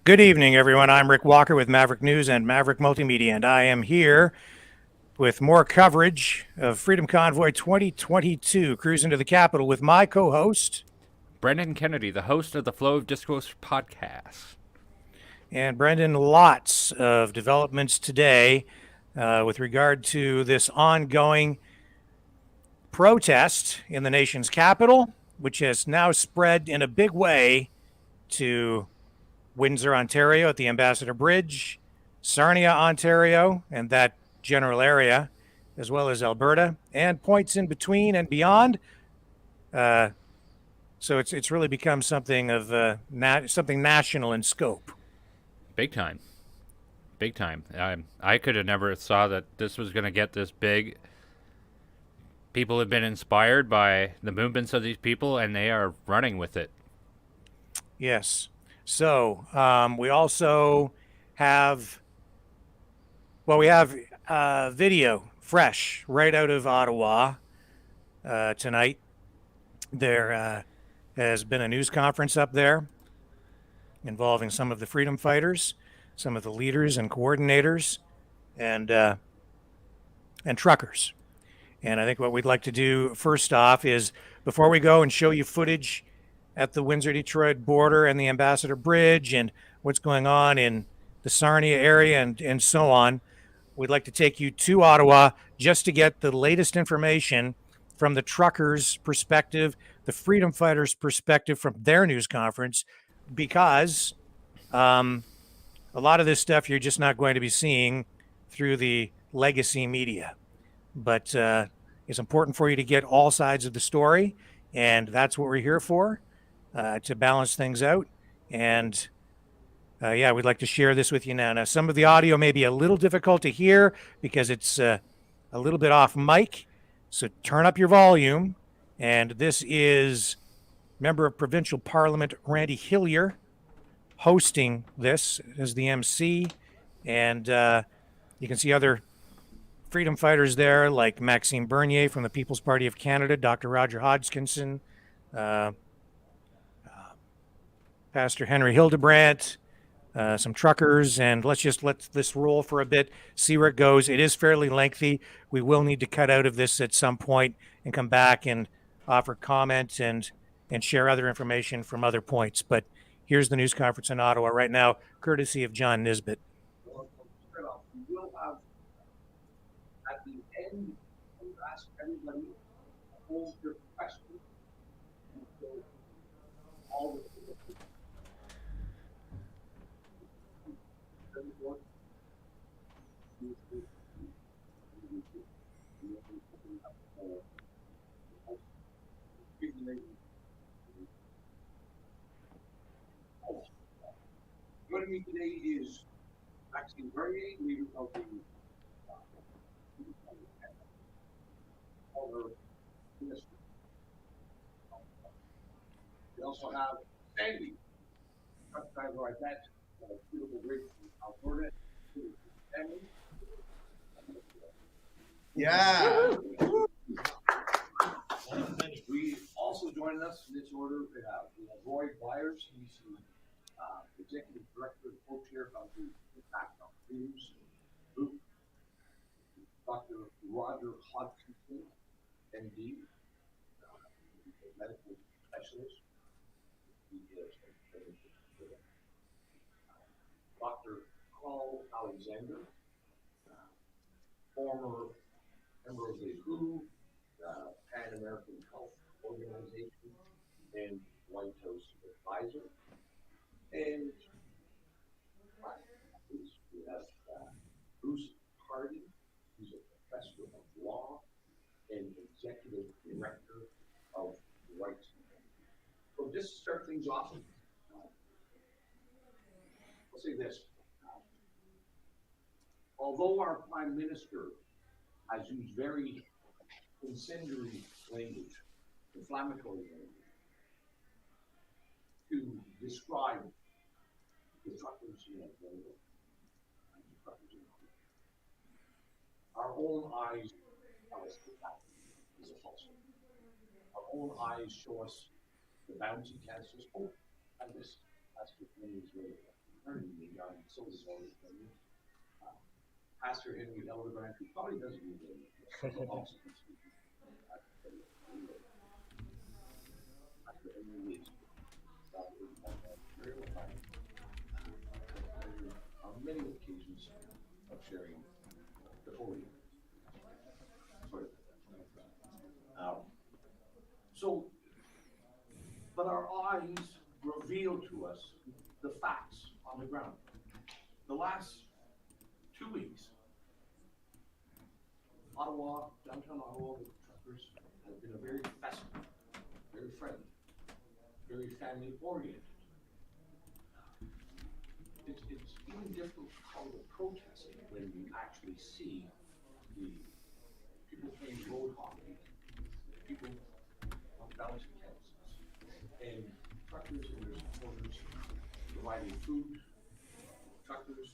Good evening, everyone. I'm Rick Walker with Maverick News and Maverick Multimedia, and I am here with more coverage of Freedom Convoy 2022, cruising to the Capitol with my co host. Brendan Kennedy, the host of the Flow of Discourse podcast. And Brenden. Lots of developments today with regard to this ongoing protest in the nation's capital, which has now spread in a big way to Windsor, Ontario at the Ambassador Bridge, Sarnia, Ontario, and that general area, as well as Alberta, and points in between and beyond. Uh, so it's really become something of something national in scope. Big time. Big time. I could have never saw that this was going to get this big. People have been inspired by the movements of these people, and they are running with it. Yes. So we also have, we have video fresh right out of Ottawa tonight. There has been a news conference up there involving some of the freedom fighters, some of the leaders and coordinators, and uh, and truckers. And I think what we'd like to do first off is, before we go and show you footage at the Windsor Detroit border and the Ambassador Bridge and what's going on in the Sarnia area and so on, we'd like to take you to Ottawa just to get the latest information from the truckers' perspective, the freedom fighters' perspective from their news conference, because um, a lot of this stuff you're just not going to be seeing through the legacy media. But it's important for you to get all sides of the story, and that's what we're here for, to balance things out. And yeah, we'd like to share this with you now. Now, some of the audio may be a little difficult to hear because it's a little bit off mic, so turn up your volume. And this is Member of Provincial Parliament Randy Hillier hosting this as the MC, and you can see other freedom fighters there like Maxime Bernier from the People's Party of Canada, Dr. Roger Hodgkinson, uh, Pastor Henry Hildebrandt, some truckers, and let's just let this roll for a bit, see where it goes. It is fairly lengthy. We will need to cut out of this at some point and come back and offer comment and share other information from other points. But here's the news conference in Ottawa right now, courtesy of John Nisbet. Well, we will have at the end, we'll ask everybody to hold their questions until all the joining me today is Maxime Bernier, leader of the former minister. We also have Sandy, truck driver at that beautiful bridge from Alberta. Family. Yeah. We also joining us in this order, we have Roy Byers, he's the executive director and co-chair of the Impact on News group. Dr. Roger Hodgkinson, MD, medical specialist. He is Dr. Carl Alexander, former member of the WHO, Pan American Health Organization, and White House advisor. And we have Bruce Hardy, who's a professor of law and executive director of Rights. So just to start things off, I'll say this. Although our Prime Minister has used very incendiary language, inflammatory language, to describe the truckers in Canada, our own eyes tell us that that is a falsehood. Our own eyes show us the bounty cancers. Oh, and this, that's what means really. Pastor Henry Elderbrand, who probably doesn't need to also on many occasions of sharing the holy. So, but our eyes reveal to us the facts on the ground. The last 2 weeks, Ottawa, downtown Ottawa, with truckers has been a very festive, very friendly, very family oriented. It's even difficult to call it protesting when you actually see the people playing road hockey, people on balancing campuses, and truckers and their supporters providing food, truckers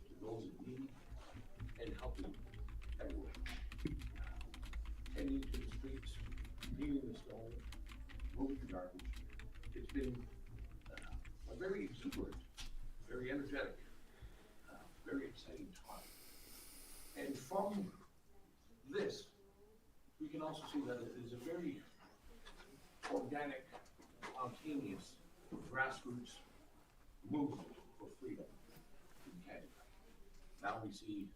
to those in need, and helping everyone. Tending to the streets, cleaning the snow, moving the garbage. It's been a very exuberant, very energetic, very exciting time. And from this, we can also see that it is a very organic, spontaneous, grassroots movement for freedom in Canada. Now we see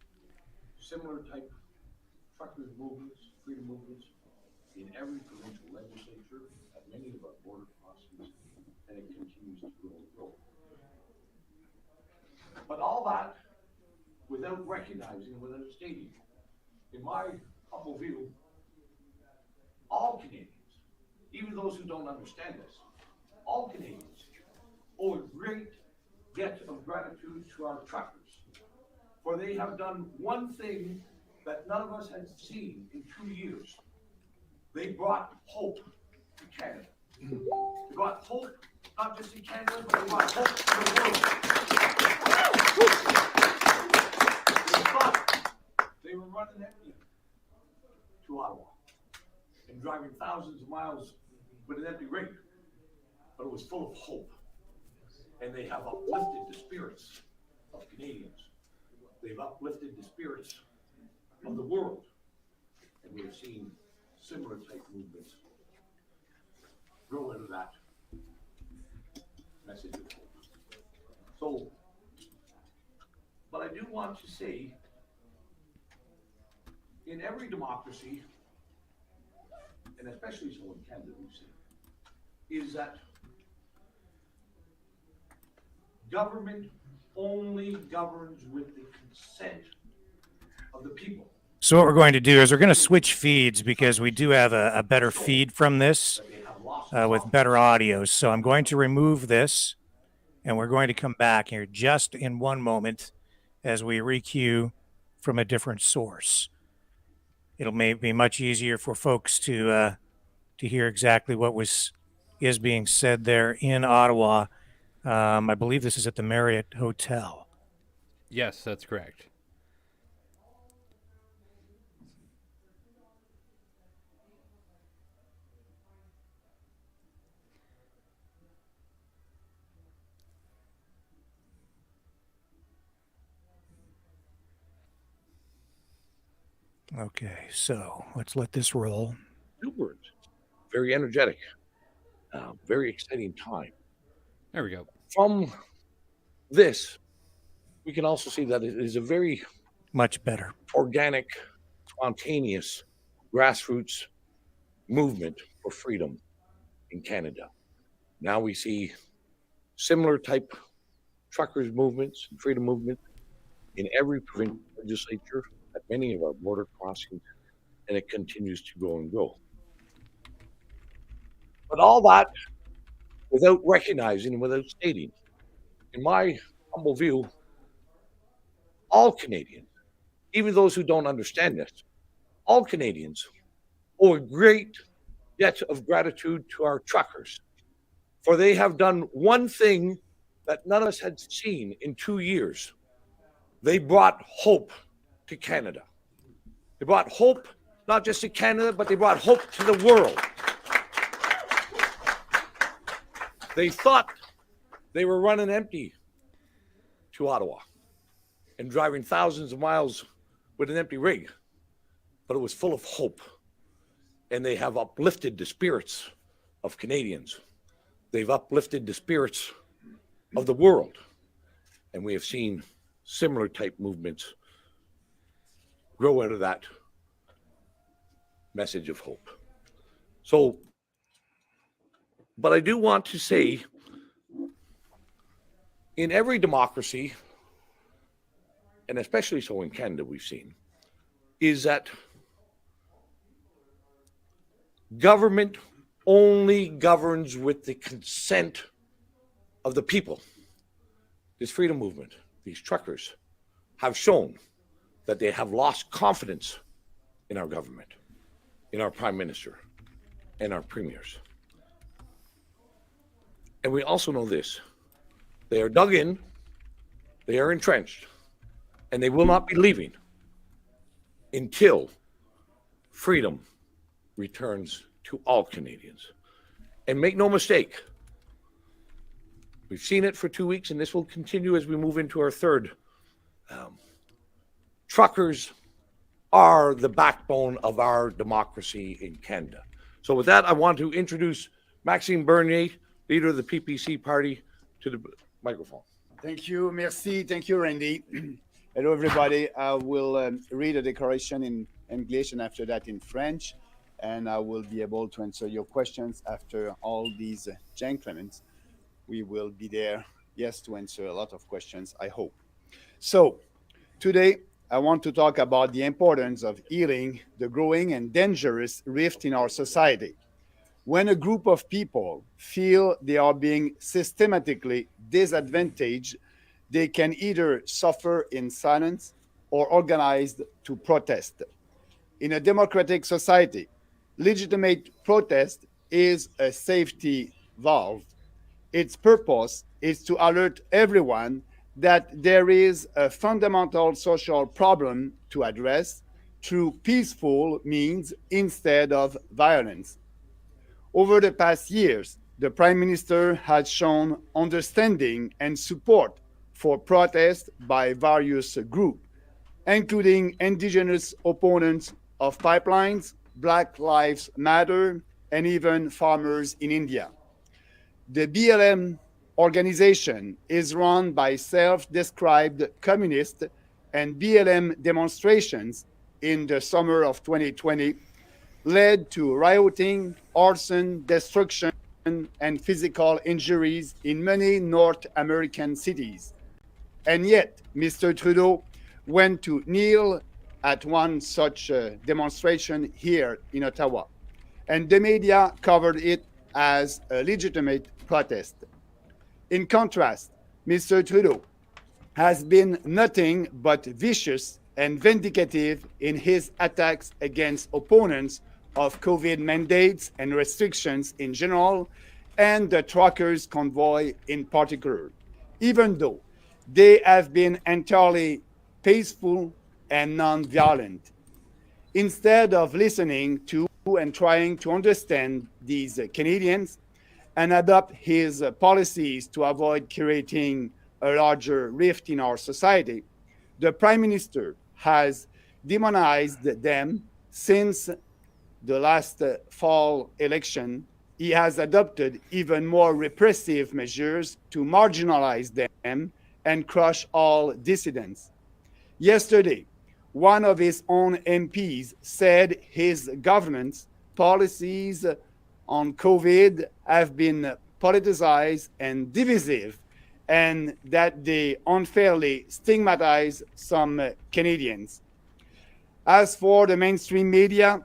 similar type truckers movements, freedom movements in every provincial legislature at many of our border crossings, and it continues to grow and grow. But all that without recognizing, without stating, in my humble view, all Canadians, even those who don't understand this, all Canadians owe a great debt of gratitude to our truckers, for they have done one thing that none of us had seen in 2 years. They brought hope to Canada. They brought hope not just in Canada, but they brought hope to the world. They thought they were running empty to Ottawa and driving thousands of miles with an empty rig, but it was full of hope. And they have uplifted the spirits of Canadians. They've uplifted the spirits of the world. And we have seen similar type movements grow out of that message of hope. So, but I do want to say, in every democracy, and especially so in Canada, we've seen, is that government only governs with the consent of the people. So what we're going to do is we're going to switch feeds because we do have a better feed from this with better audio. So I'm going to remove this and we're going to come back here just in one moment as we requeue from a different source. It'll be much easier for folks to hear exactly what is being said there in Ottawa. I believe this is at the Marriott Hotel. Yes, that's correct. Okay, so let's let this roll. Exuberant, very energetic, very exciting time. There we go. From this, we can also see that it is a very much better organic, spontaneous, grassroots movement for freedom in Canada. Now we see similar type truckers movements and freedom movements in every provincial legislature at many of our border crossings, and it continues to grow and grow. But all that without recognizing and without stating, in my humble view, all Canadians, even those who don't understand this, all Canadians owe a great debt of gratitude to our truckers, for they have done one thing that none of us had seen in 2 years. They brought hope to Canada. They brought hope not just to Canada, but they brought hope to the world. They thought they were running empty to Ottawa and driving thousands of miles with an empty rig, but it was full of hope. And they have uplifted the spirits of Canadians. They've uplifted the spirits of the world. And we have seen similar type movements grow out of that message of hope. So, but I do want to say, in every democracy, and especially so in Canada, we've seen, is that government only governs with the consent of the people. This freedom movement, these truckers, have shown that they have lost confidence in our government, in our prime minister, and our premiers. And we also know this: they are dug in, they are entrenched, and they will not be leaving until freedom returns to all Canadians. And make no mistake, we've seen it for 2 weeks, and this will continue as we move into our third. Truckers are the backbone of our democracy in Canada. So with that, I want to introduce Maxime Bernier, leader of the PPC party, to the microphone. Thank you, merci. Thank you, Randy. Hello, everybody. I will read a declaration in English and after that in French, and I will be able to answer your questions after all these gentlemen. We will be there, yes, to answer a lot of questions, I hope. So, today, I want to talk about the importance of healing the growing and dangerous rift in our society. When a group of people feel they are being systematically disadvantaged, they can either suffer in silence or organize to protest. In a democratic society, legitimate protest is a safety valve. Its purpose is to alert everyone that there is a fundamental social problem to address through peaceful means instead of violence. Over the past years, the Prime Minister has shown understanding and support for protests by various groups, including Indigenous opponents of pipelines, Black Lives Matter, and even farmers in India. The BLM organization is run by self-described communists, and BLM demonstrations in the summer of 2020 led to rioting, arson, destruction, and physical injuries in many North American cities. And yet, Mr. Trudeau went to kneel at one such demonstration here in Ottawa, and the media covered it as a legitimate protest. In contrast, Mr. Trudeau has been nothing but vicious and vindicative in his attacks against opponents of COVID mandates and restrictions in general, and the truckers' convoy in particular, even though they have been entirely peaceful and non-violent. Instead of listening to and trying to understand these Canadians and adopt his policies to avoid creating a larger rift in our society, the Prime Minister has demonized them. Since the last fall election, he has adopted even more repressive measures to marginalize them and crush all dissidents. Yesterday, one of his own MPs said his government's policies on COVID have been politicized and divisive, and that they unfairly stigmatize some Canadians. As for the mainstream media,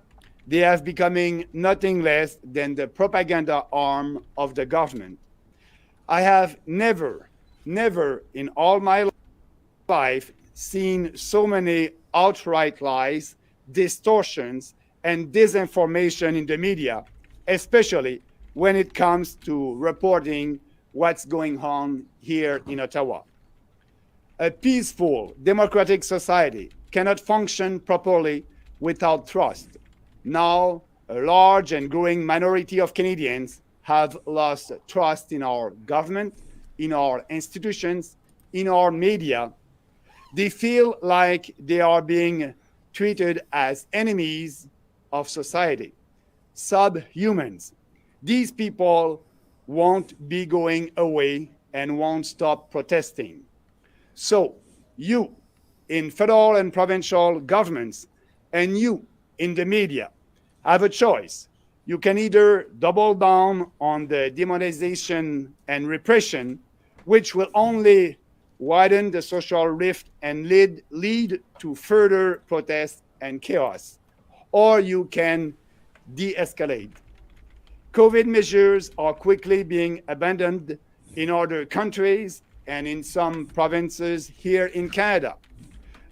they have becoming nothing less than the propaganda arm of the government. I have never in all my life seen so many outright lies, distortions, and disinformation in the media, especially when it comes to reporting what's going on here in Ottawa. A peaceful, democratic society cannot function properly without trust. Now, a large and growing minority of Canadians have lost trust in our government, in our institutions, in our media, they feel like they are being treated as enemies of society, subhumans. These people won't be going away and won't stop protesting. So, you in federal and provincial governments and you in the media have a choice. You can either double down on the demonization and repression, which will only widen the social rift and lead to further protests and chaos, or you can de-escalate. COVID measures are quickly being abandoned in other countries and in some provinces here in Canada.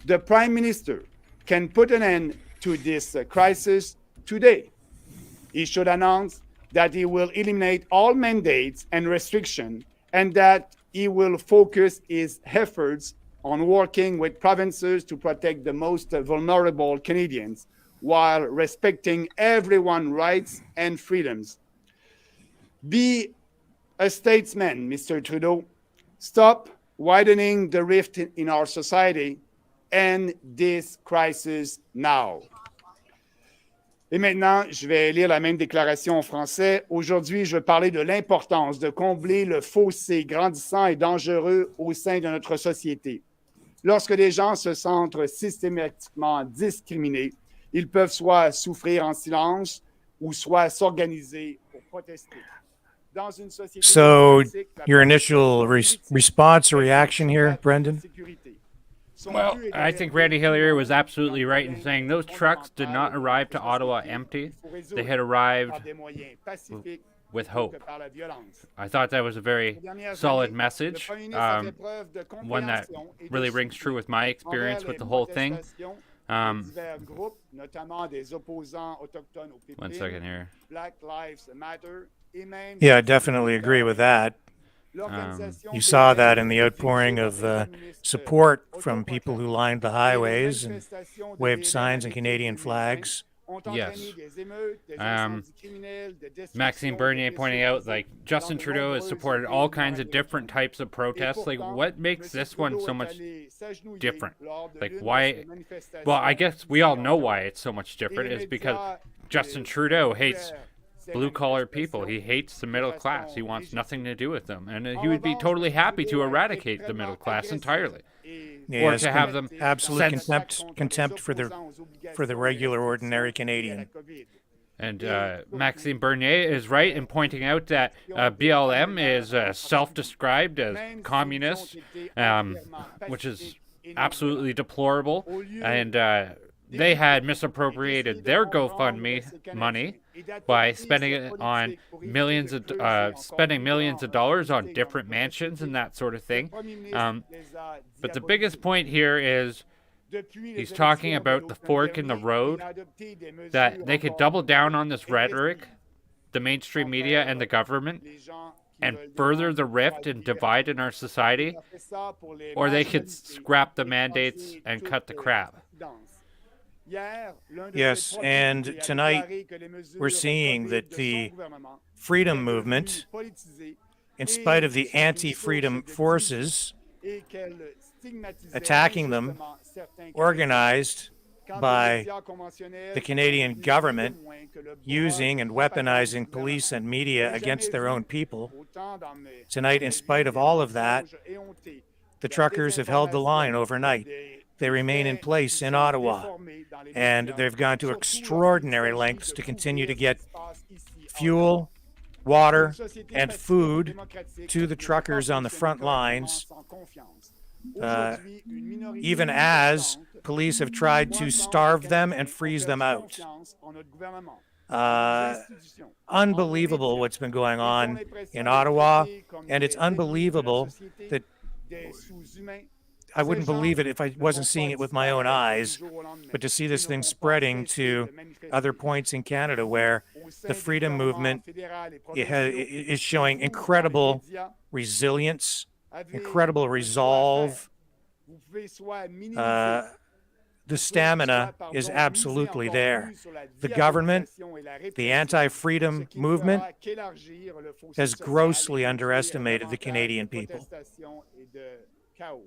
The Prime Minister can put an end to this crisis today. He should announce that he will eliminate all mandates and restrictions and that he will focus his efforts on working with provinces to protect the most vulnerable Canadians while respecting everyone's rights and freedoms. Be a statesman, Mr. Trudeau. Stop widening the rift in our society. End this crisis now. Et maintenant, je vais lire la même déclaration en français. Aujourd'hui, je veux parler de l'importance de combler le fossé grandissant et dangereux au sein de notre société. Lorsque les gens se sentent systématiquement discriminés, ils peuvent soit souffrir en silence ou soit s'organiser pour protester. So, your initial response or reaction here, Brenden? Well, I think Randy Hillier was absolutely right in saying those trucks did not arrive to Ottawa empty. They had arrived with hope. I thought that was a very solid message, one that really rings true with my experience with the whole thing. One second here. Yeah, I definitely agree with that. You saw that in the outpouring of support from people who lined the highways and waved signs and Canadian flags. Yes. Maxime Bernier pointing out, like, Justin Trudeau has supported all kinds of different types of protests. Like, what makes this one so much different? Like, why? Well, I guess we all know why it's so much different. Is because Justin Trudeau hates blue-collar people. He hates the middle class. He wants nothing to do with them. And he would be totally happy to eradicate the middle class entirely. Yeah, or to have them absolute contempt for the regular, ordinary Canadian. And Maxime Bernier is right in pointing out that BLM is self-described as communist, which is absolutely deplorable. And they had misappropriated their GoFundMe money by spending it on millions of dollars on different mansions and that sort of thing. But the biggest point here is he's talking about the fork in the road, that they could double down on this rhetoric, the mainstream media and the government, and further the rift and divide in our society, or they could scrap the mandates and cut the crap. Yes, and tonight we're seeing that the freedom movement, in spite of the anti-freedom forces attacking them, organized by the Canadian government, using and weaponizing police and media against their own people. Tonight, in spite of all of that, the truckers have held the line overnight. They remain in place in Ottawa, and they've gone to extraordinary lengths to continue to get fuel, water, and food to the truckers on the front lines, even as police have tried to starve them and freeze them out. Unbelievable what's been going on in Ottawa, and it's unbelievable that I wouldn't believe it if I wasn't seeing it with my own eyes, but to see this thing spreading to other points in Canada where the freedom movement is showing incredible resilience, incredible resolve. The stamina is absolutely there. The government, the anti-freedom movement, has grossly underestimated the Canadian people. chaos.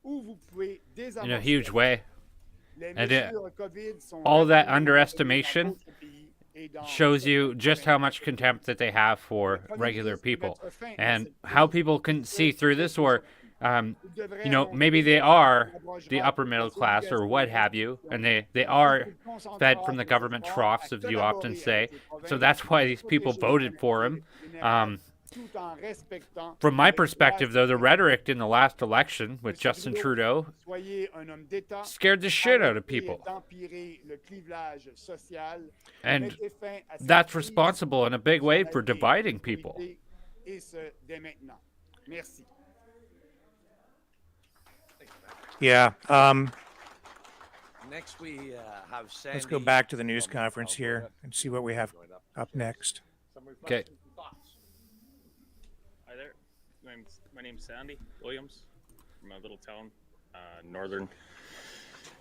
Où vous pouvez in a huge way. les And mesures COVID sont all that maintenues underestimation dans d'autres pays et dans shows you certaines just how provinces much du contempt that they have for Premier regular ministre people, mettre fin à and cette how crise. people can see through this, or Il devrait you know, annoncer maybe they qu'il are abrogera the upper middle la class or obligation what de have you, restriction, and they et are qu'il concentrera fed from the ses government efforts troughs, à as you often collaborer say. avec les So provinces that's why pour these people protéger voted les for communautés him. vulnérables, tout en respectant From my les droits perspective, though, the civils. rhetoric in the last election with Monsieur Justin Trudeau, Trudeau soyez un homme d'État, scared the shit out of arrêtez people. d'empirer le clivage social, And mettez fin à cette that's crise responsible in a big way for personnalité dividing et people. sécurité, et ce dès maintenant. Merci. Yeah. Next, we have Sandy. Let's go back to the news conference here and see what we have up next. Okay. Hi there. My name's Sandy Williams from a little town, northern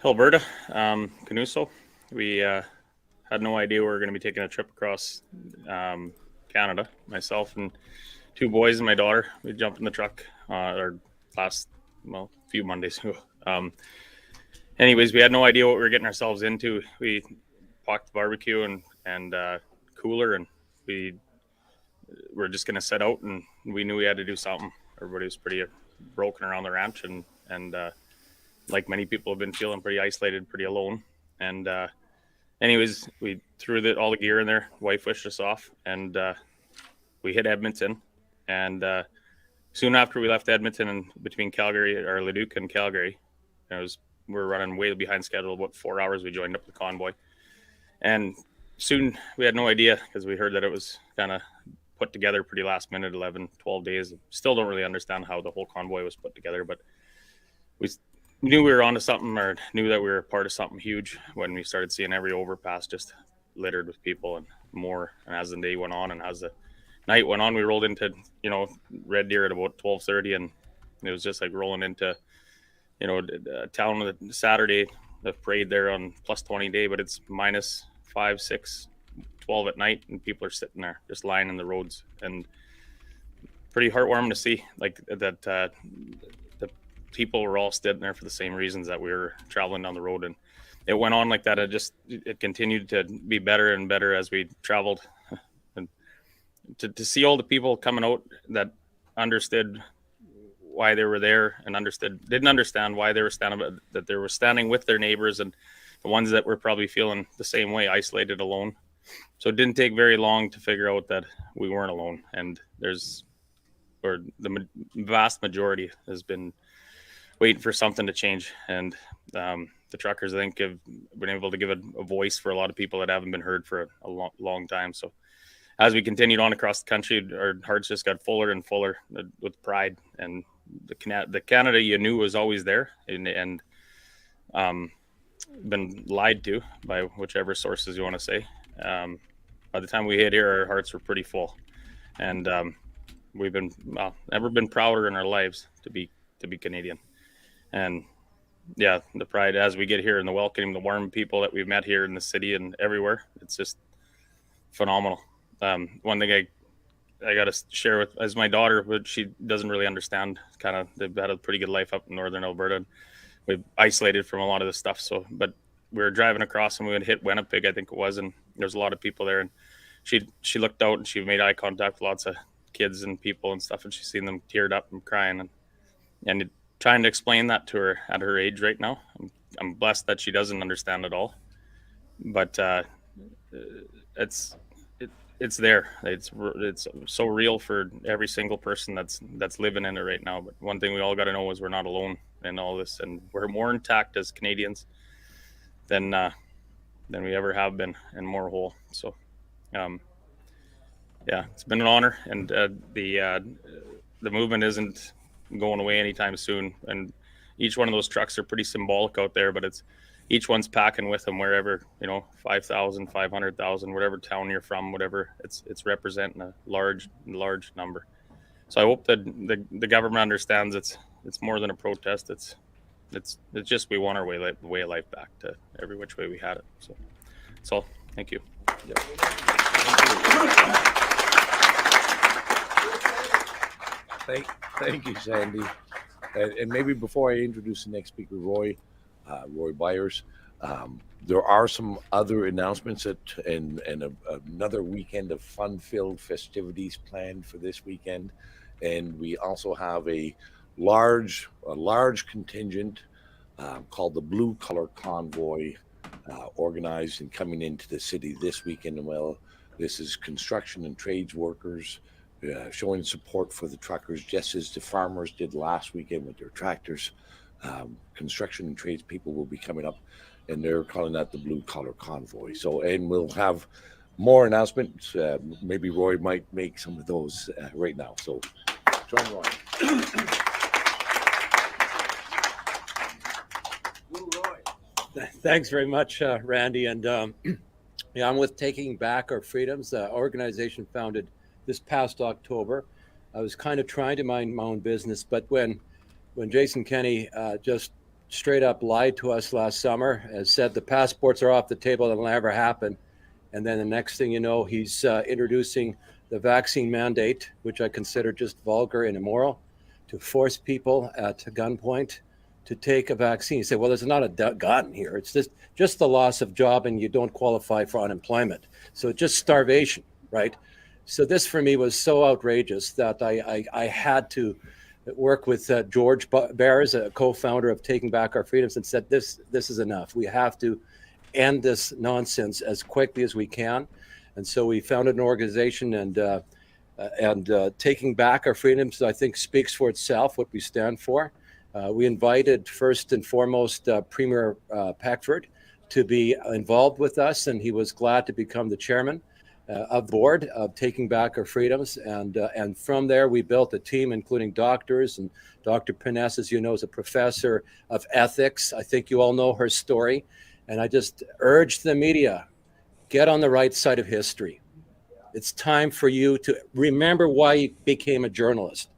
Alberta, Canuso. We had no idea we were going to be taking a trip across Canada. Myself and two boys and my daughter. We jumped in the truck our last, few Mondays ago. Anyways, we had no idea what we were getting ourselves into. We parked the barbecue and cooler, and we were just going to set out, and we knew we had to do something. Everybody was pretty broken around the ranch, and like many people have been feeling pretty isolated, pretty alone. And anyways, we threw all the gear in there. Wife wished us off, and we hit Edmonton. And soon after we left Edmonton, and between Calgary or Leduc and Calgary, we were running way behind schedule. About 4 hours, we joined up the convoy, and soon we had no idea because we heard that it was kind of put together pretty last minute, 11, 12 days. Still don't really understand how the whole convoy was put together, but we knew we were onto something, or knew that we were a part of something huge when we started seeing every overpass just littered with people and more. And as the day went on and as the night went on, we rolled into, Red Deer at about 12:30, and it was just like rolling into, a town on the Saturday, the parade there on plus 20 day, but it's minus 5, 6, 12 at night, and people are sitting there just lying in the roads, and pretty heartwarming to see like that. The people were all sitting there for the same reasons that we were traveling down the road, and it went on like that. It continued to be better and better as we traveled, and to see all the people coming out that understood why they were there and didn't understand why they were standing, that they were standing with their neighbors and the ones that were probably feeling the same way, isolated, alone. So it didn't take very long to figure out that we weren't alone. And the vast majority has been waiting for something to change. And the truckers, I think, have been able to give a voice for a lot of people that haven't been heard for a long time. So as we continued on across the country, our hearts just got fuller and fuller with pride. And the Canada you knew was always there, and been lied to by whichever sources you want to say. By the time we hit here, our hearts were pretty full, and we've been never been prouder in our lives to be Canadian. And yeah, the pride as we get here and the welcoming, the warm people that we've met here in the city and everywhere, it's just phenomenal. One thing I got to share with as my daughter, but she doesn't really understand. They've had a pretty good life up in northern Alberta. And we've isolated from a lot of this stuff. So, but we were driving across and we would hit Winnipeg, I think it was, and there's a lot of people there. And she looked out and she made eye contact with lots of kids and people and stuff, and she's seen them teared up and crying, and trying to explain that to her at her age right now. I'm blessed that she doesn't understand at all, but it's there. It's so real for every single person that's living in it right now. But one thing we all got to know is we're not alone in all this, and we're more intact as Canadians than we ever have been, and more whole. So, yeah, it's been an honor, and the movement isn't going away anytime soon. And each one of those trucks are pretty symbolic out there, but each one's packing with them wherever, 5,000, 500,000, whatever town you're from, whatever, it's representing a large number. So I hope that the government understands it's more than a protest. It's just we want our way of life back to every which way we had it. So that's all. Thank you. Yep. Thank you, Sandy. And maybe before I introduce the next speaker, Roy Byers, there are some other announcements and another weekend of fun-filled festivities planned for this weekend, and we also have a large contingent called the Blue Color Convoy, organized and coming into the city this weekend. Well, this is construction and trades workers showing support for the truckers, just as the farmers did last weekend with their tractors. Construction and trades people will be coming up, and they're calling that the Blue Collar Convoy. So, and we'll have more announcements. Maybe Roy might make some of those right now. So, join Roy. Thanks very much, Randy. And yeah, I'm with Taking Back Our Freedoms, organization founded this past October. I was kind of trying to mind my own business, but when Jason Kenney just straight up lied to us last summer and said the passports are off the table, it'll never happen, and then the next thing you know, he's introducing the vaccine mandate, which I consider just vulgar and immoral, to force people at gunpoint to take a vaccine. You say, well, there's not a gun here. It's just the loss of job and you don't qualify for unemployment. So just starvation, right? So this for me was so outrageous that I had to work with George Bears, a co-founder of Taking Back Our Freedoms, and said, this is enough. We have to end this nonsense as quickly as we can. And so we founded an organization, and Taking Back Our Freedoms, I think, speaks for itself, what we stand for. We invited, first and foremost, Premier Peckford to be involved with us, and he was glad to become the chairman of the board of Taking Back Our Freedoms. And from there, we built a team, including doctors. And Dr. Piness, as you know, is a professor of ethics. I think you all know her story. And I just urge the media, get on the right side of history. It's time for you to remember why you became a journalist.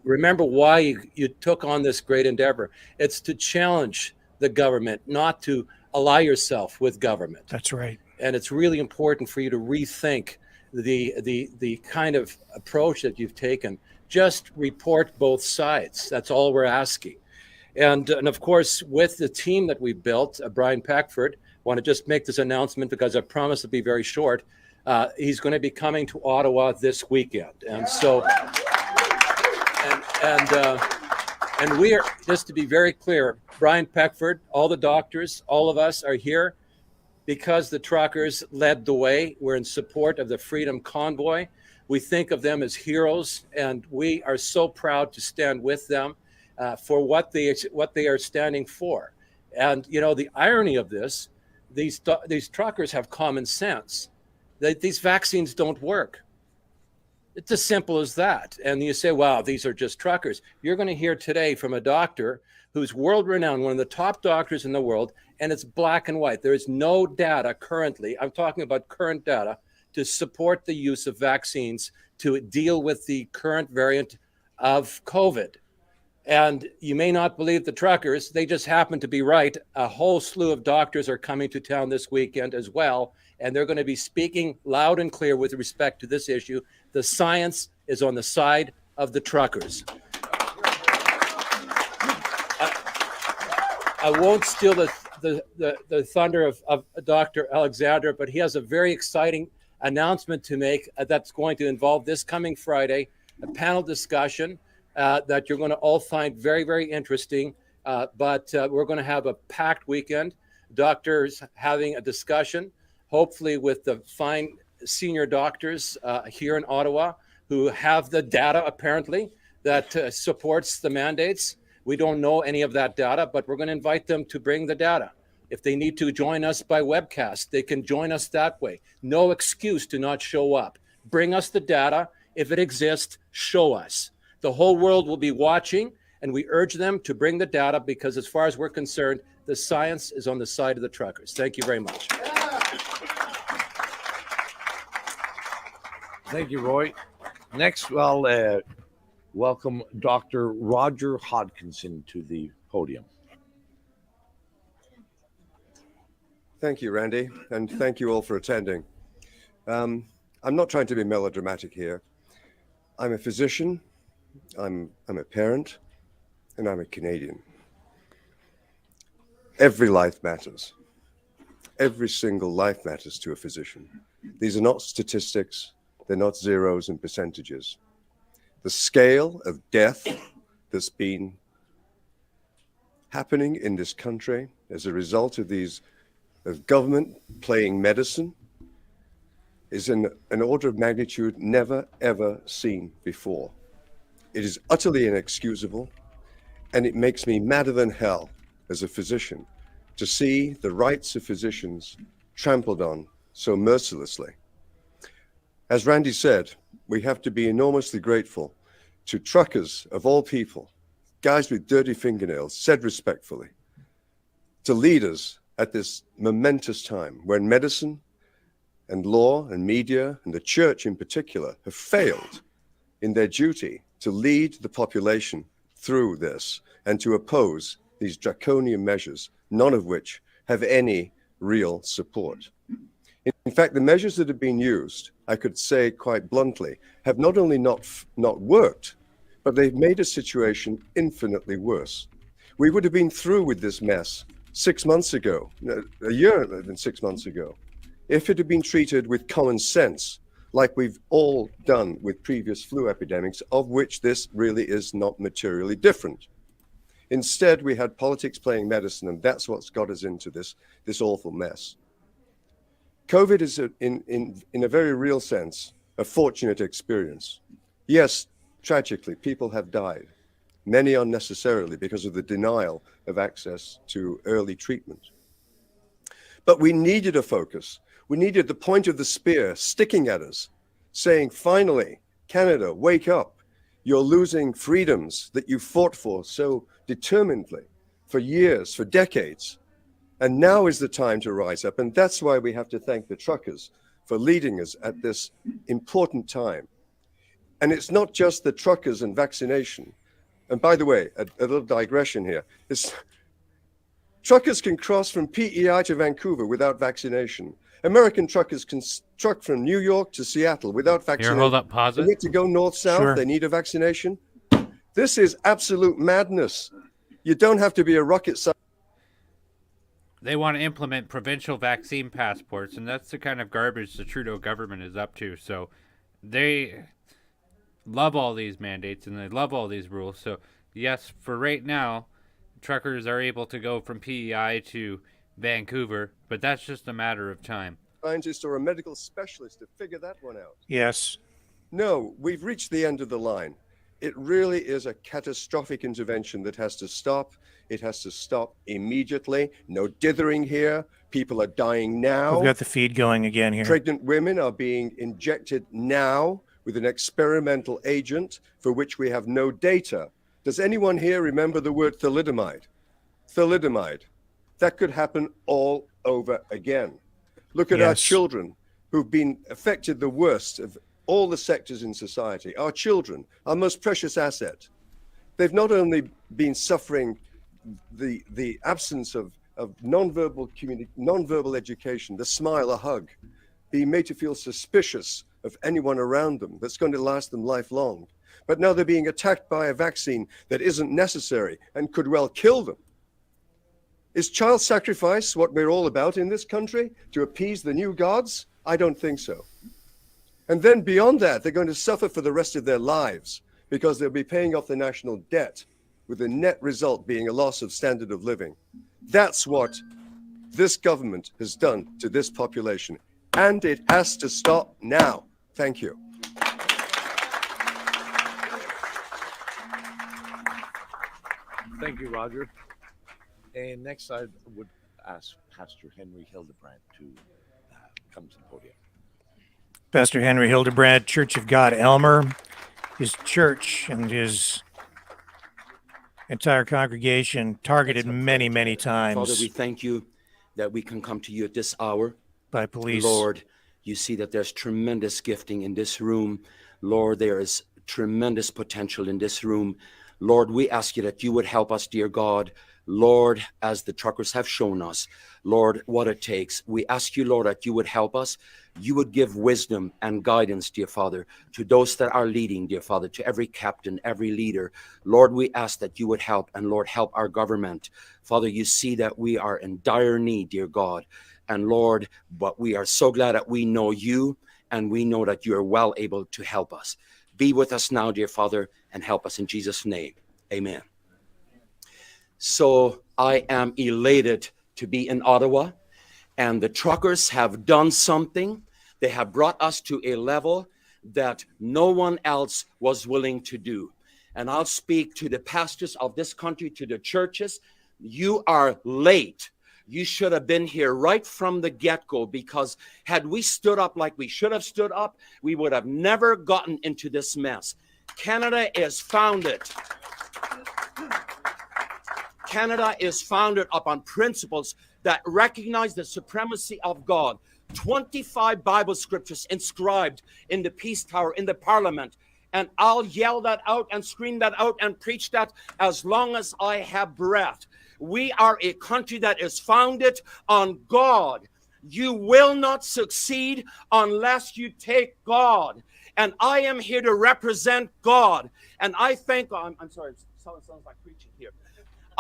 Remember why you took on this great endeavor. It's to challenge the government, not to ally yourself with government. That's right. And it's really important for you to rethink the kind of approach that you've taken. Just report both sides. That's all we're asking. And of course, with the team that we built, Brian Peckford, want to just make this announcement because I promise to be very short. He's going to be coming to Ottawa this weekend. And so, and we are, just to be very clear, Brian Peckford, all the doctors, all of us are here because the truckers led the way. We're in support of the Freedom Convoy. We think of them as heroes, and we are so proud to stand with them for what they are standing for. And you know, the irony of this, these truckers have common sense. These vaccines don't work. It's as simple as that. And you say, wow, these are just truckers. You're going to hear today from a doctor who's world-renowned, one of the top doctors in the world, and it's black and white. There is no data currently, I'm talking about current data, to support the use of vaccines to deal with the current variant of COVID. And you may not believe the truckers, they just happen to be right. A whole slew of doctors are coming to town this weekend as well, and they're going to be speaking loud and clear with respect to this issue. The science is on the side of the truckers. I won't steal the thunder of Dr. Alexander, but he has a very exciting announcement to make that's going to involve this coming Friday, a panel discussion that you're going to all find very, very interesting. But we're going to have a packed weekend. Doctors having a discussion, hopefully with the fine senior doctors here in Ottawa who have the data apparently that supports the mandates. We don't know any of that data, but we're going to invite them to bring the data. If they need to join us by webcast, they can join us that way. No excuse to not show up. Bring us the data. If it exists, show us. The whole world will be watching, and we urge them to bring the data because as far as we're concerned, the science is on the side of the truckers. Thank you very much. Thank you, Roy. Next, well, welcome Dr. Roger Hodkinson to the podium. Thank you, Randy, and thank you all for attending. I'm not trying to be melodramatic here. I'm a physician, I'm a parent, and I'm a Canadian. Every life matters. Every single life matters to a physician. These are not statistics. They're not zeros and percentages. The scale of death that's been happening in this country as a result of government playing medicine is in an order of magnitude never, ever seen before. It is utterly inexcusable, and it makes me madder than hell as a physician to see the rights of physicians trampled on so mercilessly. As Randy said, we have to be enormously grateful to truckers of all people, guys with dirty fingernails, said respectfully, to leaders at this momentous time when medicine and law and media and the church in particular have failed in their duty to lead the population through this and to oppose these draconian measures, none of which have any real support. In fact, the measures that have been used, I could say quite bluntly, have not only not worked, but they've made a situation infinitely worse. We would have been through with this mess 6 months ago, a year and 6 months ago, if it had been treated with common sense, like we've all done with previous flu epidemics, of which this really is not materially different. Instead, we had politics playing medicine, and that's what's got us into this awful mess. COVID is, in a very real sense, a fortunate experience. Yes, tragically, people have died, many unnecessarily because of the denial of access to early treatment. But we needed a focus. We needed the point of the spear sticking at us, saying, finally, Canada, wake up. You're losing freedoms that you fought for so determinedly for years, for decades. And now is the time to rise up. And that's why we have to thank the truckers for leading us at this important time. And it's not just the truckers and vaccination. And by the way, a little digression here. Truckers can cross from PEI to Vancouver without vaccination. American truckers can truck from New York to Seattle without vaccination. Here, hold up, pause They it. need to go north-south. Sure. They need a vaccination. This is absolute madness. You don't have to be a rocket scientist. They want to implement provincial vaccine passports, and that's the kind of garbage the Trudeau government is up to. So they love all these mandates and they love all these rules. So yes, for right now, truckers are able to go from PEI to Vancouver, but that's just a matter of time. Scientist or a medical specialist to figure that one out. Yes. No, we've reached the end of the line. It really is a catastrophic intervention that has to stop. It has to stop immediately. No dithering here. People are dying now. We've got the feed going again here. Pregnant women are being injected now with an experimental agent for which we have no data. Does anyone here remember the word thalidomide? Thalidomide. That could happen all over again. Look at our Yes. children who've been affected the worst of all the sectors in society. Our children, our most precious asset. They've been suffering the absence of nonverbal education, the smile, a hug, being made to feel suspicious of anyone around them that's going to last them lifelong. But now they're being attacked by a vaccine that isn't necessary and could well kill them. Is child sacrifice what we're all about in this country, to appease the new gods? I don't think so. And then beyond that, they're going to suffer for the rest of their lives because they'll be paying off the national debt, with the net result being a loss of standard of living. That's what this government has done to this population, and it has to stop now. Thank you. Thank you, Roger. And next, I would ask Pastor Henry Hildebrand to come to the podium. Pastor Henry Hildebrand, Church of God, Elmer. His church and his entire congregation targeted many, many Father, times we thank you that we can come to you at this hour. by police. Lord, you see that there's tremendous gifting in this room. Lord, there is tremendous potential in this room. Lord, we ask you that you would help us, dear God. Lord, as the truckers have shown us, Lord, what it takes. We ask you, Lord, that you would help us you would give wisdom and guidance, dear Father, to those that are leading, dear Father, to every captain, every leader. Lord, we ask that you would help, and Lord, help our government. Father, you see that we are in dire need, dear God. And Lord, but we are so glad that we know you, and we know that you are well able to help us. Be with us now, dear Father, and help us in Jesus' name. Amen. So I am elated to be in Ottawa, and the truckers have done something. They have brought us to a level that no one else was willing to do. And I'll speak to the pastors of this country, to the churches. You are late. You should have been here right from the get-go, because had we stood up like we should have stood up, we would have never gotten into this mess. Canada is founded. Canada is founded upon principles that recognize the supremacy of God. 25 Bible scriptures inscribed in the Peace Tower, in the Parliament. And I'll yell that out and scream that out and preach that as long as I have breath. We are a country that is founded on God. You will not succeed unless you take God. And I am here to represent God. And I thank God. I'm sorry, it sounds like preaching here.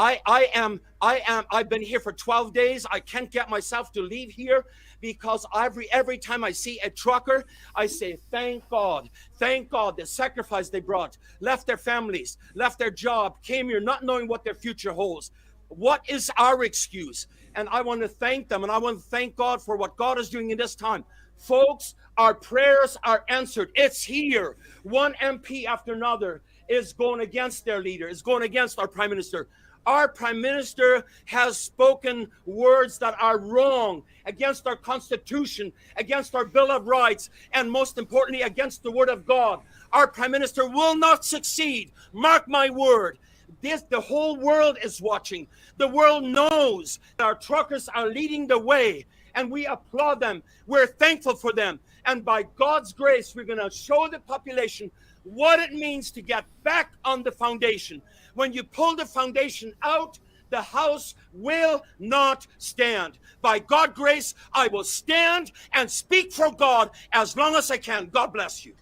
I've been here for 12 days. I can't get myself to leave here, because every time I see a trucker, I say, thank God, the sacrifice they brought, left their families, left their job, came here not knowing what their future holds. What is our excuse? And I want to thank them, and I want to thank God for what God is doing in this time. Folks, our prayers are answered. It's here. One MP after another is going against their leader, is going against our Prime Minister. Our Prime Minister has spoken words that are wrong against our Constitution, against our Bill of Rights, and most importantly, against the Word of God. Our Prime Minister will not succeed. Mark my word. The whole world is watching. The world knows that our truckers are leading the way, and we applaud them. We're thankful for them. And by God's grace, we're going to show the population what it means to get back on the foundation. When you pull the foundation out, the house will not stand. By God's grace, I will stand and speak for God as long as I can. God bless you.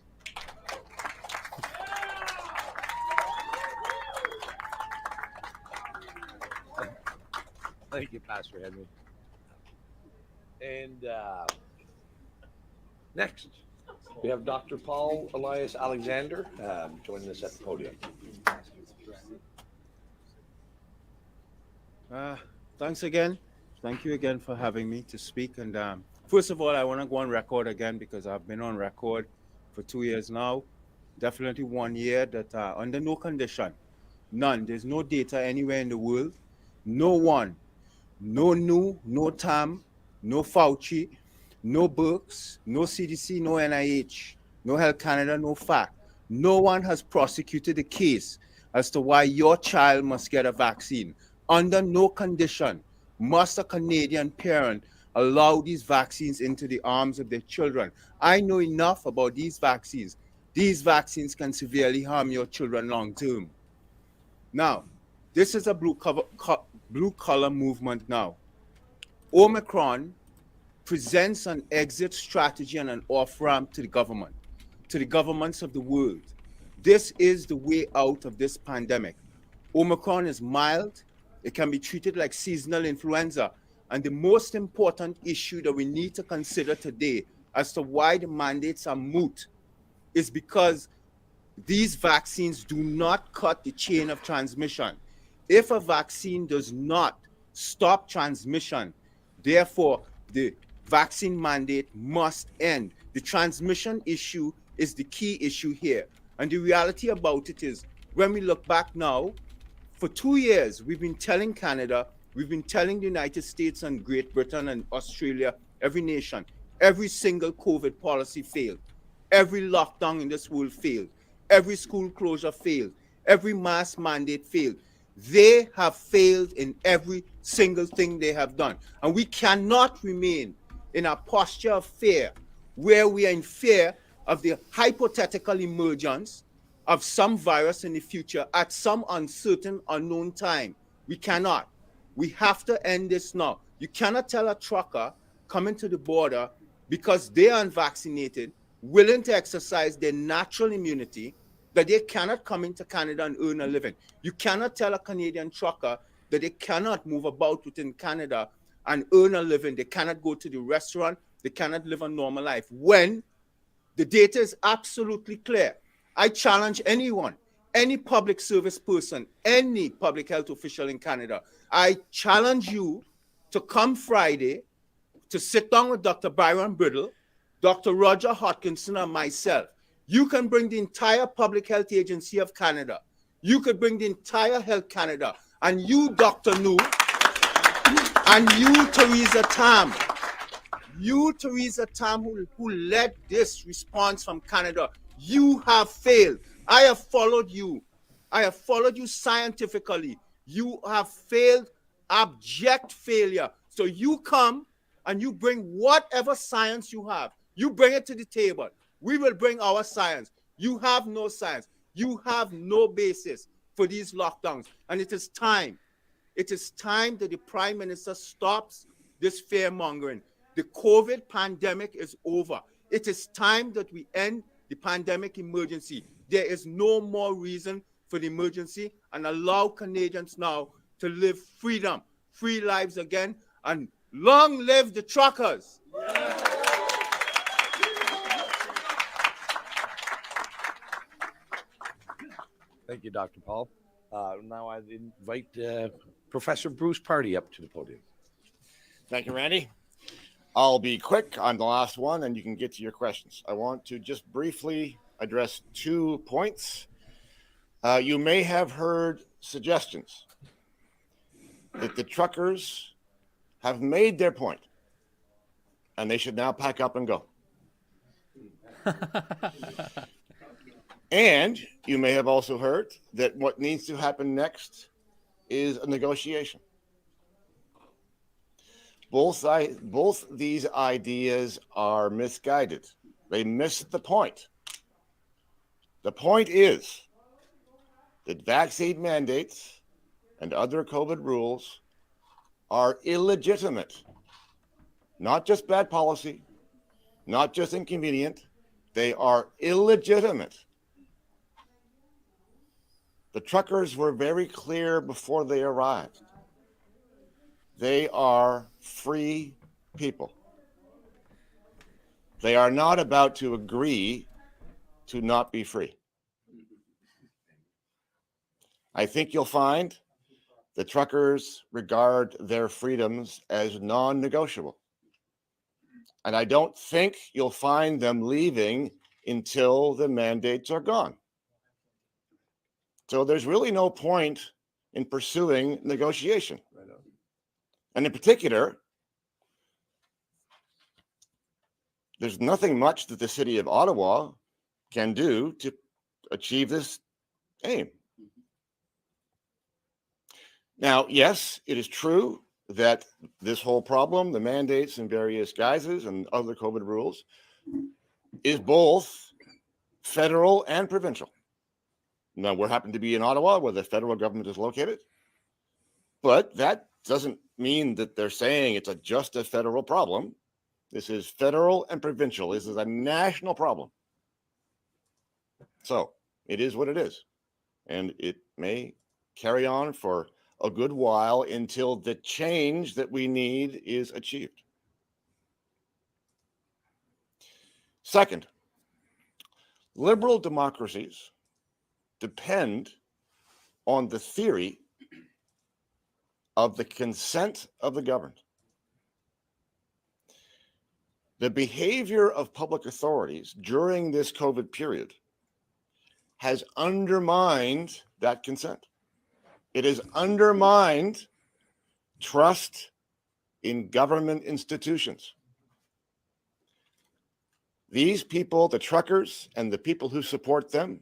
Thank you, Pastor Henry. And next, we have Dr. Paul Elias Alexander joining us at the podium. Thanks again. Thank you again for having me to speak. And first of all, I want to go on record again, because I've been on record for 2 years now. Definitely 1 year that under no condition, none, there's no data anywhere in the world, no one, no NU, no TAM, no Fauci, no Burks, no CDC, no NIH, no Health Canada, no FACT. No one has prosecuted the case as to why your child must get a vaccine. Under no condition must a Canadian parent allow these vaccines into the arms of their children. I know enough about these vaccines. These vaccines can severely harm your children long term. Now, this is a blue collar movement now. Omicron presents an exit strategy and an off-ramp to the government, to the governments of the world. This is the way out of this pandemic. Omicron is mild. It can be treated like seasonal influenza. And the most important issue that we need to consider today as to why the mandates are moot is because these vaccines do not cut the chain of transmission. If a vaccine does not stop transmission, therefore the vaccine mandate must end. The transmission issue is the key issue here. And the reality about it is, when we look back now, for 2 years, we've been telling Canada, we've been telling the United States and Great Britain and Australia, every nation, every single COVID policy failed. Every lockdown in this world failed. Every school closure failed. Every mask mandate failed. They have failed in every single thing they have done. And we cannot remain in a posture of fear, where we are in fear of the hypothetical emergence of some virus in the future at some uncertain, unknown time. We cannot. We have to end this now. You cannot tell a trucker coming to the border because they are unvaccinated, willing to exercise their natural immunity, that they cannot come into Canada and earn a living. You cannot tell a Canadian trucker that they cannot move about within Canada and earn a living. They cannot go to the restaurant. They cannot live a normal life when the data is absolutely clear. I challenge anyone, any public service person, any public health official in Canada. I challenge you to come Friday to sit down with Dr. Byron Brittle, Dr. Roger Hodkinson, and myself. You can bring the entire Public Health Agency of Canada. You could bring the entire Health Canada. And you, Dr. New, and you, Theresa Tam, who led this response from Canada, you have failed. I have followed you. I have followed you scientifically. You have failed, abject failure. So you come and you bring whatever science you have. You bring it to the table. We will bring our science. You have no science. You have no basis for these lockdowns. And it is time. It is time that the Prime Minister stops this fear-mongering. The COVID pandemic is over. It is time that we end the pandemic emergency. There is no more reason for the emergency, and allow Canadians now to live freedom, free lives again, and long live the truckers. Thank you, Dr. Paul. Now I invite Professor Bruce Party up to the podium. Thank you, Randy. I'll be quick. I'm the last one, and you can get to your questions. I want to just briefly address 2 points. You may have heard suggestions that the truckers have made their point, and they should now pack up and go. And you may have also heard that what needs to happen next is a negotiation. Both these ideas are misguided. They miss the point. The point is that vaccine mandates and other COVID rules are illegitimate. Not just bad policy, not just inconvenient, they are illegitimate. The truckers were very clear before they arrived. They are free people. They are not about to agree to not be free. I think you'll find the truckers regard their freedoms as non-negotiable. And I don't think you'll find them leaving until the mandates are gone. So there's really no point in pursuing negotiation. And in particular, there's nothing much that the city of Ottawa can do to achieve this aim. Now, yes, it is true that this whole problem, the mandates in various guises and other COVID rules, is both federal and provincial. Now, we happen to be in Ottawa, where the federal government is located, but that doesn't mean that they're saying it's just a federal problem. This is federal and provincial. This is a national problem. So it is what it is. And it may carry on for a good while until the change that we need is achieved. Second, liberal democracies depend on the theory of the consent of the governed. The behavior of public authorities during this COVID period has undermined that consent. It has undermined trust in government institutions. These people, the truckers and the people who support them,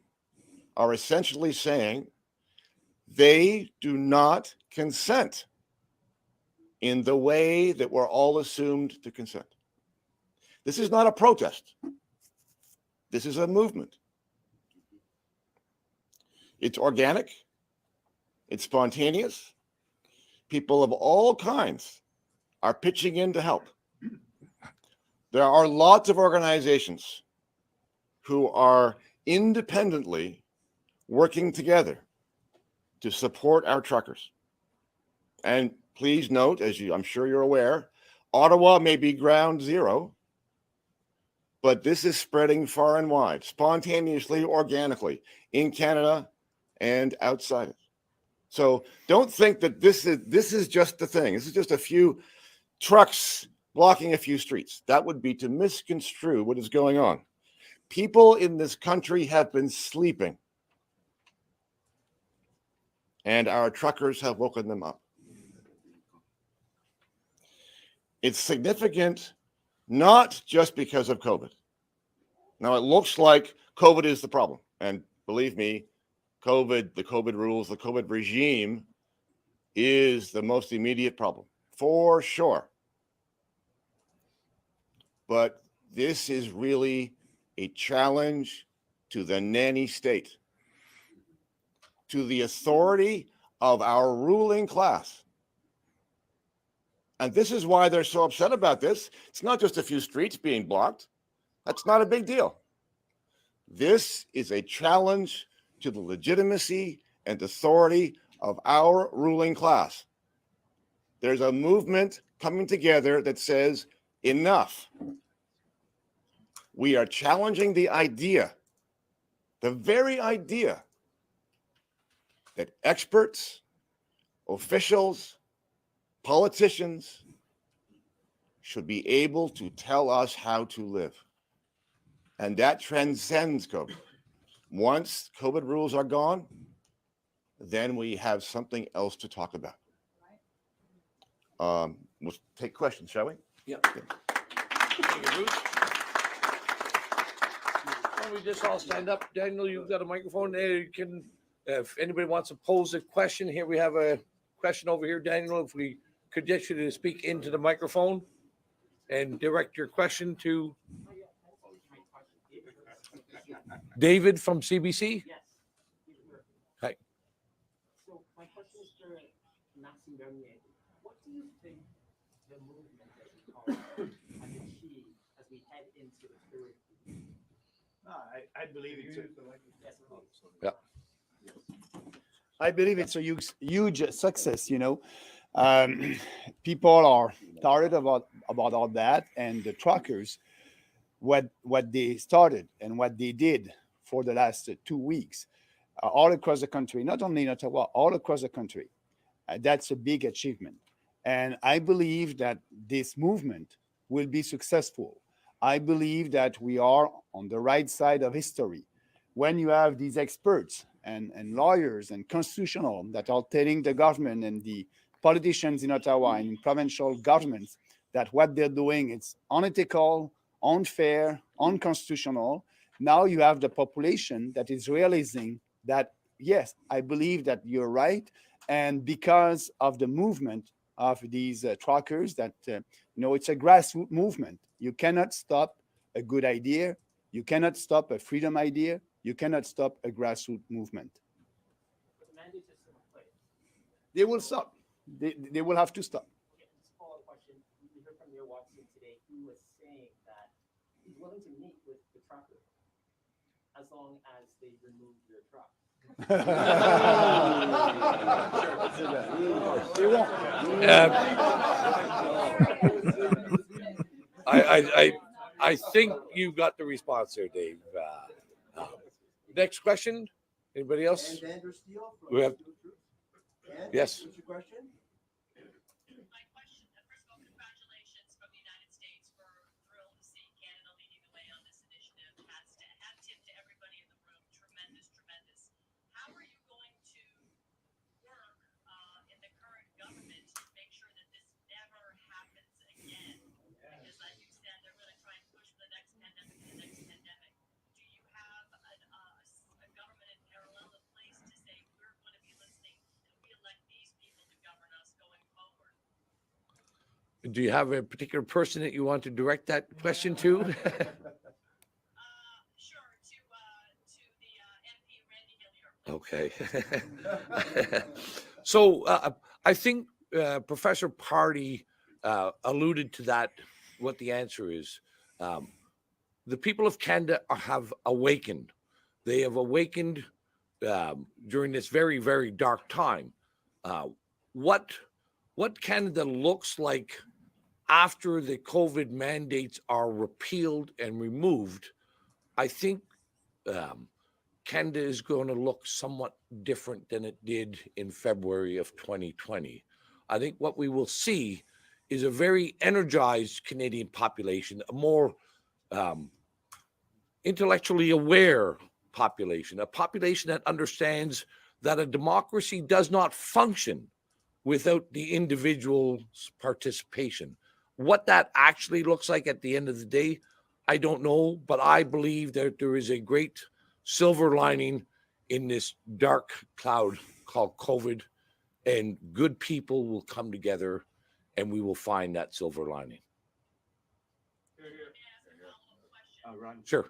are essentially saying they do not consent in the way that we're all assumed to consent. This is not a protest. This is a movement. It's organic. It's spontaneous. People of all kinds are pitching in to help. There are lots of organizations who are independently working together to support our truckers. And please note, I'm sure you're aware, Ottawa may be ground zero, but this is spreading far and wide, spontaneously, organically, in Canada and outside it. So don't think that this is just the thing. This is just a few trucks blocking a few streets. That would be to misconstrue what is going on. People in this country have been sleeping, and our truckers have woken them up. It's significant not just because of COVID. Now, it looks like COVID is the problem. And believe me, COVID, the COVID rules, the COVID regime is the most immediate problem, for sure. But this is really a challenge to the nanny state, to the authority of our ruling class. And this is why they're so upset about this. It's not just a few streets being blocked. That's not a big deal. This is a challenge to the legitimacy and authority of our ruling class. There's a movement coming together that says, enough. We are challenging the idea, the very idea, that experts, officials, politicians should be able to tell us how to live. And that transcends COVID. Once COVID rules are gone, then we have something else to talk about. We'll take questions, shall we? Yeah. Thank you, Bruce. Why don't we just all stand up? Daniel, you've got a microphone there. You can, if anybody wants to pose a question, here we have a question over here, Daniel. If we could get you to speak into the microphone and direct your question to David from CBC. Yes. Hi. So my question is to Maxime Bernier. What do you think the movement that you call has achieved as we head into the third? I believe it's Yeah. I believe it's a huge success. People are tired about all that, and the truckers, what they started and what they did for the last 2 weeks, all across the country, not only in Ottawa, all across the country. That's a big achievement. And I believe that this movement will be successful. I believe that we are on the right side of history. When you have these experts and lawyers and constitutional that are telling the government and the politicians in Ottawa and in provincial governments that what they're doing is unethical, unfair, unconstitutional. Now you have the population that is realizing that, yes, I believe that you're right. And because of the movement of these truckers, that, it's a grassroots movement. You cannot stop a good idea. You cannot stop a freedom idea. You cannot stop a grassroots movement. But the mandates are still in place. They will stop. They will have to stop. Okay, just a follow-up question. We heard from Mayor Watson today, who was saying that he's willing to meet with the truckers as long as they remove your truck. They won't. I think you got the response there, Dave. Next question. Anybody else? We have. Yes. My question, first of all, congratulations from the United States. We're thrilled to see Canada leading the way on this initiative. Hat tip to everybody in the room. Tremendous, tremendous. How are you going to work in the current government to make sure that this never happens again? Because like you said, they're going to try and push for the next pandemic and the next pandemic. Do you have a government in parallel in place to say we're going to be listening and we elect these people to govern us going forward? Do you have a particular person that you want to direct that question to? Sure, to the MP Randy Hillier. Okay. So I think Professor Party alluded to that, what the answer is. The people of Canada have awakened. They have awakened during this very, very dark time. What Canada looks like after the COVID mandates are repealed and removed, I think Canada is going to look somewhat different than it did in February of 2020. I think what we will see is a very energized Canadian population, a more intellectually aware population, a population that understands that a democracy does not function without the individual's participation. What that actually looks like at the end of the day, I don't know, but I believe that there is a great silver lining in this dark cloud called COVID, and good people will come together and we will find that silver lining. Sure.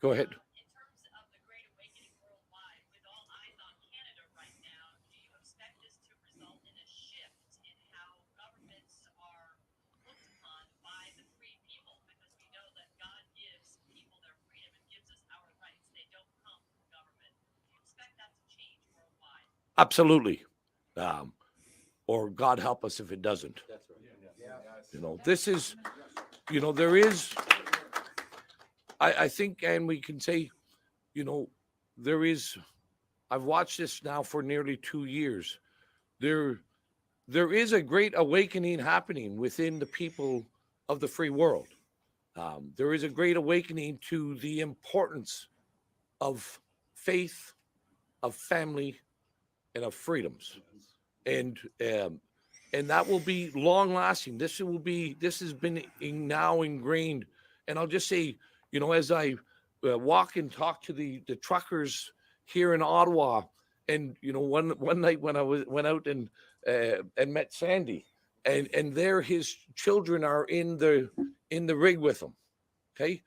Go ahead. In terms of the Great Awakening worldwide, with all eyes on Canada right now, do you expect this to result in a shift in how governments are looked upon by the free people? Because we know that God gives people their freedom and gives us our rights. They don't come from government. Do you expect that to change worldwide? Absolutely. Or God help us if it doesn't. That's right. You know, this is, you know, there is, I think, and we can say, you know, there is, I've watched this now for nearly 2 years. There is a great awakening happening within the people of the free world. There is a great awakening to the importance of faith, of family, and of freedoms. And that will be long lasting. This has been now ingrained. And I'll just say, you know, as I walk and talk to the truckers here in Ottawa, and you know, one night when I went out and met Sandy, and there his children are in the rig with him. Okay,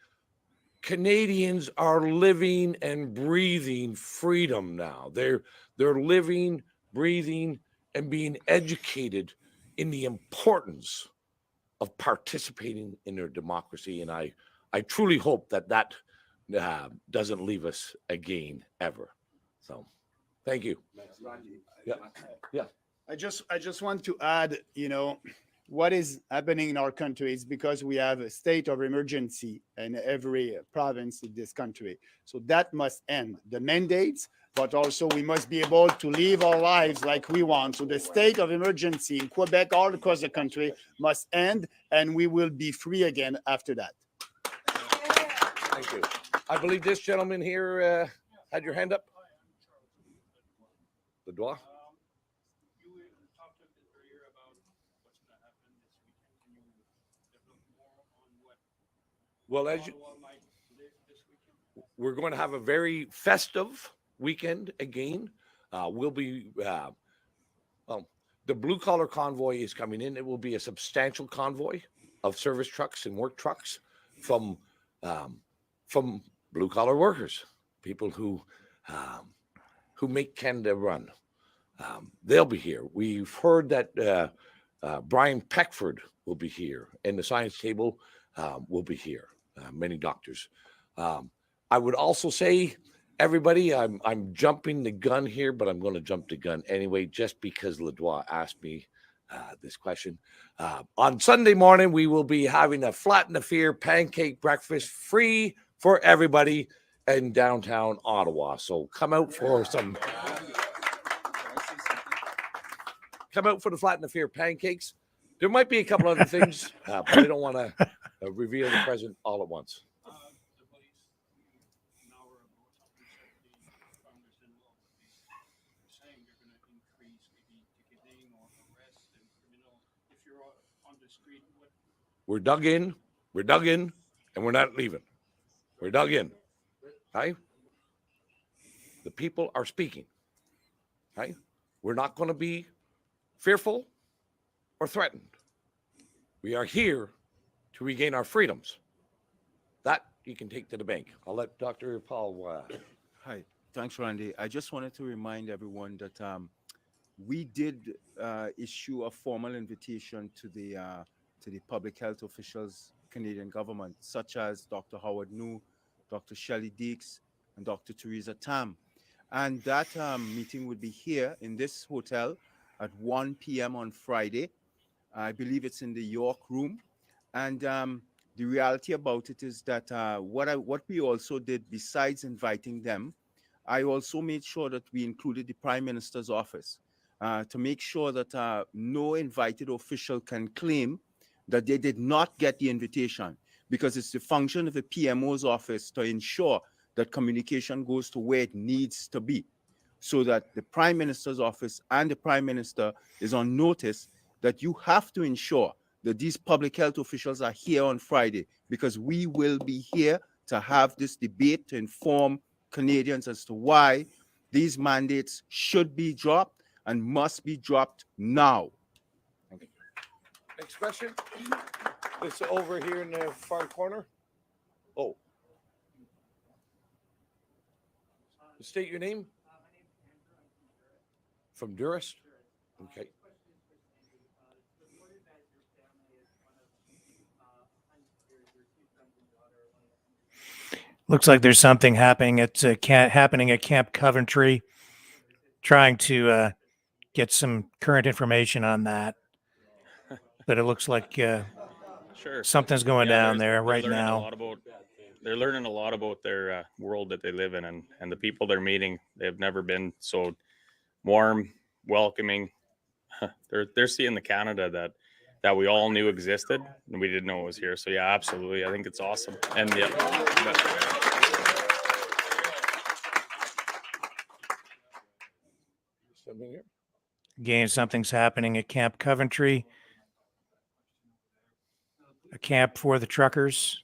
Canadians are living and breathing freedom now. They're living, breathing, and being educated in the importance of participating in their democracy. And I truly hope that doesn't leave us again ever. So, thank you. Yeah. I just want to add, you know, what is happening in our country is because we have a state of emergency in every province in this country. So that must end. The mandates, but also we must be able to live our lives like we want. So the state of emergency in Quebec, all across the country, must end, and we will be free again after that. Thank you. I believe this gentleman here had your hand up. The Dois. You talked a bit earlier about what's going to happen this weekend. Can you develop more on what Well, as you, Ottawa might live this weekend? we're going to have a very festive weekend again. We'll be, well, the blue collar convoy is coming in. It will be a substantial convoy of service trucks and work trucks from blue collar workers, people who make Canada run. They'll be here. We've heard that Brian Peckford will be here, and the science table will be here. Many doctors. I would also say, everybody, I'm jumping the gun here, but I'm going to jump the gun anyway, just because Ledois asked me this question. On Sunday morning, we will be having a Flatten the Fear pancake breakfast free for everybody in downtown Ottawa. So come out for some. Come out for the Flatten the Fear pancakes. There might be a couple other things, but I don't want to reveal the present all at once. The police, an hour ago, Congress and law, saying they're going to increase maybe ticketing or arrest and criminal. If you're on the street, what? We're dug in, and we're not leaving. We're dug in. Right? The people are speaking. Right? We're not going to be fearful or threatened. We are here to regain our freedoms. That you can take to the bank. I'll let Dr. Paul. Hi, thanks, Randy. I just wanted to remind everyone that we did issue a formal invitation to the public health officials Canadian government, such as Dr. Howard New, Dr. Shelley Deeks, and Dr. Theresa Tam. And that meeting would be here in this hotel at 1 p.m. on Friday. I believe it's in the York room. And the reality about it is that what we also did, besides inviting them, I also made sure that we included the Prime Minister's office to make sure that no invited official can claim that they did not get the invitation, because it's the function of the PMO's office to ensure that communication goes to where it needs to be, so that the Prime Minister's office and the Prime Minister is on notice that you have to ensure that these public health officials are here on Friday, because we will be here to have this debate to inform Canadians as to why these mandates should be dropped and must be dropped now. Next question. It's over here in the far corner. Oh. State your name. From Durst? Okay. Looks like there's something happening at Camp Coventry. Trying to get some current information on that. But it looks like Sure. something's going down there right learning now. A lot about, they're learning a lot about their world that they live in, and the people they're meeting. They've never been so warm, welcoming. They're seeing the Canada that we all knew existed, and we didn't know it was here. So yeah, absolutely, I think it's awesome. And yeah, Again, something's happening at Camp Coventry. A camp for the truckers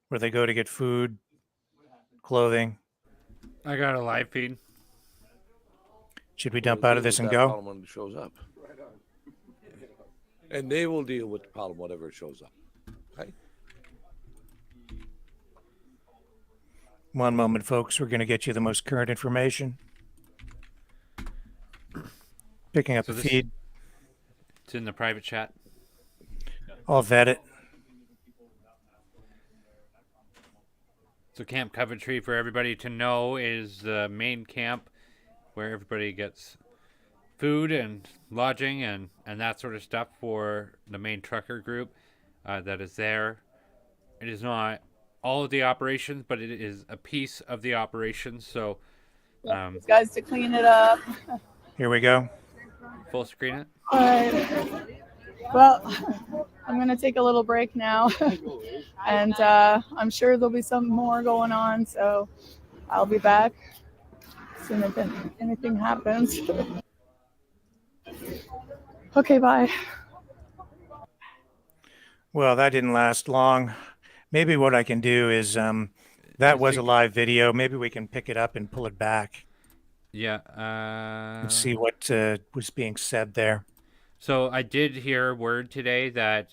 where they go to get food, clothing. I got a live feed. Should we dump out of this and go? When it shows up. And they will deal with the problem whenever it shows up. Okay. One moment, folks. We're going to get you the most current information. Picking up the feed. It's in the private chat. I'll vet it. So Camp Coventry, for everybody to know, is the main camp where everybody gets food and lodging and that sort of stuff for the main trucker group that is there. It is not all of the operations, but it is a piece of the operations. So, these guys to clean it up. Here we go. Full screen it. All right. Well, I'm going to take a little break now. And I'm sure there'll be some more going on. So I'll be back as soon as anything happens. Okay, bye. Well, that didn't last long. Maybe what I can do is that was a live video. Maybe we can pick it up and pull it back. Yeah. And see what was being said there. So I did hear word today that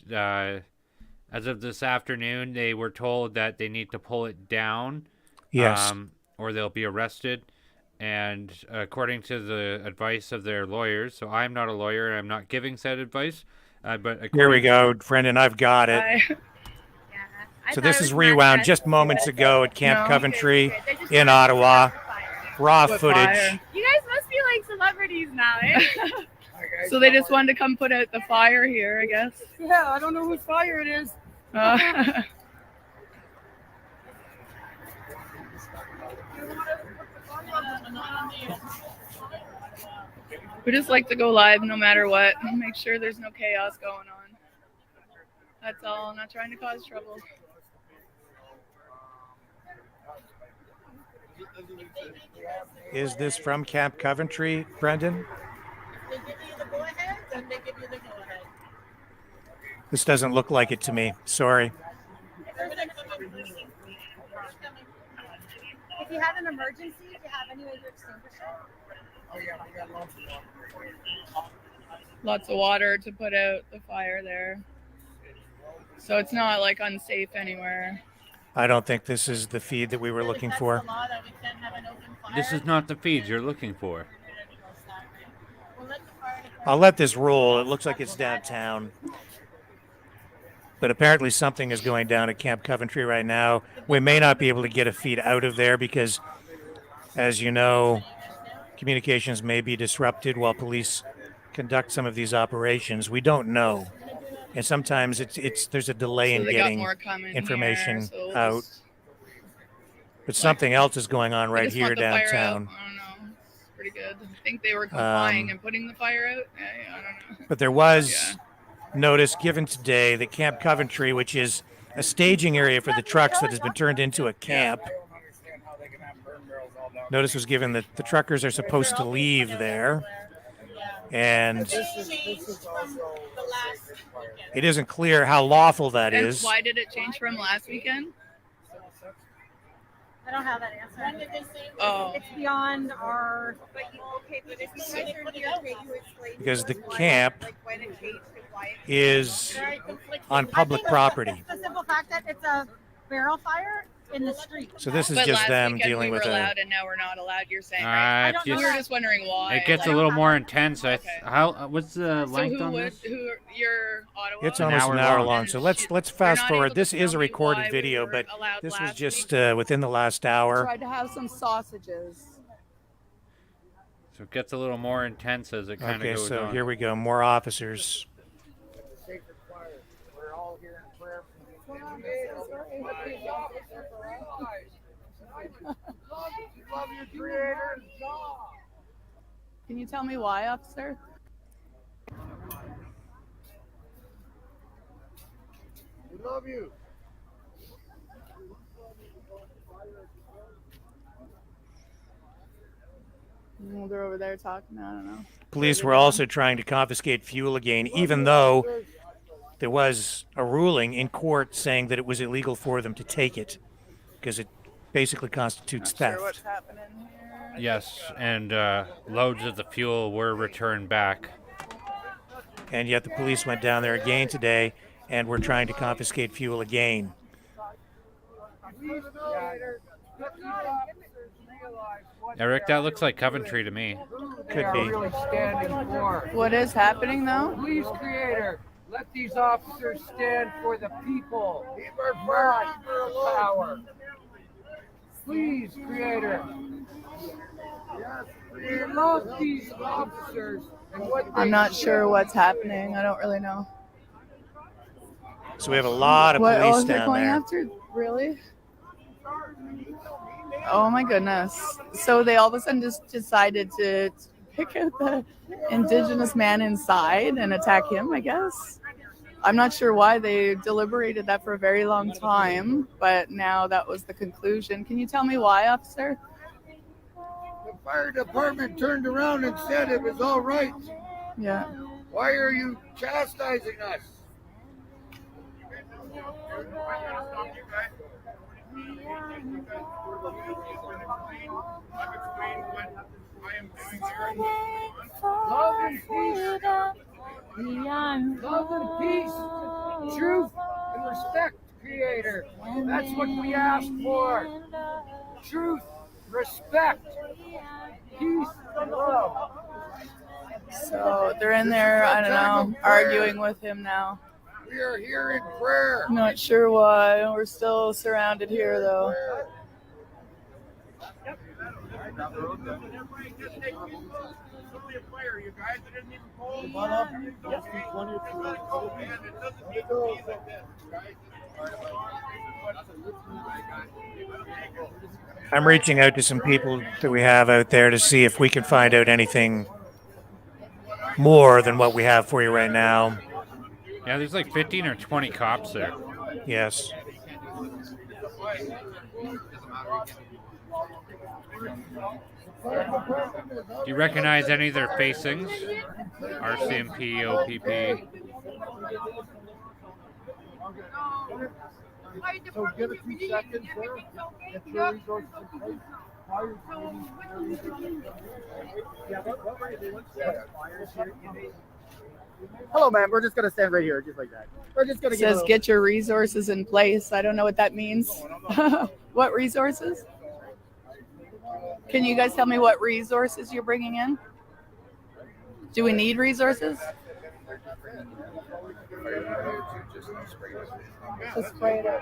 as of this afternoon, they were told that they need to pull it down. Yes. Or they'll be arrested. And according to the advice of their lawyers, so I'm not a lawyer and I'm not giving said advice, but here we go, Brenden. I've got it. So this is rewound just moments ago at Camp Coventry in Ottawa. Raw footage. You guys must be like celebrities now, eh? So they just wanted to come put out the fire here, I guess. Yeah, I don't know whose fire it is. We just like to go live no matter what. Make sure there's no chaos going on. That's all. I'm not trying to cause trouble. Is this from Camp Coventry, Brenden? They give you the go-ahead, then they give you the go-ahead. This doesn't look like it to me. Sorry. If you have an emergency, if you have any way to extinguish it. Oh yeah, we got lots of water. Lots of water to put out the fire there. So it's not like unsafe anywhere. I don't think this is the feed that we were looking for. this is not the feed you're looking for. I'll let this roll. It looks like it's downtown. but apparently something is going down at Camp Coventry right now. We may not be able to get a feed out of there because, as you know, communications may be disrupted while police conduct some of these operations. We don't know, and sometimes there's a delay So in they got getting more coming information here, so we'll out. just- But something else is going on They right just here want the fire out. downtown. I don't know. It's pretty good. I think they were complying and putting the fire out. I don't know. But there was notice given today that Camp Coventry, which is a staging area for the trucks that has been turned into a camp, notice was given that the truckers are supposed to leave there. And it isn't clear how lawful that And is. why did it change from last weekend? I don't have that answer. When did they say? Oh. It's beyond our. But okay, but if you guys are here, can you explain? Because the why- camp like when it changed and why it is Very conflicting. on I public think property. The simple fact that it's a barrel fire in the street. So this is But just last them weekend dealing we with were a. allowed and now we're not allowed. You're saying, right? It's We were just- just wondering why. It gets a little more intense. How? What's the So length who on would? this? Who? Your Ottawa? It's almost an hour long. So let's fast not forward. able to This is tell a me recorded why we video, were but allowed this was last just week. within the last hour. Tried to have some sausages. So it gets a little more intense as it kind of Okay, goes so on. here we go. More officers. We're all here in prayer. Love your creator. Can you tell me why, officer? We love you. Well, they're over there talking. I don't know. Police were also trying to confiscate fuel again, even though there was a ruling in court saying that it was illegal for them to take it because it basically constitutes Not sure what's theft. happening here. Yes, and loads of the fuel were returned back. And yet the police went down there again today and were trying to confiscate fuel again. Eric, that looks like Coventry to me. Could be. What is happening though? Please, Creator, let these officers stand for the people. Not for power. Please, Creator. We love these officers and what I'm they not do. sure what's happening. I don't really know. So we have a lot of What? police Oh, they're down going there. after? Really? Oh my goodness. So they all of a sudden just decided to pick out the Indigenous man inside and attack him, I guess. I'm not sure why they deliberated that for a very long time, but now that was the conclusion. Can you tell me why, officer? The fire department turned around and said it was all right. Yeah. Why are you chastising us? Love and peace. Love and peace. Truth and respect, Creator. That's what we ask for. Truth, respect, peace, and love. So they're in there, I don't know, arguing with him now. We are here in prayer. Not sure why. We're still surrounded here, though. I'm reaching out to some people that we have out there to see if we can find out anything more than what we have for you right now. Yeah, there's like 15 or 20 cops there. Yes. Do you recognize any of their facings? RCMP, OPP. So give it 2 seconds there. Get your resources in place. Hello, ma'am. We're just gonna stand right here, just like that. We're just gonna It says get your resources in place. I don't know what that means. What resources? Can you guys tell me what resources you're bringing in? Do we need resources? Just spray it out.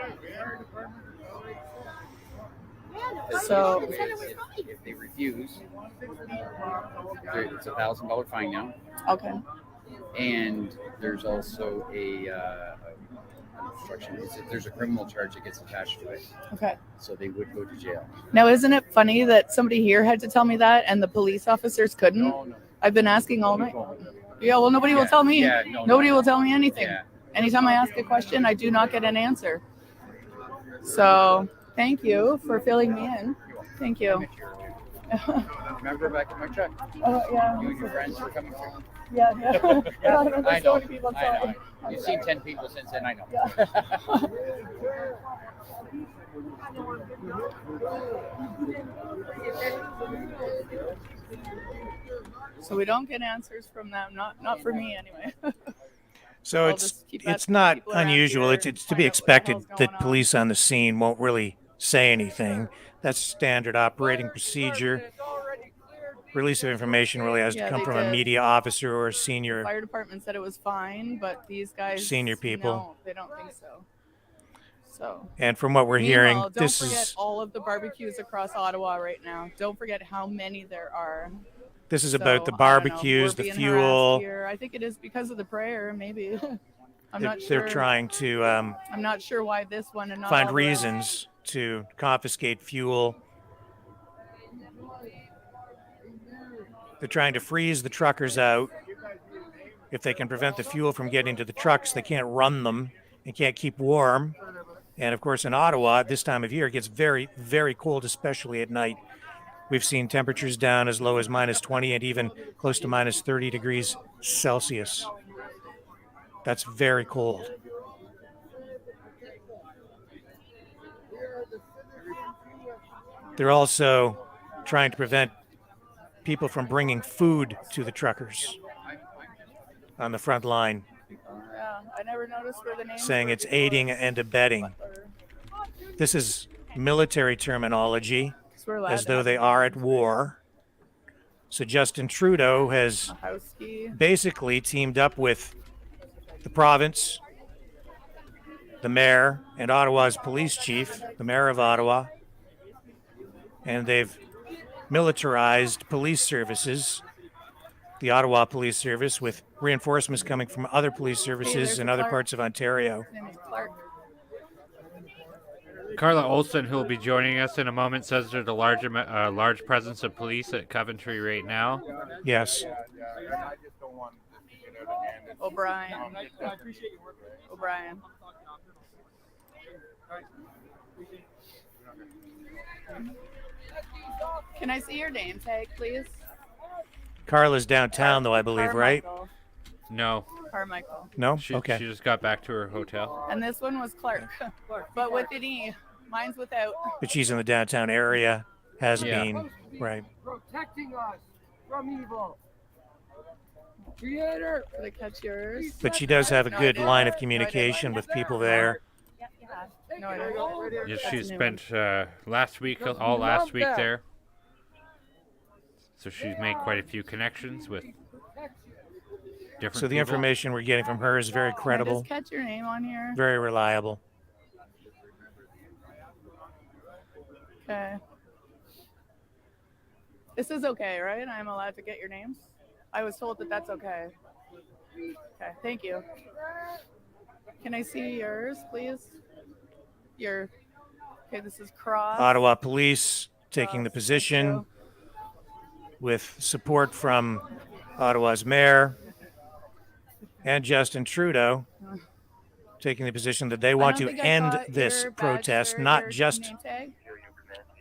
So if they refuse, it's $1,000 fine now. Okay. And there's also a obstruction. There's a criminal charge that gets attached to it. Okay. So they would go to jail. Now, isn't it funny that somebody here had to tell me that and the police officers couldn't? No. I've been asking all night. Yeah, well, nobody will tell me. Yeah, Nobody will tell me anything. Yeah. Anytime I ask a question, I do not get an answer. So thank you for filling me in. Thank you. Remember back at my truck? Oh, yeah. You and your friends were coming through. Yeah, yeah. I So know. many people I know. saw it. You've seen 10 people since then. I know. So we don't get answers from them. Not for me anyway. So I'll it's just keep it's asking not people around unusual. here It's and to find be out what the expected hell's going that on. police on the scene won't really say anything. That's standard operating procedure. Release of information really has to Yeah, come they from a did. media officer or a senior. Fire department said it was fine, but these guys Senior people. no, they don't think so. So And from what we're hearing, meanwhile, this don't forget is all of the barbecues across Ottawa right now. Don't forget how many there are. this is about the So, I don't know, barbecues, we're the being fuel. harassed here. I think it is because of the prayer, maybe. I'm They're, not sure. they're trying to I'm not sure why this one and not find all the rest. reasons to confiscate fuel. They're trying to freeze the truckers out. If they can prevent the fuel from getting to the trucks, they can't run them and can't keep warm. And of course, in Ottawa, at this time of year, it gets very, very cold, especially at night. We've seen temperatures down as low as minus 20 and even close to minus 30 degrees Celsius. That's very cold. They're also trying to prevent people from bringing food to the truckers on the front line, Yeah, I never noticed where the names saying were it's before. aiding and abetting. This is military terminology, 'Cause we're allowed as to though have they are at war. So Justin Trudeau has a house key. basically teamed up with the province, the mayor, and Ottawa's police chief, the mayor of Ottawa, and they've militarized police services, the Ottawa Police Service, with reinforcements coming from other police services there's in a other Clark. parts of Ontario. His name is Clark. Carla Olson, who will be joining us in a moment, says there's a large presence of police at Coventry right now. Yes. O'Brien. O'Brien. Can I see your name tag, please? Carla's downtown, though, I believe, right? Carmichael. No. Carmichael. No? She Okay. just got back to her hotel. And this one was Clark, but with an E. Mine's without. But she's in the downtown area, has Yeah. been, right. Protecting us from evil. Creator. Did I catch yours? But she does have a No, I good didn't. line of No, I communication didn't. with people there. No, I don't. Yes, That's she a new spent last week, all last week there. So she's made quite a few connections with different So the people. information we're getting from her is very Can I credible, just catch your name on here? very reliable. Okay. This is okay, right? I'm allowed to get your names? I was told that that's okay. Okay, thank you. Can I see yours, please? Your, okay, this is Cross. Ottawa Police taking the position with support from Ottawa's mayor and Justin Trudeau, taking the position that they want to end this protest, not just name tag.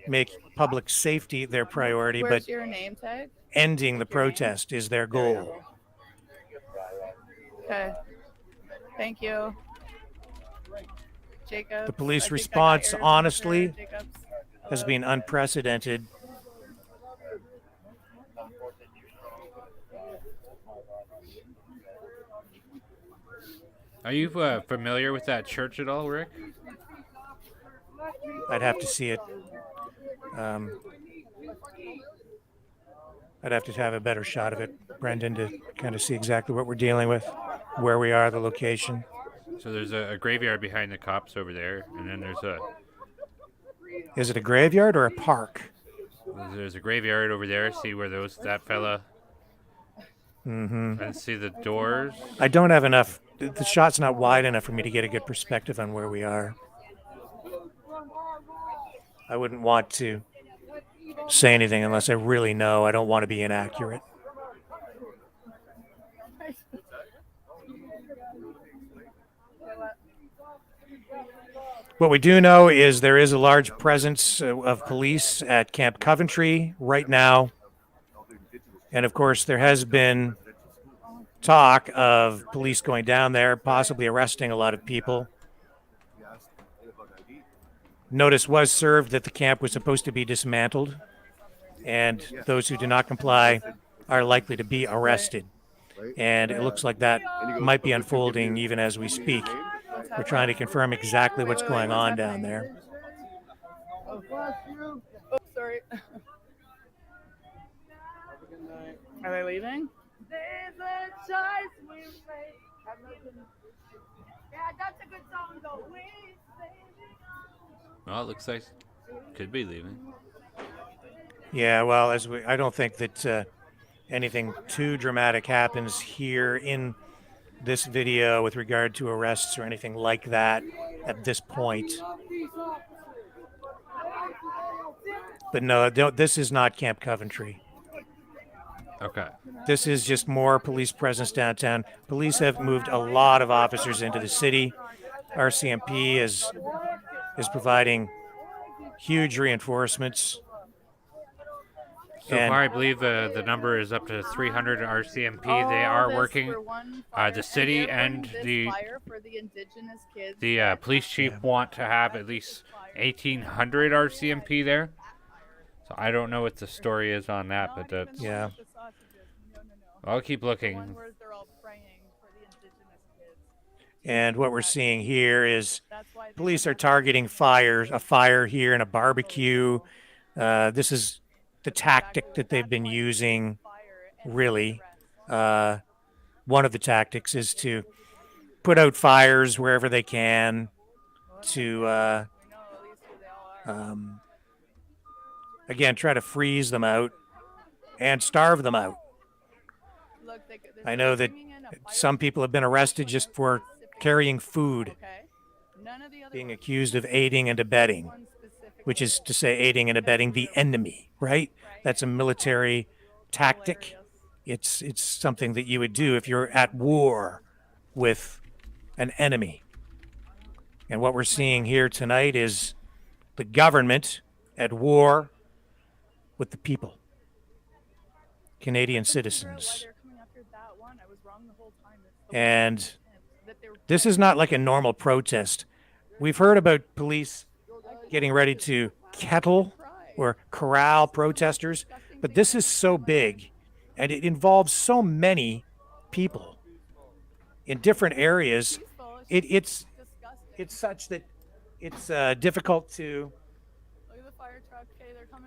make public safety their priority, Where's but your name tag? ending the protest is their goal. Okay. Thank you. Jacob. The police response, honestly, has been unprecedented. Are you familiar with that church at all, Rick? I'd have to see it. I'd have to have a better shot of it, Brenden, to kind of see exactly what we're dealing with. where we are, the location. So there's a graveyard behind the cops over there, and then Is it a graveyard or a park? there's a graveyard over there. See where that fella. Mm-hmm. And see the doors. I don't have enough. The shot's not wide enough for me to get a good perspective on where we are. I wouldn't want to say anything unless I really know. I don't want to be inaccurate. What we do know is there is a large presence of police at Camp Coventry right now. And of course, there has been talk of police going down there, possibly arresting a lot of people. Notice was served that the camp was supposed to be dismantled, and those who do not comply are likely to be arrested. And it looks like that might be unfolding even as we speak. We're trying to confirm exactly what's going on down there. Oh, sorry. Are they leaving? Yeah, that's a good song though. Well, it looks like could be leaving. Yeah, well, I don't think that anything too dramatic happens here in this video with regard to arrests or anything like that at this point. But no, this is not Camp Coventry. Okay. This is just more police presence downtown. Police have moved a lot of officers into the city. RCMP is providing huge reinforcements. So far, I believe the number is up to 300 RCMP. They are working. The city and the police chief want to have at least 1,800 RCMP there. So I don't know what the story is on that, but that's yeah. I'll keep looking. And what we're seeing here is police are targeting a fire here in a barbecue. This is the tactic that they've been using, really. One of the tactics is to put out fires wherever they can to, again, try to freeze them out and starve them out. I know that some people have been arrested just for carrying food, being accused of aiding and abetting, which is to say aiding and abetting the enemy, right? That's a military tactic. It's something that you would do if you're at war with an enemy. And what we're seeing here tonight is the government at war with the people, Canadian citizens. And this is not like a normal protest. We've heard about police getting ready to kettle or corral protesters, but this is so big and it involves so many people in different areas. It's such that it's difficult to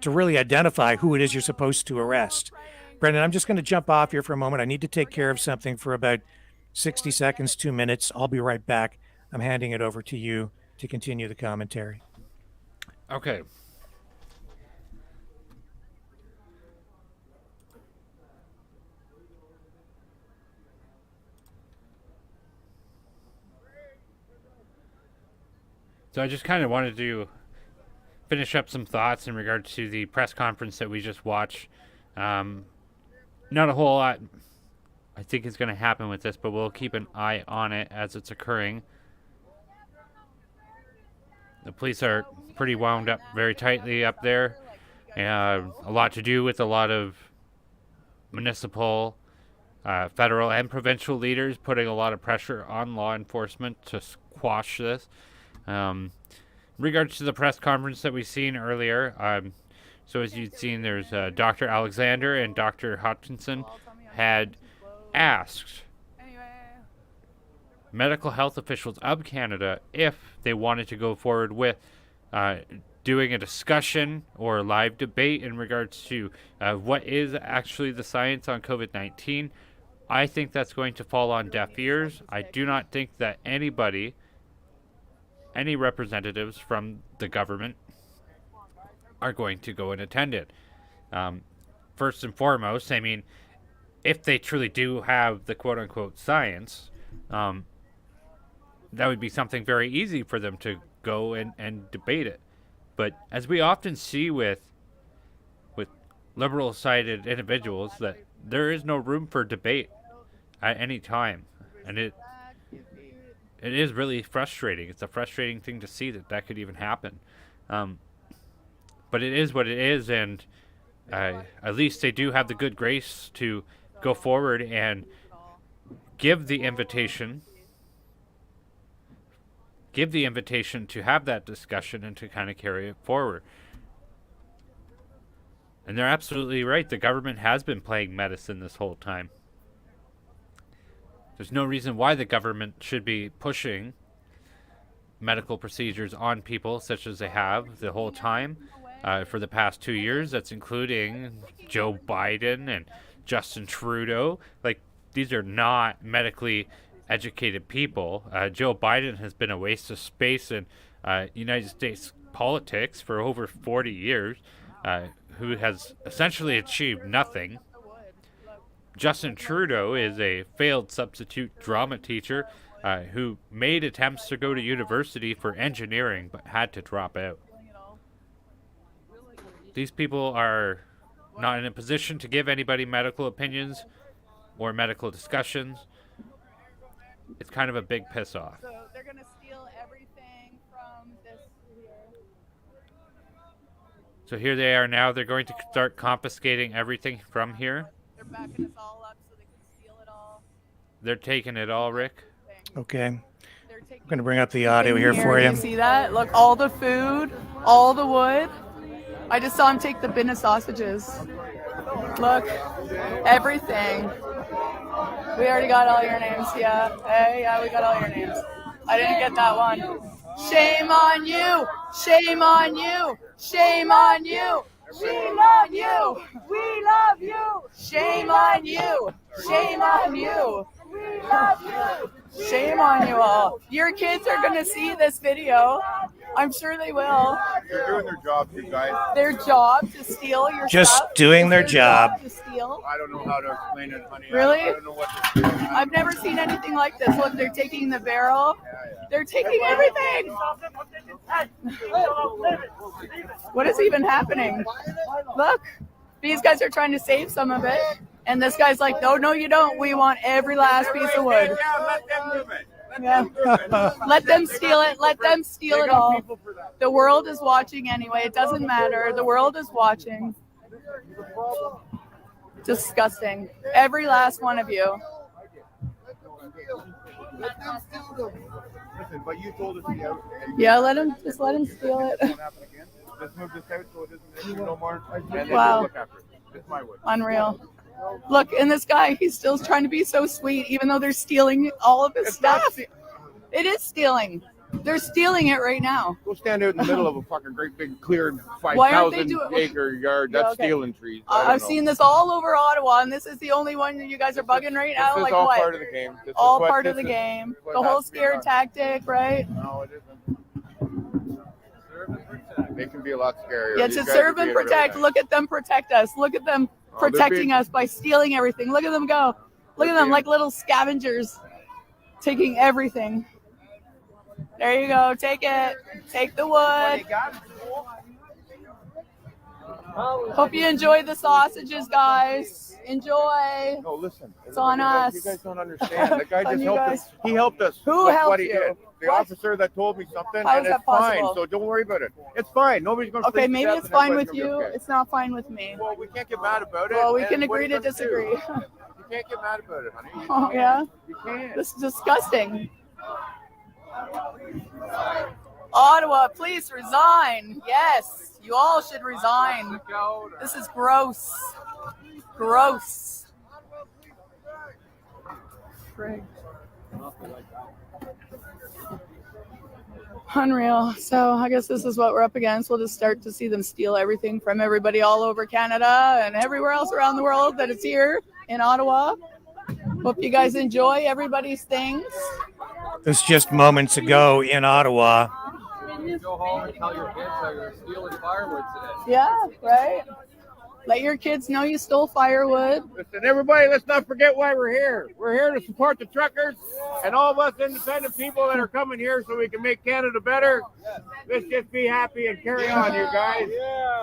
really identify who it is you're supposed to arrest. Brenden, I'm just going to jump off here for a moment. I need to take care of something for about 60 seconds, 2 minutes. I'll be right back. I'm handing it over to you to continue the commentary. Okay. So I just kind of wanted to finish up some thoughts in regard to the press conference that we just watched. Not a whole lot I think is going to happen with this, but we'll keep an eye on it as it's occurring. The police are pretty wound up very tightly up there. A lot to do with a lot of municipal, federal, and provincial leaders putting a lot of pressure on law enforcement to squash this. In regards to the press conference that we've seen earlier, so as you've seen, there's Dr. Alexander and Dr. Hutchinson had asked medical health officials of Canada if they wanted to go forward with doing a discussion or a live debate in regards to what is actually the science on COVID-19, I think that's going to fall on deaf ears. I do not think that anybody, any representatives from the government, are going to go and attend it. First and foremost, I mean, if they truly do have the quote-unquote science, that would be something very easy for them to go and debate it. But as we often see with liberal-sided individuals, that there is no room for debate at any time. And it is really frustrating. It's a frustrating thing to see that could even happen. But it is what it is, and at least they do have the good grace to go forward and give the invitation to have that discussion and to kind of carry it forward. And they're absolutely right. The government has been playing medicine this whole time. There's no reason why the government should be pushing medical procedures on people such as they have the whole time for the past 2 years. That's including Joe Biden and Justin Trudeau. Like, these are not medically educated people. Joe Biden has been a waste of space in United States politics for over 40 years, who has essentially achieved nothing. Justin Trudeau is a failed substitute drama teacher who made attempts to go to university for engineering but had to drop out. These people are not in a position to give anybody medical opinions or medical discussions. It's kind of a big piss off. So they're going to steal everything from this here. So here they are now. They're going to start confiscating everything from here. They're backing us all up so they can steal it all. They're taking it all, Rick. Okay. I'm going to bring up the audio here for you. You see that? Look, all the food, all the wood. I just saw him take the bin of sausages. Look, everything. We already got all your names, yeah. Hey, yeah, we got all your names. I didn't get that one. Shame on you! Shame on you! Shame on you! Shame on you! We love you! Shame on you! Shame on you! We love you! Shame on you all. Your kids are going to see this video. I'm sure they will. They're doing their job, you guys. Their job to steal your Just stuff? doing Is their job. To steal? I don't know how to explain it, honey. Really? I don't know what to do. I've never seen anything like this. Look, they're taking the barrel. They're taking everything. What is even happening? Look, these guys are trying to save some of it. And this guy's like, no, you don't. We want every last piece of wood. Yeah. Let them steal it. Let them steal it all. The world is watching anyway. It doesn't matter. The world is watching. Disgusting. Every last one of you. Listen, but you told us to Yeah, let him steal it. Let's move this out so it doesn't no more. And Wow. look after it. It's my wood. Unreal. Look, and this guy, he's still trying to be so sweet, even though they're stealing all of his stuff. It is stealing. They're stealing it right now. Go stand out in the middle of a fucking great big cleared Why aren't they 5,000 doing- acre yard. Yeah, That's okay. stealing trees. I don't I've know. seen this all over Ottawa, and this is the only one that you guys are bugging right now. This is Like all what? part of the game. This is All what part of this the is. game. This is what The whole has to be scare done. tactic, right? No, it isn't. They can be a lot scarier. Yeah, These to guys serve are and being really protect. nice. Look at them protect us. Look at them they're protecting being- us by stealing everything. Look at them go. Look at them like little scavengers taking everything. There you go. Take it. Take the wood. Hope you enjoy the sausages, guys. Enjoy. No, listen. It's on You guys- us. You guys don't understand. The guy On just you helped guys. us. He helped us. Who with helped what he you? did. The What? officer that told me something, How and is it's that possible? fine. So don't worry about it. It's fine. Nobody's going to Okay, maybe it's fine with you. It's not fine with me. Well, we can't get mad about it. Well, we and can what are agree you to gonna do? disagree. You can't get mad about it, honey. You Oh, can't. yeah? You can't. This is disgusting. Ottawa, please resign. Yes, you all should resign. This is gross. Gross. Frig. Unreal. So I guess this is what we're up against. We'll just start to see them steal everything from everybody all over Canada and everywhere else around the world that is here in Ottawa. Hope you guys enjoy everybody's things. This just moments ago in Ottawa. Go home and tell your kids how you're stealing firewood today. Yeah, right. Let your kids know you stole firewood. Listen, everybody, let's not forget why we're here. We're here to support the truckers and all of us independent people that are coming here so we can make Canada better. Let's just be happy and carry on, you guys.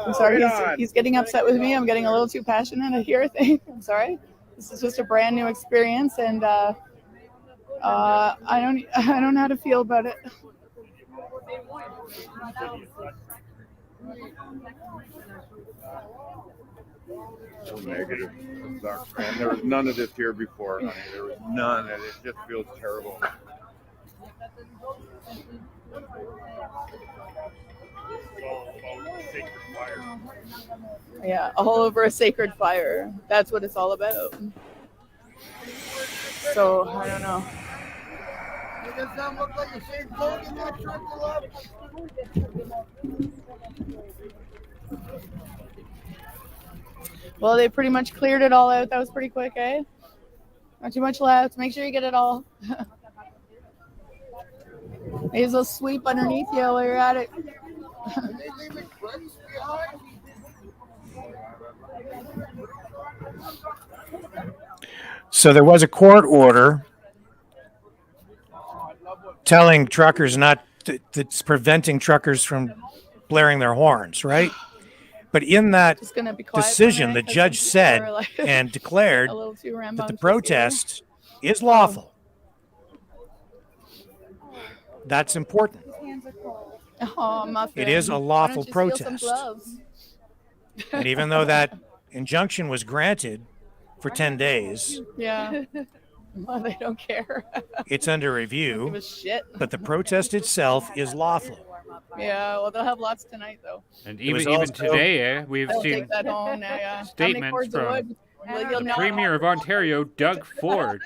I'm sorry, Right on. he's getting upset with me. I'm getting a little too passionate here, I think. I'm sorry. This is just a brand new experience, and I don't know how to feel about it. So negative. It sucks, man. There was none of this here before, honey. There was none, and it just feels terrible. Yeah, all over a sacred fire. That's what it's all about. So, I don't know. Well, they pretty much cleared it all out. That was pretty quick, eh? Not too much left. Make sure you get it all. Maybe they'll sweep underneath you while you're at it. So there was a court order telling truckers that's preventing truckers from blaring their horns, right? But in that Just gonna be quiet for a decision, the minute 'cause judge some people said are, like, and declared a little too that the rambunctious protest is lawful. That's important. Oh, muffin. It is a Why lawful don't you steal some protest. gloves? And even though that injunction was granted for 10 days, Yeah. Well, they don't care. it's under review. Give a shit. But the protest itself is lawful. Yeah, well, they'll have lots tonight, though. And It was even also- today, we've They'll seen take that home. Yeah, yeah. How many statements cords of from wood? Well, you'll the know. Premier of Ontario, Doug Ford,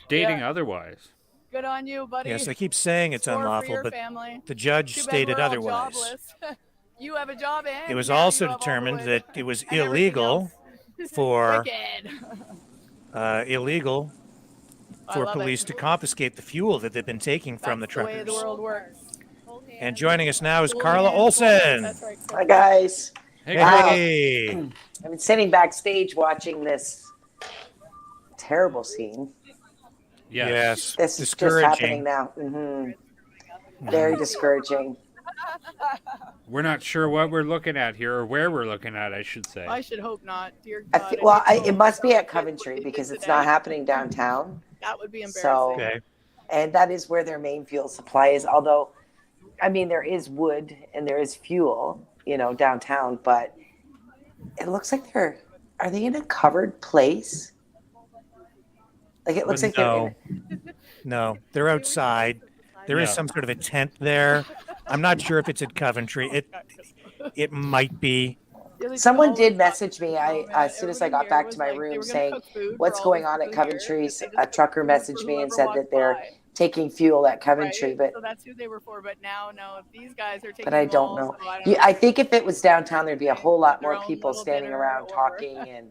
stating otherwise. Good on you, buddy. Yes, they keep saying it's Score for unlawful, your but family. the judge Too bad stated we're all otherwise. jobless. You have a job, and It was now also you have all the determined wood that it was and everything illegal else. for Wicked. illegal I for love police it. to confiscate the fuel that they've been taking from the That's the way the truckers. world works. And joining us now is Hold Carla hands, hold hands. Olson. That's right. Hi, guys. Hey, Wow. hey. I've been sitting backstage watching this terrible scene. Yes. This is just Discouraging. happening now. Very discouraging. We're not sure what we're looking at here, or where we're looking at, I should say. I should hope not. Dear I God. fe- I well, hope so. it must be at Coventry because it's not happening downtown. That would be embarrassing. So, Okay. and that is where their main fuel supply is. Although, I mean, there is wood and there is fuel, downtown, but it looks like are they in a covered place? Like it looks like they're No, they're outside. There is Yeah. some sort of a tent there. I'm not sure if it's at Coventry. It might be. Someone did message me as soon as I got back to my room saying, what's going on at Coventry? A trucker messaged me and said that they're taking fuel at Coventry, Right? but So that's who they were for. But now, no, if these guys are taking but I them don't all, know. so I don't Yeah, know. I think if it was downtown, there'd be a whole lot Their more own people little standing dinner around or- talking, and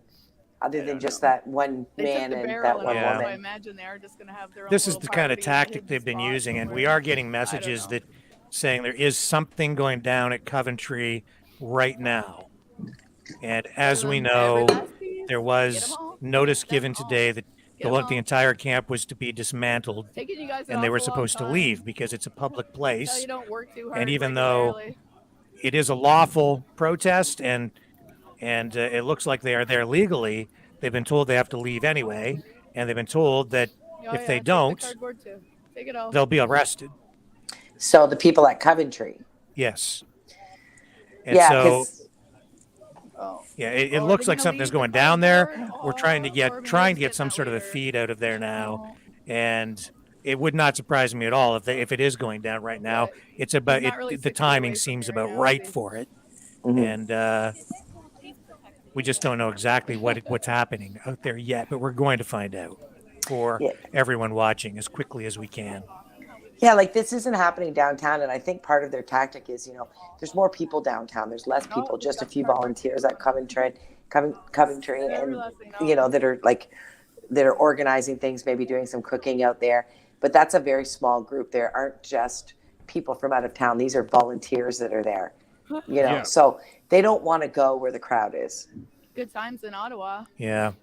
other than just that one They took man the and barrel that and one all, so I woman. imagine they're just going to have their own This is little the kind of party, tactic hidden they've been spot using, and somewhere. we are getting I don't messages know. that saying there is something going down at Coventry right now. And as we know, there was notice given today that the entire camp was to be dismantled, Taking you guys and they an were awful long supposed to time. leave because it's a public Tell place. you don't work too hard And even though regularly. it is a lawful protest and it looks like they are there legally, they've been told they have to leave anyway, and they've been told that Oh, if yeah, they take the don't, cardboard too. Take it all. they'll be arrested. So the people at Coventry. Yes. And Yeah, so, 'cause- yeah, it looks like something's going down there. We're trying to get some sort of a feed out of there now, and it would not surprise me at all if it is going down right now. It's about Not really the 6 feet timing away from seems here about now, right is he? for it, Mhm. and we just don't know exactly what's happening out there yet. But we're going to find out for Yeah. everyone watching as quickly as we can. Yeah, like this isn't happening downtown, and I think part of their tactic is, there's more people downtown. There's less people, just a few volunteers at Coventry, and that are like that are organizing things, maybe doing some cooking out there. But that's a very small group. There aren't just people from out of town. These are volunteers that are there, you know. Yeah. So they don't want to go where the crowd is. Good times in Ottawa. Yeah.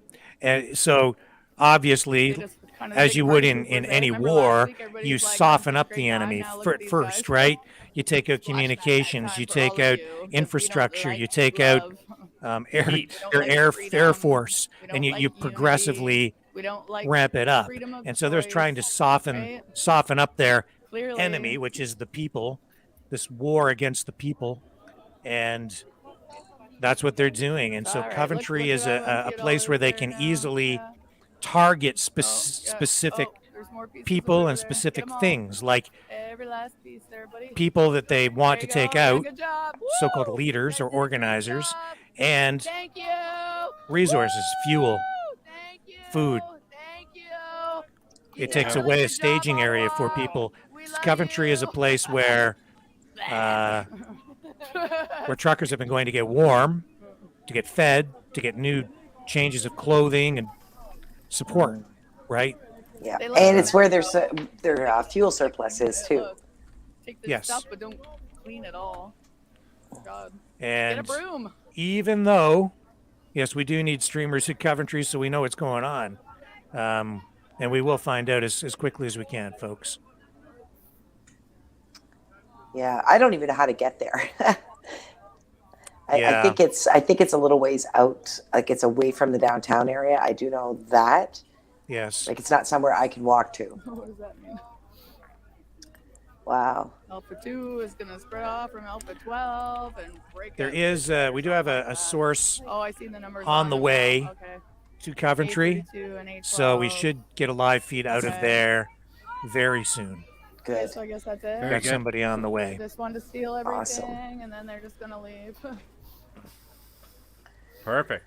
And so obviously, They just kind of as take you would party in poopers, eh? any Remember last war, week, everybody's you like, "I'm soften having a up great the time enemy now, look at these first, guys." right? You take out communications, you take out infrastructure, you take out air Heat. air force, We don't and you like unity. progressively We don't like ramp it up. freedom of And so they're trying to choice, right? soften up their Clearly. enemy, which is the people, this war against the people, and that's what they're doing. And so All right, Coventry look is at that a $1 place where they there can now. easily Yeah. target Yeah. specific Oh, there's more pieces people over and there. Get specific 'em all. things, like Every last piece there, buddy. people that they want to There you take go. Yeah, out, good job. so-called Woo! leaders or You guys did a great organizers, job. and Thank you. resources, fuel, Thank you. food. Thank you. It takes Really away a good job, staging area for Ottawa. people. We love Coventry is a place where truckers have been going to get warm, to get fed, to get new changes of clothing and support, right? Yeah, They love and it. it's where their fuel surplus is too. Take this Yes. stuff, but don't clean it all. God. And Get a broom. even though, yes, we do need streamers at Coventry, so we know what's going on. And we will find out as quickly as we can, folks. Yeah, I don't even know how to get there. I Yeah. think it's a little ways out, like it's away from the downtown area. I do know that. Yes. Like it's not somewhere I can walk to. What does that mean? Wow. Alpha 2 is going to spread off from Alpha 12 and break There up. is, we do have a source Oh, I see the numbers on the them way now. Okay. to Coventry, 832 and 812. so we should get a live feed out of Okay. there very soon. Okay, so I guess that's it. Got somebody on the way. Just wanted to steal everything, Awesome. and then they're just going to leave. Perfect.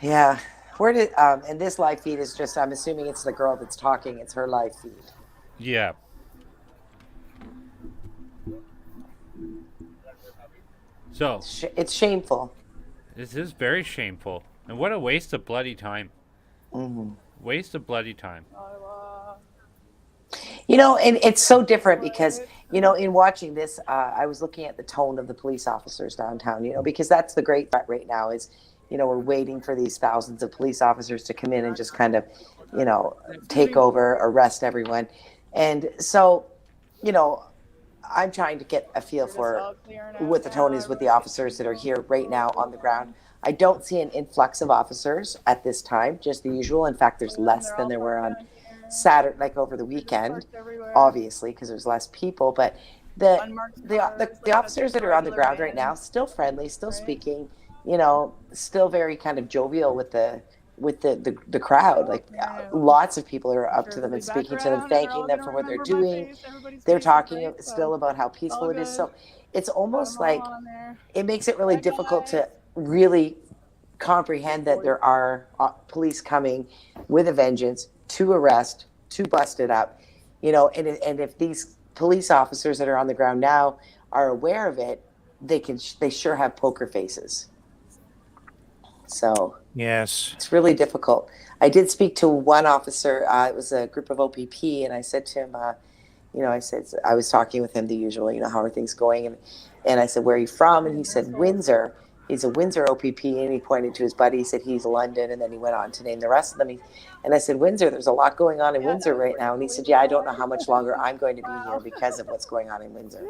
Yeah. Where did and this live feed is just, I'm assuming it's the girl that's talking, it's her live feed. Yeah. So It's shameful. this is very shameful, and what a waste of bloody time. Mm-hmm. Waste of bloody time. You know, and it's so different because, you know, in watching this, I was looking at the tone of the police officers downtown, you know, because that's the great threat right now is, you know, we're waiting for these thousands of police officers to come in and just kind of, you know, take over, arrest everyone. And so, you know, I'm trying to get a feel for what the tone is with the officers that are here right now on the ground. I don't see an influx of officers at this time, just the usual. In fact, there's less than there were on Saturday, like over the weekend, obviously, because there's less people. But the officers that are on the ground right now, still friendly, still speaking, you know, still very kind of jovial with the crowd. Like lots of people are up to them and speaking to them, thanking them for what they're doing. They're talking still about how peaceful it is. So it's almost like it makes it really difficult to really comprehend that there are police coming with a vengeance to arrest, to bust it up, you know, and if these police officers that are on the ground now are aware of it, they sure have poker faces. So yes, it's really difficult. I did speak to one officer. It was a group of OPP, and I said to him, you know, I was talking with him the usual, you know, how are things going, and I said, where are you from? And he said Windsor. He's a Windsor OPP, and he pointed to his buddy. He said he's London, and then he went on to name the rest of them. And I said, Windsor, there's a lot going on in Windsor right now. And he said, yeah, I don't know how much longer I'm going to be here because of what's going on in Windsor.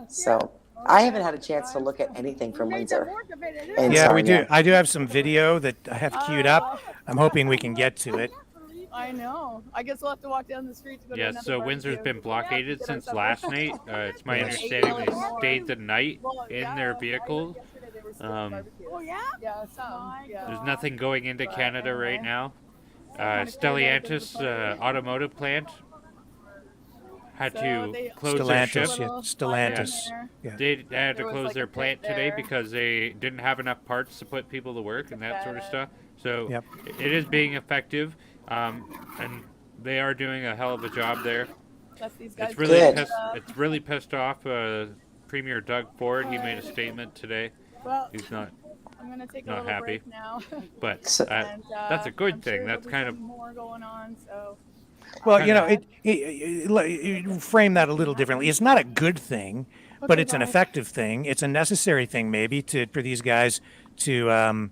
So I haven't had a chance to look at anything from Windsor. And Yeah, so, we do. I do have some video that I have queued up. I'm hoping we can get to it. I know. I guess we'll have to walk down the street to go to Yeah, another so Windsor's barbecue. been blockaded Get since ourselves- last night. It's my Yes. understanding they stayed the night in their vehicles. Oh yeah? Yeah, some. Yeah. There's nothing going into Canada right now. Stellantis automotive plant had to close their Stellantis, shift. yeah, Stellantis. Yeah. They had to There was close like their a pit plant today there. because they didn't have enough parts to put people to work and that sort of stuff. So Yep. it is being effective, and they are doing a hell of a job there. That's these guys. It's really Good. it's really pissed off Premier Doug Ford. He made a statement today. Well, He's not I'm gonna take a not little happy. break now. But And, that's a good I'm thing. sure That's there'll kind be of some more going on. So. Well, you know, it frame that a little differently. It's not a good thing, but Okay, it's an bye. effective thing. It's a necessary thing, maybe, for these guys to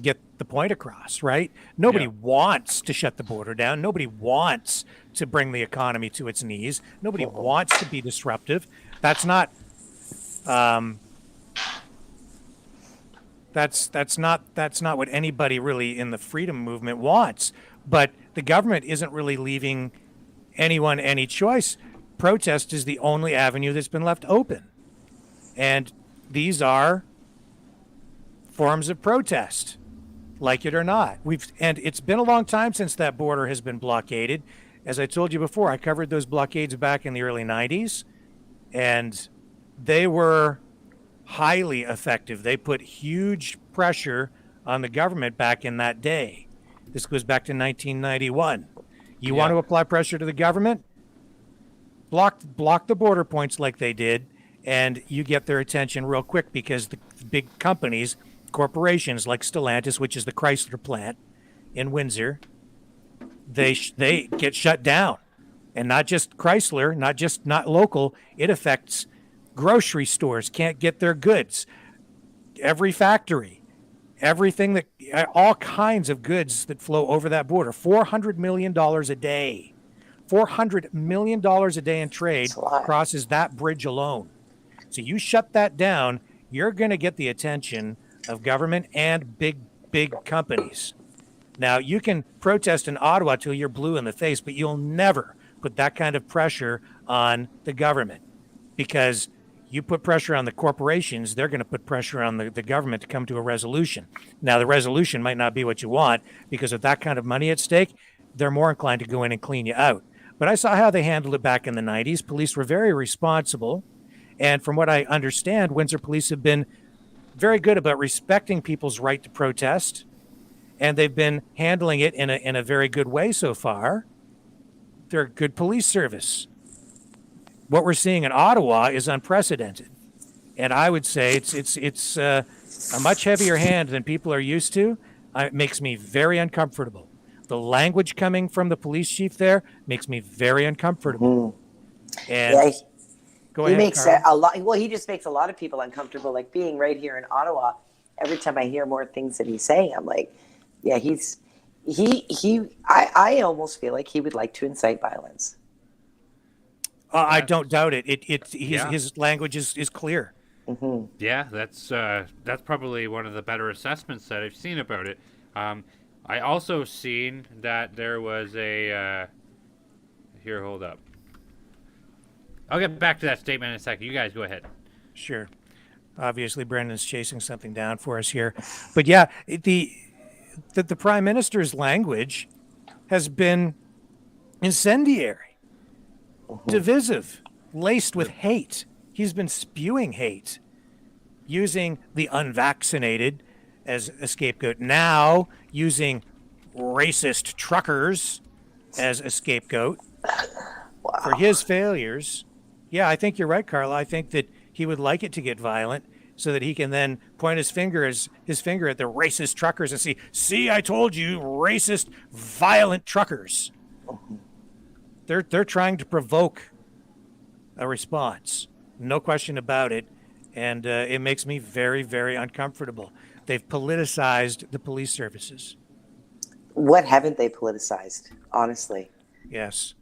get the point across, right? Nobody wants to shut the border down. Nobody wants to bring the economy to its knees. Nobody wants to be disruptive. That's not. That's not what anybody really in the freedom movement wants. But the government isn't really leaving anyone any choice. Protest is the only avenue that's been left open, and these are forms of protest, like it or not. And it's been a long time since that border has been blockaded. As I told you before, I covered those blockades back in the early 90s, and they were highly effective. They put huge pressure on the government back in that day. This goes back to 1991. You want to apply pressure to the government? Block the border points like they did, and you get their attention real quick, because the big companies, corporations like Stellantis, which is the Chrysler plant in Windsor, they get shut down. And not just Chrysler, not local, it affects grocery stores, can't get their goods. Every factory, everything that, all kinds of goods that flow over that border. $400 million a day. $400 million a day in trade crosses that bridge alone. So you shut that down, you're going to get the attention of government and big companies. Now, you can protest in Ottawa till you're blue in the face, but you'll never put that kind of pressure on the government, because you put pressure on the corporations, they're going to put pressure on the government to come to a resolution. Now, the resolution might not be what you want, because of that kind of money at stake, they're more inclined to go in and clean you out. But I saw how they handled it back in the 90s. Police were very responsible. And from what I understand, Windsor police have been very good about respecting people's right to protest. And they've been handling it in a very good way so far. They're a good police service. What we're seeing in Ottawa is unprecedented. And I would say it's a much heavier hand than people are used to. It makes me very uncomfortable. The language coming from the police chief there makes me very uncomfortable. And go ahead, makes Carla. a lot. Well, he just makes a lot of people uncomfortable. Like being right here in Ottawa, every time I hear more things that he's saying, I'm like, yeah, I almost feel like he would like to incite violence. I don't doubt it. His language is clear. Yeah, that's probably one of the better assessments that I've seen about it. I also seen that there was a here. Hold up. I'll get back to that statement in a second. You guys go ahead. Sure. Obviously, Brendan's chasing something down for us here, but yeah, the Prime Minister's language has been incendiary, divisive, laced with hate. He's been spewing hate, using the unvaccinated as a scapegoat. Now using racist truckers as a scapegoat for his failures. Yeah, I think you're right, Carla. I think that he would like it to get violent so that he can then point his finger at the racist truckers and see, I told you, racist, violent truckers. They're trying to provoke a response. No question about it. And it makes me very, very uncomfortable. They've politicized the police services. What haven't they politicized, honestly? Yes.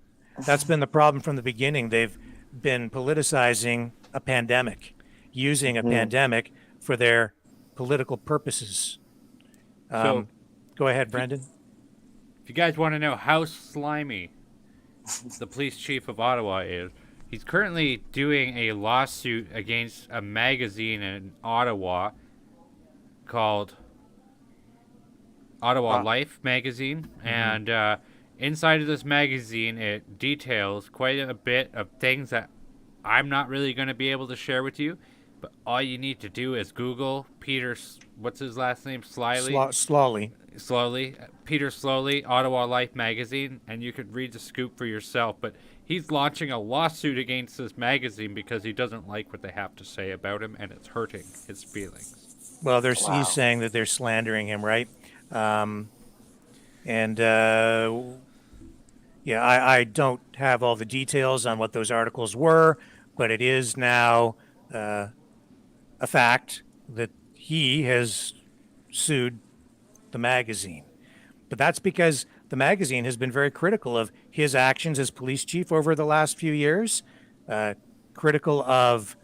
That's been the problem from the beginning. They've been politicizing a pandemic, using a pandemic for their political purposes. So, go ahead, Brenden. If you guys want to know how slimy the police chief of Ottawa is, he's currently doing a lawsuit against a magazine in Ottawa called Ottawa Life magazine. And inside of this magazine, it details quite a bit of things that I'm not really going to be able to share with you. But all you need to do is Google Peter, what's his last name? Slowly. Peter Slowly, Ottawa Life magazine, and you could read the scoop for yourself. But he's launching a lawsuit against this magazine because he doesn't like what they have to say about him, and it's hurting his feelings. Well, Wow. he's saying that they're slandering him, right? And yeah, I don't have all the details on what those articles were, but it is now a fact that he has sued the magazine. But that's because the magazine has been very critical of his actions as police chief over the last few years, critical of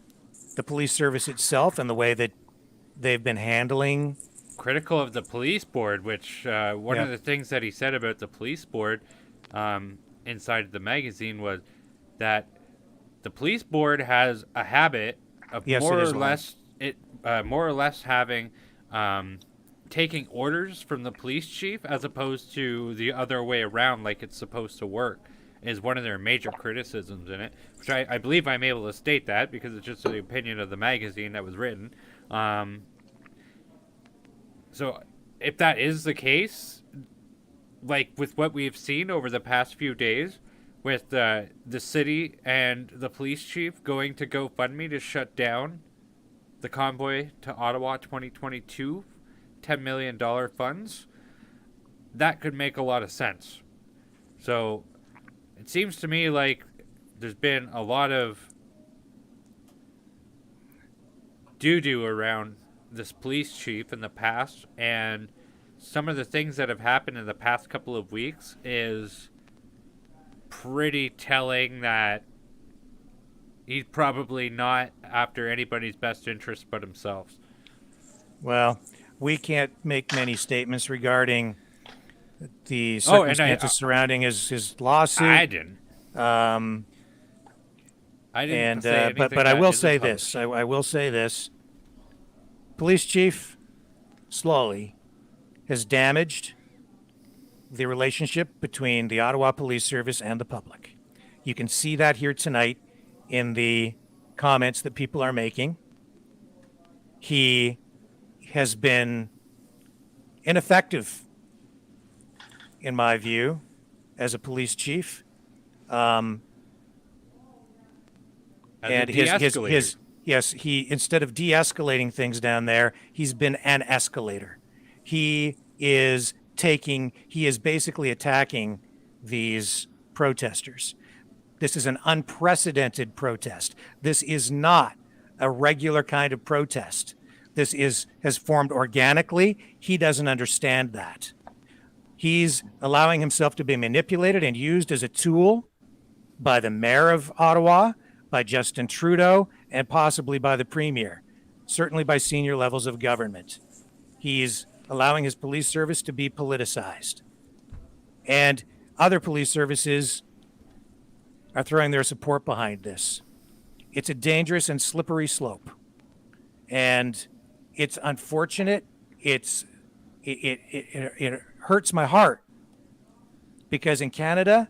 the police service itself and the way that they've been handling. Critical of the police board, which one Yeah. of the things that he said about the police board inside the magazine was that the police board has a habit of Yes, more it or is, Lawrence. less having taking orders from the police chief as opposed to the other way around, like it's supposed to work, is one of their major criticisms in it, which I believe I'm able to state that because it's just the opinion of the magazine that was written. So if that is the case, like with what we've seen over the past few days, with the city and the police chief going to GoFundMe to shut down the Convoy to Ottawa 2022 $10 million funds, that could make a lot of sense. So it seems to me like there's been a lot of doo-doo around this police chief in the past, and some of the things that have happened in the past couple of weeks is pretty telling that he's probably not after anybody's best interest but himself. Well, we can't make many statements regarding the circumstances surrounding his lawsuit. I didn't. I didn't say anything but I that will isn't say published. this. I will say this. Police chief slowly has damaged the relationship between the Ottawa Police Service and the public. You can see that here tonight in the comments that people are making. He has been ineffective, in my view, as a police chief. As And a his de-escalator. yes, he, instead of de-escalating things down there, he's been an escalator. He is basically attacking these protesters. This is an unprecedented protest. This is not a regular kind of protest. This has formed organically. He doesn't understand that. He's allowing himself to be manipulated and used as a tool by the mayor of Ottawa, by Justin Trudeau, and possibly by the premier, certainly by senior levels of government. He's allowing his police service to be politicized. And other police services are throwing their support behind this. It's a dangerous and slippery slope. And it's unfortunate. It hurts my heart because in Canada,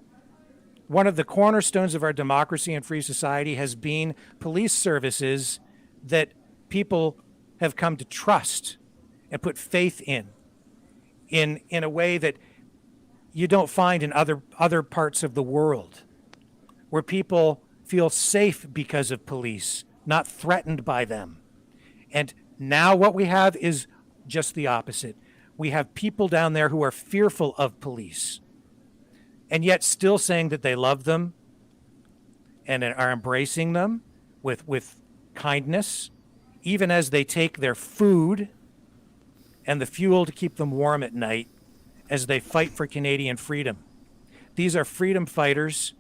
one of the cornerstones of our democracy and free society has been police services that people have come to trust and put faith in a way that you don't find in other parts of the world, where people feel safe because of police, not threatened by them. And now what we have is just the opposite. We have people down there who are fearful of police, and yet still saying that they love them and are embracing them with kindness, even as they take their food and the fuel to keep them warm at night as they fight for Canadian freedom. These are freedom fighters,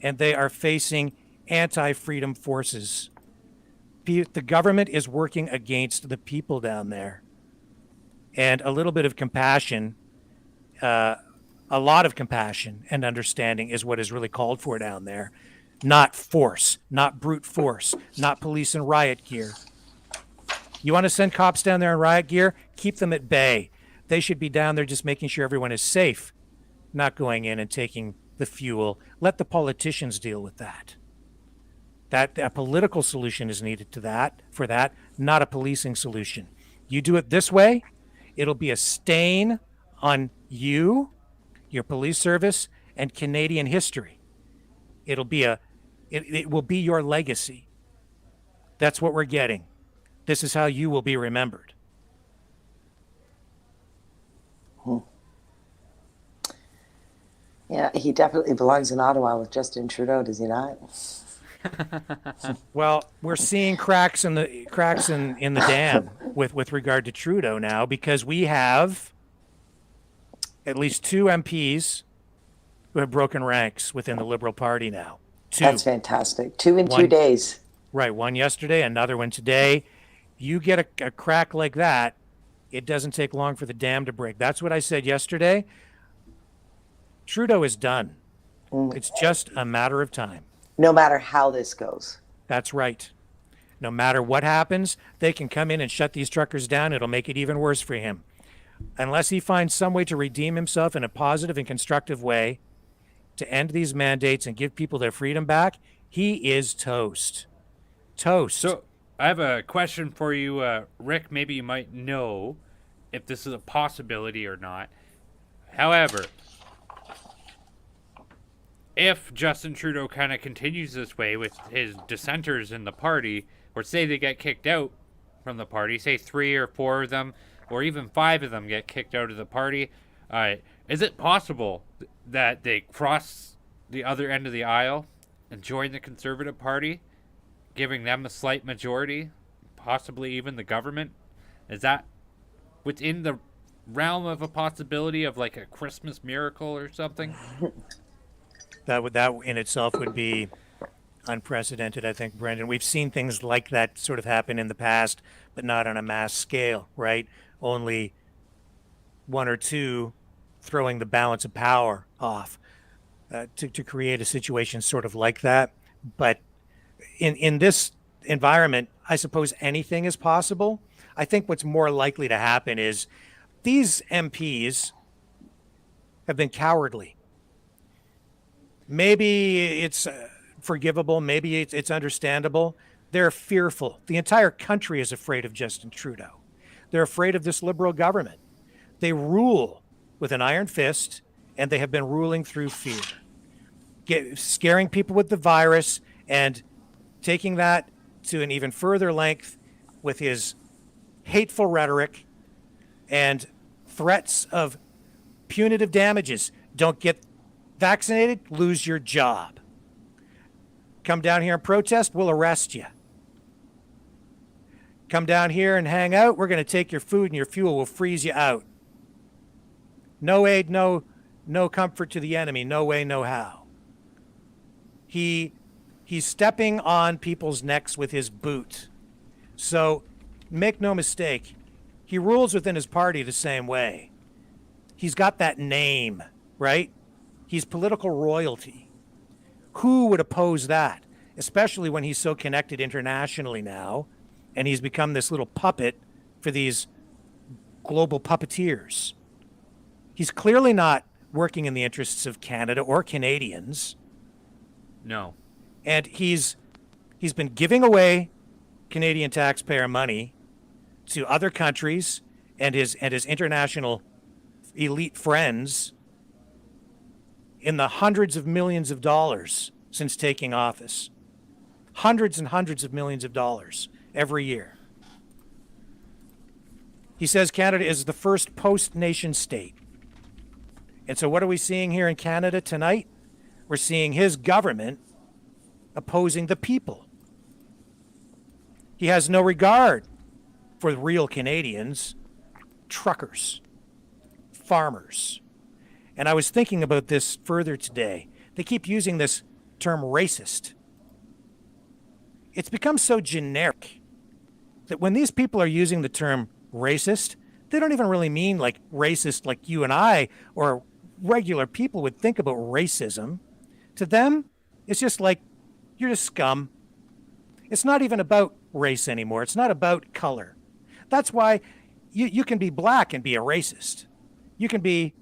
and they are facing anti-freedom forces. The government is working against the people down there. And a little bit of compassion, a lot of compassion and understanding is what is really called for down there. Not force, not brute force, not police in riot gear. You want to send cops down there in riot gear? Keep them at bay. They should be down there just making sure everyone is safe, not going in and taking the fuel. Let the politicians deal with that. That a political solution is needed for that, not a policing solution. You do it this way, it'll be a stain on you, your police service, and Canadian history. It will be your legacy. That's what we're getting. This is how you will be remembered. Yeah, he definitely belongs in Ottawa with Justin Trudeau, does he not? Well, we're seeing cracks in the dam with regard to Trudeau now, because we have at least 2 MPs who have broken ranks within the Liberal Party now. 2. That's fantastic. 2 in 2 One- days. Right, one yesterday, another one today. You get a crack like that, it doesn't take long for the dam to break. That's what I said yesterday. Trudeau is done. It's just a matter of time. No matter how this goes. That's right. No matter what happens, they can come in and shut these truckers down. It'll make it even worse for him. Unless he finds some way to redeem himself in a positive and constructive way to end these mandates and give people their freedom back, he is toast. Toast. So I have a question for you, Rick. Maybe you might know if this is a possibility or not. However, if Justin Trudeau kind of continues this way with his dissenters in the party, or say they get kicked out from the party, say 3 or 4 of them, or even 5 of them get kicked out of the party, is it possible that they cross the other end of the aisle and join the Conservative Party, giving them a slight majority, possibly even the government? Is that within the realm of a possibility of like a Christmas miracle or something? That in itself would be unprecedented, I think, Brenden. We've seen things like that sort of happen in the past, but not on a mass scale, right? Only 1 or 2 throwing the balance of power off to create a situation sort of like that. But in this environment, I suppose anything is possible. I think what's more likely to happen is these MPs have been cowardly. Maybe it's forgivable. Maybe it's understandable. They're fearful. The entire country is afraid of Justin Trudeau. They're afraid of this Liberal government. They rule with an iron fist, and they have been ruling through fear, scaring people with the virus and taking that to an even further length with his hateful rhetoric and threats of punitive damages. Don't get vaccinated, lose your job. Come down here and protest, we'll arrest you. Come down here and hang out, we're going to take your food and your fuel, we'll freeze you out. No aid, no comfort to the enemy, no way, no how. He's stepping on people's necks with his boot. So make no mistake, he rules within his party the same way. He's got that name, right? He's political royalty. Who would oppose that? Especially when he's so connected internationally now, and he's become this little puppet for these global puppeteers. He's clearly not working in the interests of Canada or Canadians. No. And he's been giving away Canadian taxpayer money to other countries and his international elite friends in the hundreds of millions of dollars since taking office. Hundreds and hundreds of millions of dollars every year. He says Canada is the first post-nation state. And so what are we seeing here in Canada tonight? We're seeing his government opposing the people. He has no regard for real Canadians, truckers, farmers. And I was thinking about this further today. They keep using this term racist. It's become so generic that when these people are using the term racist, they don't even really mean like racist like you and I or regular people would think about racism. To them, it's just like, you're just scum. It's not even about race anymore. It's not about color. That's why you can be black and be a racist. You can be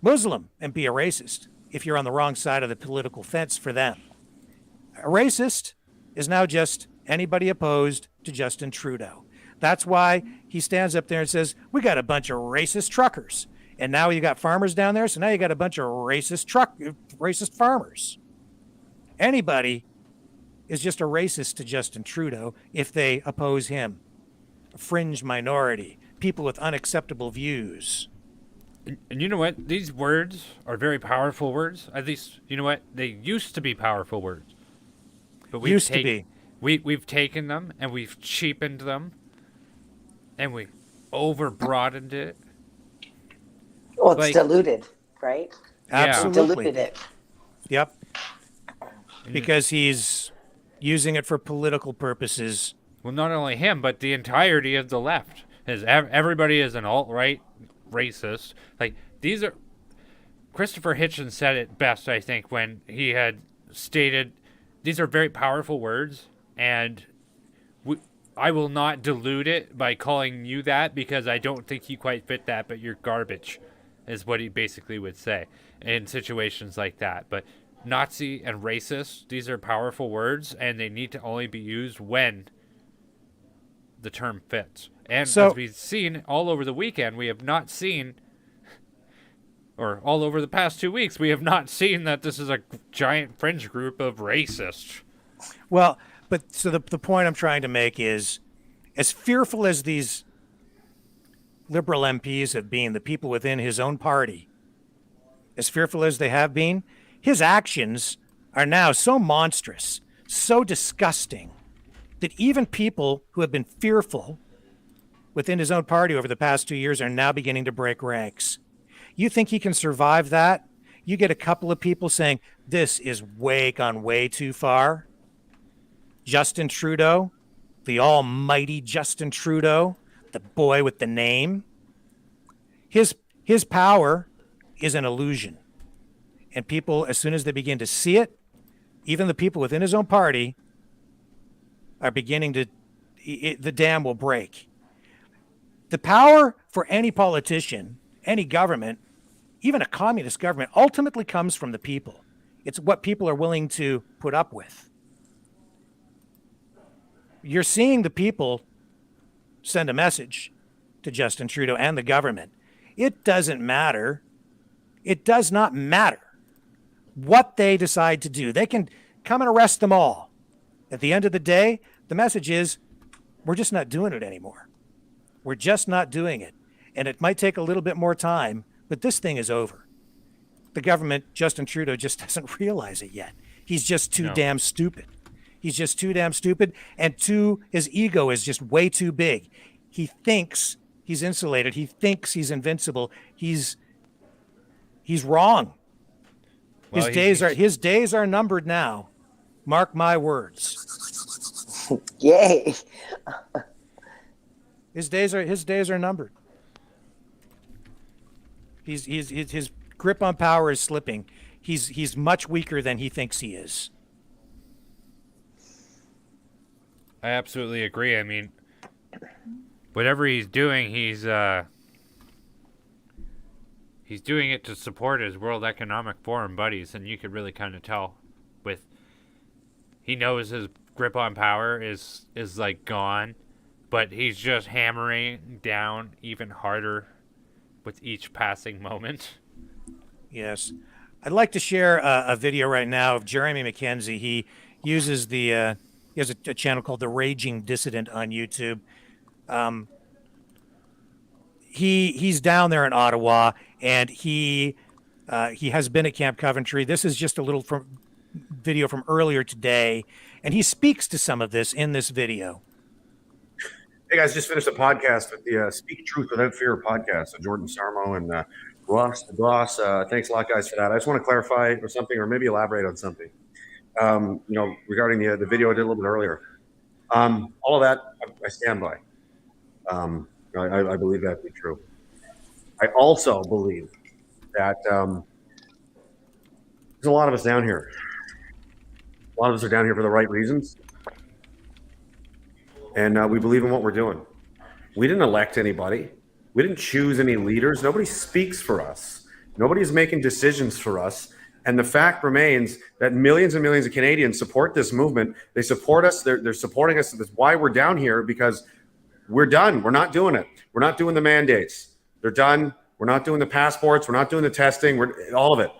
Muslim and be a racist if you're on the wrong side of the political fence for them. A racist is now just anybody opposed to Justin Trudeau. That's why he stands up there and says, we got a bunch of racist truckers. And now you got farmers down there, so now you got a bunch of racist farmers. Anybody is just a racist to Justin Trudeau if they oppose him. A fringe minority, people with unacceptable views. And you know what? These words are very powerful words. At least, you know what? They used to be powerful words. But we've taken them and we've cheapened them and we over-broadened it. Well, it's diluted, right? Absolutely. Diluted it. Yep. Because he's using it for political purposes. Well, not only him, but the entirety of the left. Everybody is an alt-right racist. Like, these are... Christopher Hitchens said it best, I think, when he had stated, these are very powerful words, and I will not dilute it by calling you that because I don't think you quite fit that, but you're garbage, is what he basically would say in situations like that. But Nazi and racist, these are powerful words, and they need to only be used when the term fits. And as we've seen all over the weekend, we have not seen, or all over the past 2 weeks, we have not seen that this is a giant fringe group of racists. Well, but so the point I'm trying to make is, as fearful as these Liberal MPs have been, the people within his own party, as fearful as they have been, his actions are now so monstrous, so disgusting, that even people who have been fearful within his own party over the past 2 years are now beginning to break ranks. You think he can survive that? You get a couple of people saying, this is gone way too far. Justin Trudeau, the almighty Justin Trudeau, the boy with the name. His power is an illusion. And people, as soon as they begin to see it, even the people within his own party are beginning to, the dam will break. The power for any politician, any government, even a communist government, ultimately comes from the people. It's what people are willing to put up with. You're seeing the people send a message to Justin Trudeau and the government. It doesn't matter. It does not matter what they decide to do. They can come and arrest them all. At the end of the day, the message is, we're just not doing it anymore. We're just not doing it. And it might take a little bit more time, but this thing is over. The government, Justin Trudeau, just doesn't realize it yet. He's just too damn stupid. He's just too damn stupid, and his ego is just way too big. He thinks he's insulated. He thinks he's invincible. He's wrong. Well, his days are numbered now. Mark my words. Yay. His days are numbered. His grip on power is slipping. He's much weaker than he thinks he is. I absolutely agree. I mean, whatever he's doing, he's doing it to support his World Economic Forum buddies, and you could really kind of tell he knows his grip on power is like gone, but he's just hammering down even harder with each passing moment. Yes. I'd like to share a video right now of Jeremy McKenzie. He uses he has a channel called The Raging Dissident on YouTube. He's down there in Ottawa, and he has been at Camp Coventry. This is just a little video from earlier today, and he speaks to some of this in this video. Hey guys, just finished a podcast with the Speak Truth Without Fear podcast. So Jordan Sarmo and Ross the Boss. Thanks a lot, guys, for that. I just want to clarify or something, or maybe elaborate on something. Regarding the video I did a little bit earlier. All of that I stand by. I believe that to be true. I also believe that there's a lot of us down here. A lot of us are down here for the right reasons. And we believe in what we're doing. We didn't elect anybody. We didn't choose any leaders. Nobody speaks for us. Nobody's making decisions for us. And the fact remains that millions and millions of Canadians support this movement. They support us. They're supporting us. That's why we're down here, because we're done. We're not doing it. We're not doing the mandates. They're done. We're not doing the passports. We're not doing the testing. All of it.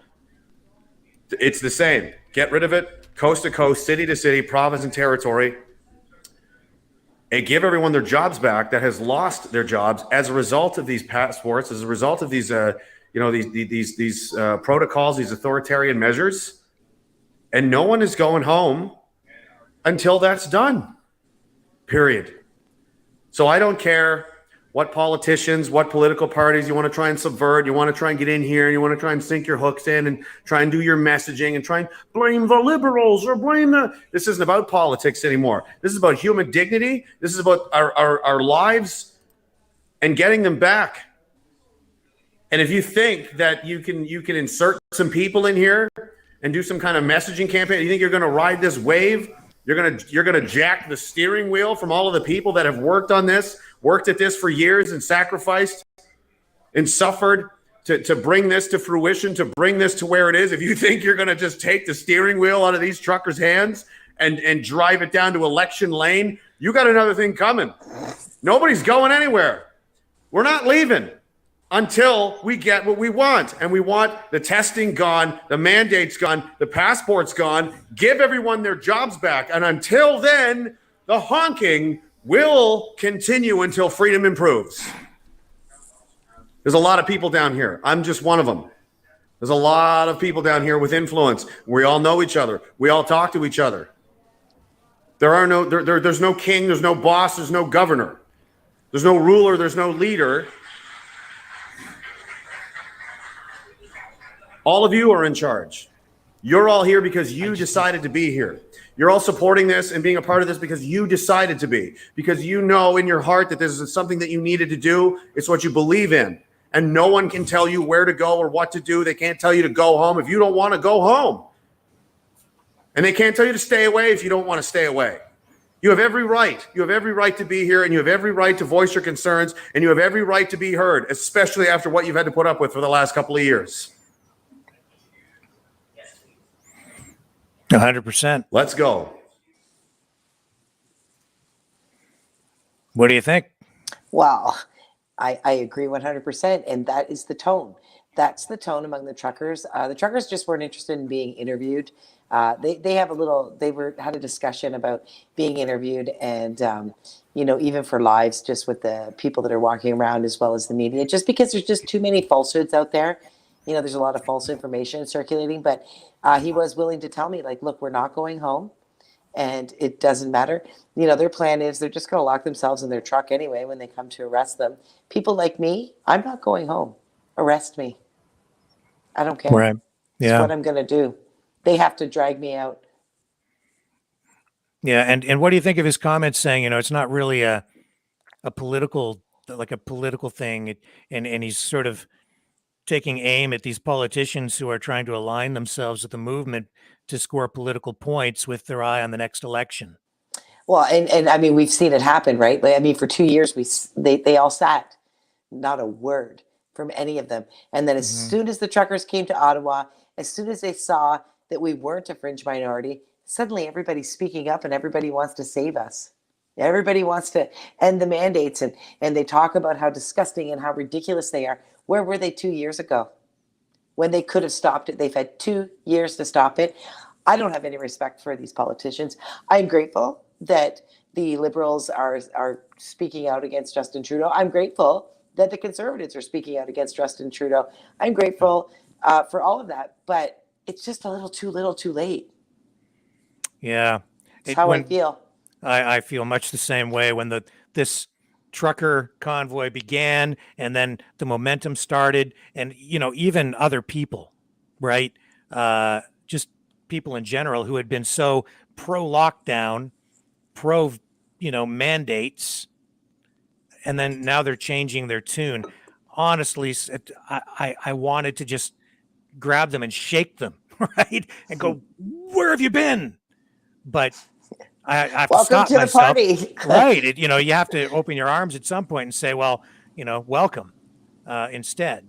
It's the same. Get rid of it. Coast to coast, city to city, province and territory. and give everyone their jobs back that has lost their jobs as a result of these passports, as a result of these, these protocols, these authoritarian measures, and no one is going home until that's done. Period. So I don't care what politicians, what political parties you want to try and subvert. You want to try and get in here and you want to try and sink your hooks in and try and do your messaging and try and blame the liberals or blame the... This isn't about politics anymore. This is about human dignity. This is about our lives and getting them back. And if you think that you can insert some people in here and do some kind of messaging campaign, you think you're going to ride this wave? You're gonna jack the steering wheel from all of the people that have worked on this, worked at this for years and sacrificed and suffered to bring this to fruition, to bring this to where it is. If you think you're gonna just take the steering wheel out of these truckers' hands and drive it down to election lane, you got another thing coming. Nobody's going anywhere. We're not leaving until we get what we want. And we want the testing gone, the mandates gone, the passports gone, give everyone their jobs back. And until then, the honking will continue until freedom improves. There's a lot of people down here. I'm just one of them. There's a lot of people down here with influence. We all know each other. We all talk to each other. There's no king, there's no boss, there's no governor. There's no ruler, there's no leader. All of you are in charge. You're all here because you decided to be here. You're all supporting this and being a part of this because you decided to be, because you know in your heart that this is something that you needed to do. It's what you believe in. And no one can tell you where to go or what to do. They can't tell you to go home if you don't want to go home. And they can't tell you to stay away if you don't want to stay away. You have every right. You have every right to be here, and you have every right to voice your concerns, and you have every right to be heard, especially after what you've had to put up with for the last couple of years. 100%. Let's go. What do you think? Well, I agree 100%. And that is the tone. That's the tone among the truckers. The truckers just weren't interested in being interviewed. They had a discussion about being interviewed and, even for lives, just with the people that are walking around as well as the media, just because there's just too many falsehoods out there. There's a lot of false information circulating, but he was willing to tell me, like, look, we're not going home and it doesn't matter. Their plan is they're just going to lock themselves in their truck anyway when they come to arrest them. People like me, I'm not going home. Arrest me. I don't care. Right. Yeah. It's what I'm going to do. They have to drag me out. Yeah. And what do you think of his comments saying, it's not really a political thing. And he's sort of taking aim at these politicians who are trying to align themselves with the movement to score political points with their eye on the next election. Well, and I mean, we've seen it happen, right? Like, I mean, for 2 years, they all sat, not a word from any of them. And then as soon as the truckers came to Ottawa, as soon as they saw that we weren't a fringe minority, suddenly everybody's speaking up and everybody wants to save us. Everybody wants to end the mandates, and they talk about how disgusting and how ridiculous they are. Where were they 2 years ago when they could have stopped it? They've had 2 years to stop it. I don't have any respect for these politicians. I'm grateful that the Liberals are speaking out against Justin Trudeau. I'm grateful that the Conservatives are speaking out against Justin Trudeau. I'm grateful for all of that, but it's just a little too late. Yeah. That's how I feel. I feel much the same way when this trucker convoy began, and then the momentum started, and even other people, right? Just people in general who had been so pro lockdown, pro mandates, and then now they're changing their tune. Honestly, I wanted to just grab them and shake them, right, and go, "Where have you been?" But I have to stop myself. Party. Right. You have to open your arms at some point and say, well, welcome instead.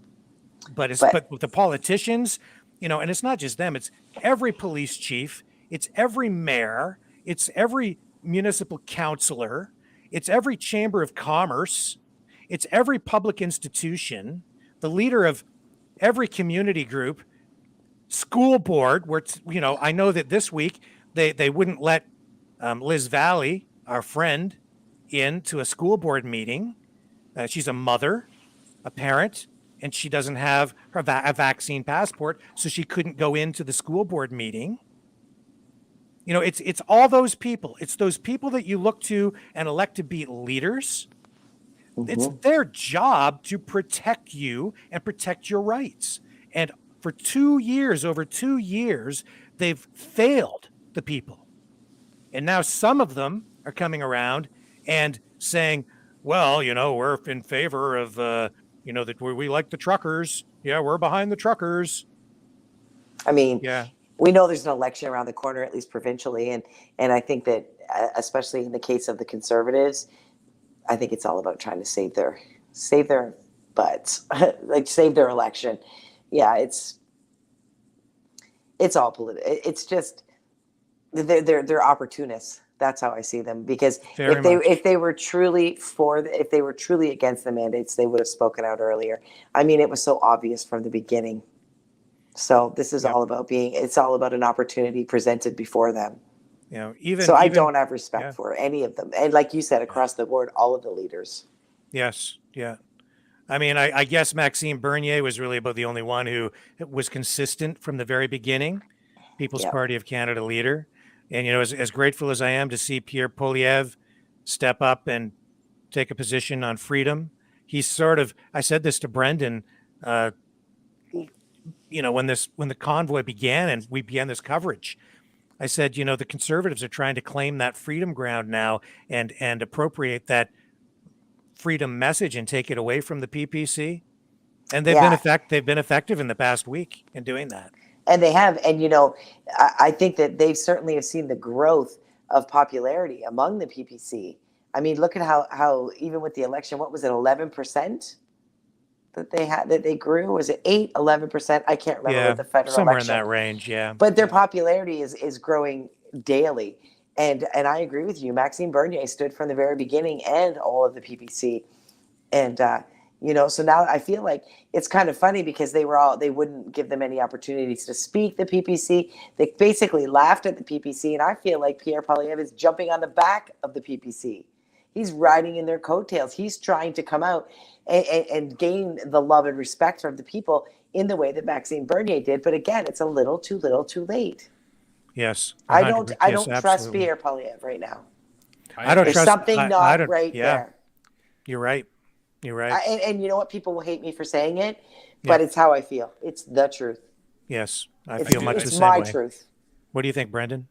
But with the politicians, and it's not just them, it's every police chief, it's every mayor, it's every municipal councillor, it's every chamber of commerce, it's every public institution, the leader of every community group, school board, where I know that this week they wouldn't let Liz Valley, our friend, into a school board meeting. She's a mother, a parent, and she doesn't have a vaccine passport, so she couldn't go into the school board meeting. You know, it's all those people. It's those people that you look to and elect to be leaders. It's their job to protect you and protect your rights. And for 2 years, over 2 years, they've failed the people. And now some of them are coming around and saying, well, you know, we're in favor of, you know, that we like the truckers. Yeah, we're behind the truckers. I mean, yeah, we know there's an election around the corner, at least provincially, and I think that, especially in the case of the Conservatives, I think it's all about trying to save their butts, like save their election. Yeah, it's all political. It's just they're opportunists. That's how I see them. Because if they were truly if they were truly against the mandates, they would have spoken out earlier. I mean, it was so obvious from the beginning. So this is all about it's all about an opportunity presented before them. You know, I don't have respect for any of them. And like you said, across the board, all of the leaders. Yes. Yeah. I mean, I guess Maxime Bernier was really about the only one who was consistent from the very beginning, People's Party of Canada leader. And, you know, as grateful as I am to see Pierre Poilievre step up and take a position on freedom, he's sort of, I said this to Brenden, you know, when the convoy began and we began this coverage, I said, you know, the Conservatives are trying to claim that freedom ground now and appropriate that freedom message and take it away from the PPC. And they've been effective in the past week in doing that. And they have. And, you know, I think that they certainly have seen the growth of popularity among the PPC. I mean, look at how even with the election, what was it, 11%? That they grew? Was it 11%? I can't remember with the federal somewhere election. in that range, yeah. But their popularity is growing daily. And I agree with you. Maxime Bernier stood from the very beginning and all of the PPC. And you know, so now I feel like it's kind of funny because they wouldn't give them any opportunities to speak, the PPC. They basically laughed at the PPC, and I feel like Pierre Poilievre is jumping on the back of the PPC. He's riding in their coattails. He's trying to come out and gain the love and respect from the people in the way that Maxime Bernier did. But again, it's a little too late. Yes. I don't trust Pierre Poilievre right now. There's something not right there. You're right. You're right. And you know what? People will hate me for saying it, but it's how I feel. It's the truth. Yes. I feel much the same way. way. It's my truth. What do you think, Brenden?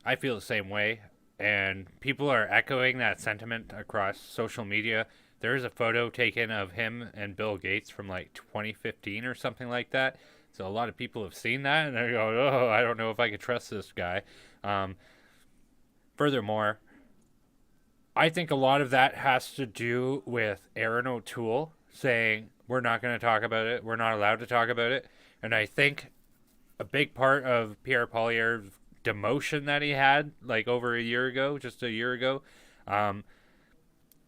I feel the same way. And people are echoing that sentiment across social media. There is a photo taken of him and Bill Gates from like 2015 or something like that. So a lot of people have seen that and they're going, oh, I don't know if I could trust this guy. Furthermore, I think a lot of that has to do with Aaron O'Toole saying, we're not going to talk about it. We're not allowed to talk about it. And I think a big part of Pierre Poilievre's demotion that he had like over a year ago,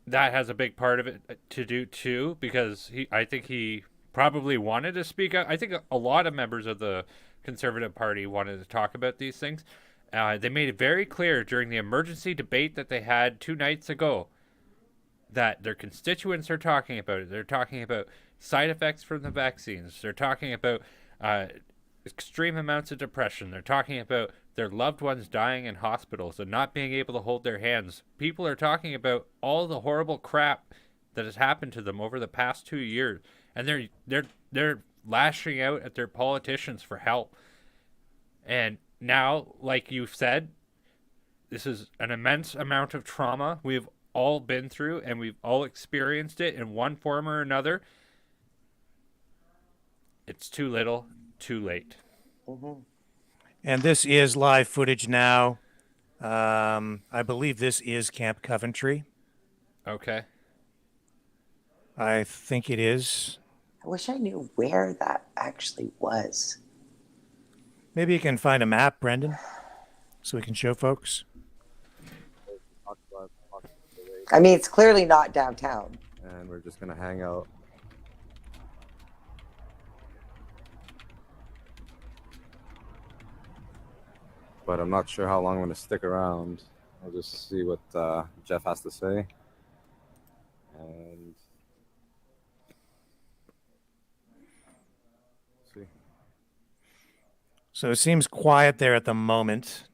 that has a big part of it to do too, because I think he probably wanted to speak out. I think a lot of members of the Conservative Party wanted to talk about these things. They made it very clear during the emergency debate that they had 2 nights ago that their constituents are talking about it. They're talking about side effects from the vaccines. They're talking about extreme amounts of depression. They're talking about their loved ones dying in hospitals and not being able to hold their hands. People are talking about all the horrible crap that has happened to them over the past 2 years, and they're lashing out at their politicians for help. And now, like you've said, this is an immense amount of trauma we've all been through, and we've all experienced it in one form or another. It's too little, too late. Mm-hmm. And this is live footage now. I believe this is Camp Coventry. Okay. I think it is. I wish I knew where that actually was. Maybe you can find a map, Brenden, so we can show folks. I mean, it's clearly not downtown. And we're just going to hang out. But I'm not sure how long I'm going to stick around. I'll just see what Jeff has to say. So it seems quiet there at the moment.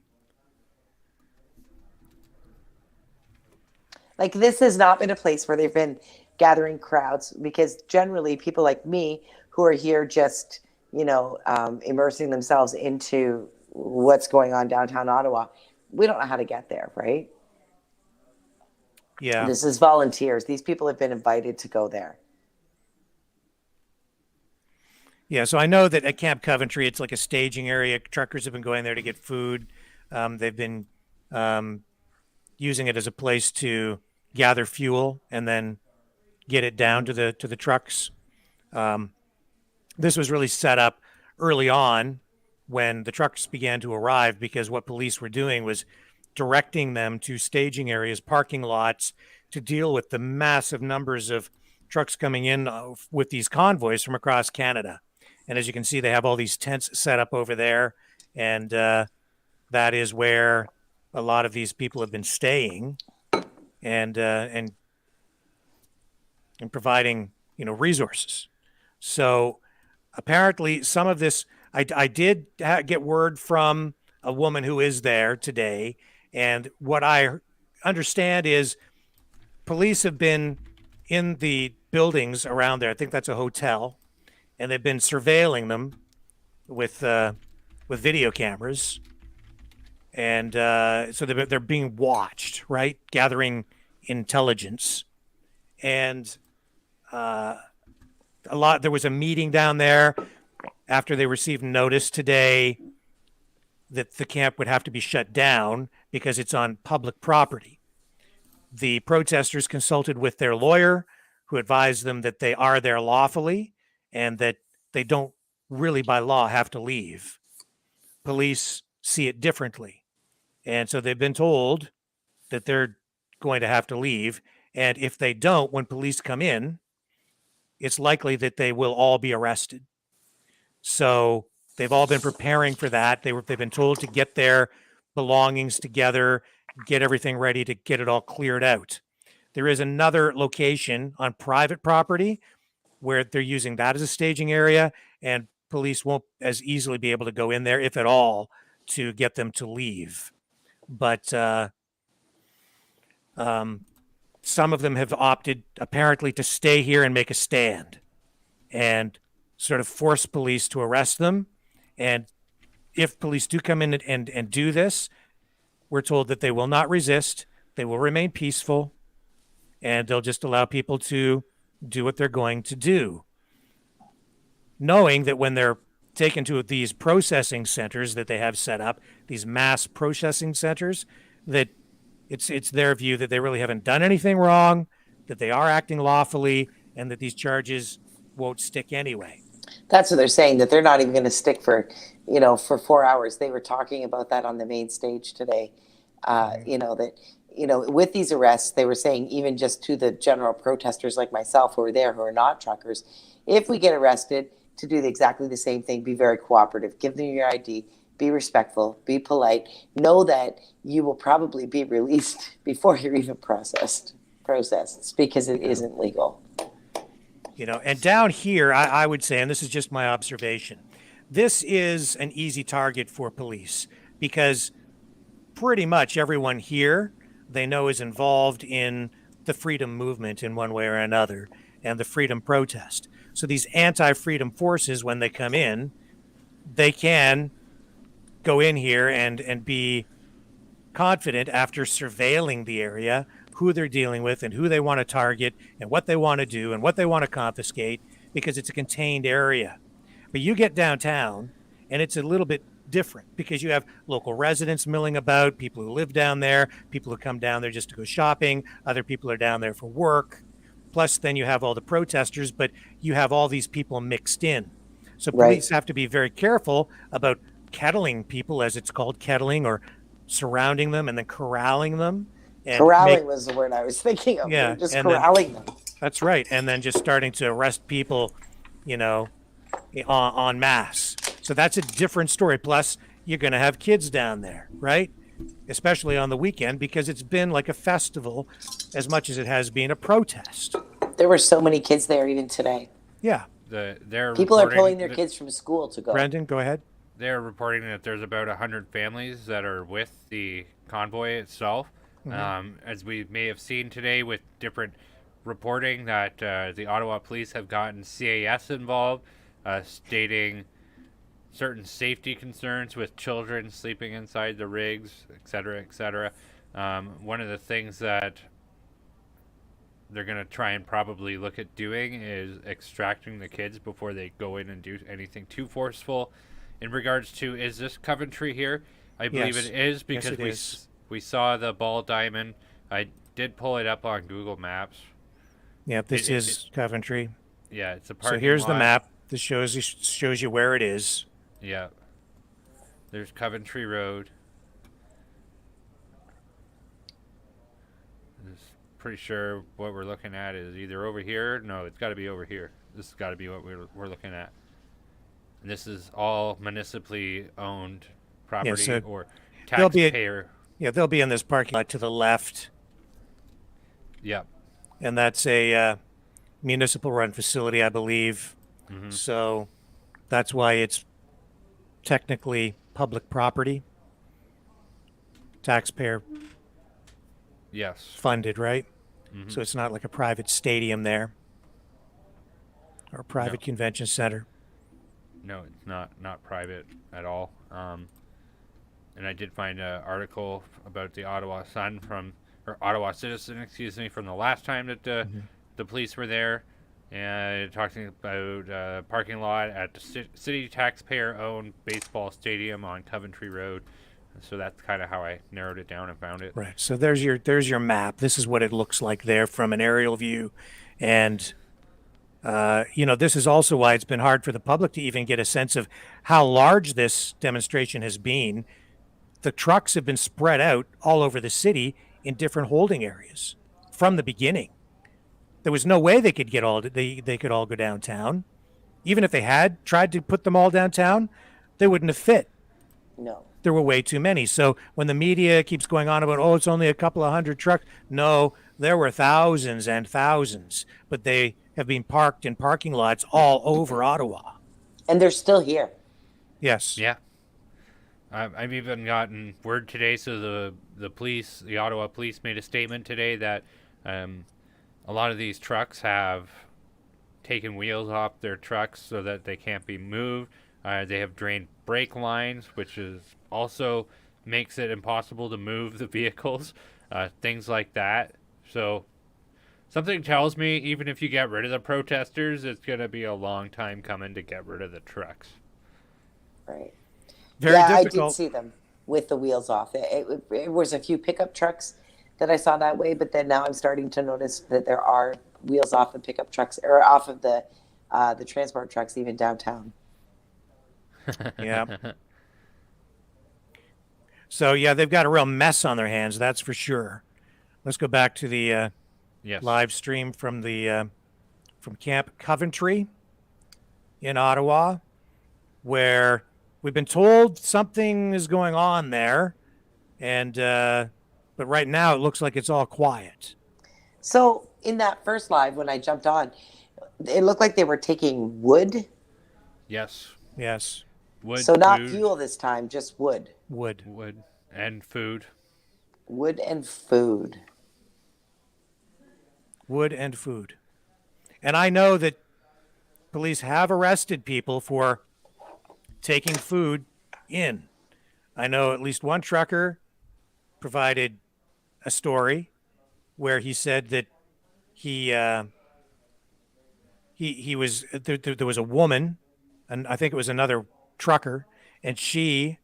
Like, this has not been a place where they've been gathering crowds, because generally people like me who are here just, immersing themselves into what's going on downtown Ottawa, we don't know how to get there, right? Yeah. This is volunteers. These people have been invited to go there. Yeah, so I know that at Camp Coventry, it's like a staging area. Truckers have been going there to get food. They've been using it as a place to gather fuel and then get it down to the trucks. This was really set up early on when the trucks began to arrive, because what police were doing was directing them to staging areas, parking lots, to deal with the massive numbers of trucks coming in with these convoys from across Canada. And as you can see, they have all these tents set up over there, and that is where a lot of these people have been staying, and providing resources. So apparently, some of this, I did get word from a woman who is there today, and what I understand is police have been in the buildings around there. I think that's a hotel, and they've been surveilling them with video cameras, and so they're being watched, right? Gathering intelligence, and there was a meeting down there after they received notice today that the camp would have to be shut down because it's on public property. The protesters consulted with their lawyer, who advised them that they are there lawfully and that they don't really by law have to leave. Police see it differently. And so they've been told that they're going to have to leave. And if they don't, when police come in, it's likely that they will all be arrested. So they've all been preparing for that. They've been told to get their belongings together, get everything ready to get it all cleared out. There is another location on private property where they're using that as a staging area, and police won't as easily be able to go in there, if at all, to get them to leave. But some of them have opted apparently to stay here and make a stand and sort of force police to arrest them. And if police do come in and do this, we're told that they will not resist. They will remain peaceful, and they'll just allow people to do what they're going to do, knowing that when they're taken to these processing centers that they have set up, these mass processing centers, that it's their view that they really haven't done anything wrong, that they are acting lawfully, and that these charges won't stick anyway. That's what they're saying, that they're not even going to stick for 4 hours. They were talking about that on the main stage today. With these arrests, they were saying, even just to the general protesters like myself who are there, who are not truckers, if we get arrested, to do exactly the same thing, be very cooperative, give them your ID, be respectful, be polite, know that you will probably be released before you're even processed because it isn't legal. And down here, I would say, and this is just my observation, this is an easy target for police, because pretty much everyone here they know is involved in the freedom movement in one way or another, and the freedom protest. So these anti-freedom forces, when they come in, they can go in here and be confident, after surveilling the area, who they're dealing with and who they want to target and what they want to do and what they want to confiscate, because it's a contained area. But you get downtown and it's a little bit different, because you have local residents milling about, people who live down there, people who come down there just to go shopping, other people are down there for work. Plus, then you have all the protesters, but you have all these people mixed in. So police have to be very careful about kettling people, as it's called, kettling, or surrounding them and then corralling them. And corralling was the word I was thinking of. Yeah, just corralling them. That's right. And then just starting to arrest people, en masse. So that's a different story. Plus, you're going to have kids down there, right? Especially on the weekend, because it's been like a festival as much as it has been a protest. There were so many kids there even today. Yeah. People are pulling their kids from school to go. Brenden, go ahead. they're reporting that there's about 100 families that are with the convoy itself. As we may have seen today with different reporting that the Ottawa police have gotten CAS involved, stating certain safety concerns with children sleeping inside the rigs, etc., etc. One of the things that they're going to try and probably look at doing is extracting the kids before they go in and do anything too forceful. In regards to, is this Coventry here? I believe Yes. it is because Yes, it is. we saw the ball diamond. I did pull it up on Google Maps. Yeah, this is Coventry. Yeah, it's a So parking here's the lot. map. This shows you where it is. Yeah. There's Coventry Road. Pretty sure what we're looking at is either over here. No, it's got to be over here. This has got to be what we're looking at. And this is all municipally owned property so or they'll be taxpayer. they'll be in this parking lot to the left. Yep. And that's a municipal-run facility, I believe. Mhm. So that's why it's technically public property, taxpayer Yes. funded, right? Mhm. So it's not like a private stadium there or a private convention center. No, it's not private at all. And I did find an article about the Ottawa Sun or Ottawa Citizen, excuse me, from the last time that the police were there, and talking about parking lot at the city taxpayer-owned baseball stadium on Coventry Road. So that's kind of how I narrowed it down and found it. Right. So there's your map. This is what it looks like there from an aerial view, and this is also why it's been hard for the public to even get a sense of how large this demonstration has been. The trucks have been spread out all over the city in different holding areas from the beginning. There was no way they could they could all go downtown. Even if they had tried to put them all downtown, they wouldn't have fit. No. There were way too many. So when the media keeps going on about, it's only a couple of hundred trucks, no, there were thousands and thousands, but they have been parked in parking lots all over Ottawa. And they're still here. Yes. Yeah. I've even gotten word today. So the police, the Ottawa police, made a statement today that a lot of these trucks have taken wheels off their trucks so that they can't be moved. They have drained brake lines, which is also makes it impossible to move the vehicles, things like that. So something tells me even if you get rid of the protesters, it's going to be a long time coming to get rid of the trucks. Right. Very I difficult. did see them with the wheels off. It was a few pickup trucks that I saw that way, but then now I'm starting to notice that there are wheels off the pickup trucks or off of the transport trucks even downtown. Yeah. So yeah, they've got a real mess on their hands, that's for sure. Let's go back to the live stream from the from Camp Coventry in Ottawa, where we've been told something is going on there, and but right now it looks like it's all quiet. So in that first live when I jumped on, it looked like they were taking wood. Yes. Yes. Wood. So not food, fuel this time, just wood. Wood. And food. Wood and food. Wood and food. And I know that police have arrested people for taking food in. I know at least one trucker provided a story where he said that he was there was a woman, and I think it was another trucker, and she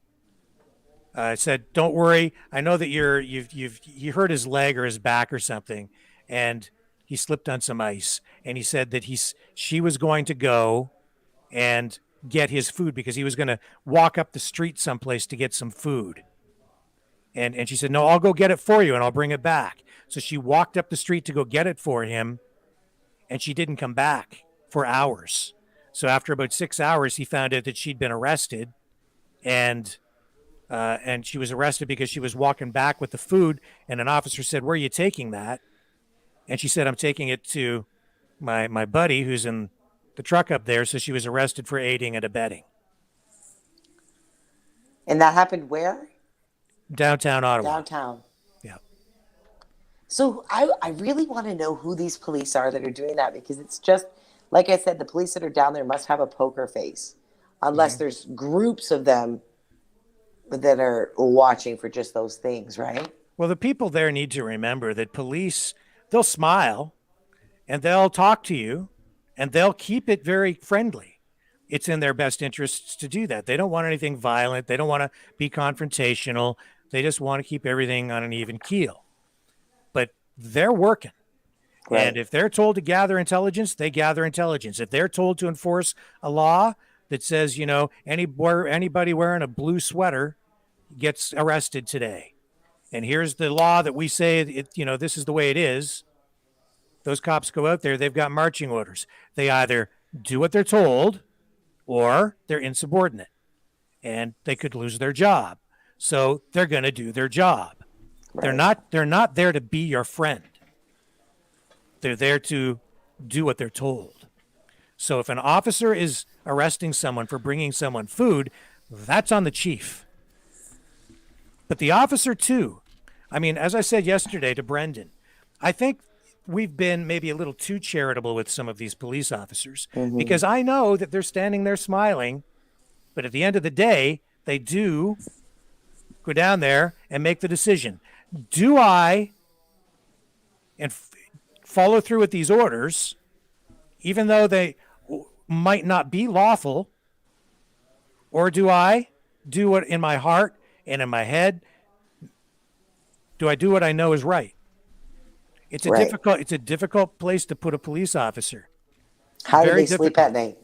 said, "Don't worry, I know that you hurt his leg or his back or something," and he slipped on some ice, and he said that she was going to go and get his food because he was going to walk up the street someplace to get some food. And she said, "No, I'll go get it for you and I'll bring it back." So she walked up the street to go get it for him, and she didn't come back for hours. So after about 6 hours, he found out that she'd been arrested, and she was arrested because she was walking back with the food, and an officer said, "Where are you taking that?" And she said, "I'm taking it to my buddy who's in the truck up there." So she was arrested for aiding and abetting. And that happened where? Downtown Ottawa. Downtown. Yeah. So I really want to know who these police are that are doing that, because it's just, like I said, the police that are down there must have a poker face, unless there's groups of them that are watching for just those things, right? Well, the people there need to remember that police, they'll smile and they'll talk to you and they'll keep it very friendly. It's in their best interests to do that. They don't want anything violent. They don't want to be confrontational. They just want to keep everything on an even keel. But they're working. Right. And if they're told to gather intelligence, they gather intelligence. If they're told to enforce a law that says, you know, anybody wearing a blue sweater gets arrested today. And here's the law that we say, this is the way it is. Those cops go out there, they've got marching orders. They either do what they're told or they're insubordinate and they could lose their job. So they're going to do their job. Right. They're not there to be your friend. They're there to do what they're told. So if an officer is arresting someone for bringing someone food, that's on the chief. But the officer too, I mean, as I said yesterday to Brenden, I think we've been maybe a little too charitable with some of these police officers, because I know that they're standing there smiling, but at the end of the day, they do go down there and make the decision. Do I follow through with these orders, even though they might not be lawful, or do I do what in my heart and in my head, do I do what I know is right? It's a difficult place to put a police officer. How do they sleep at night?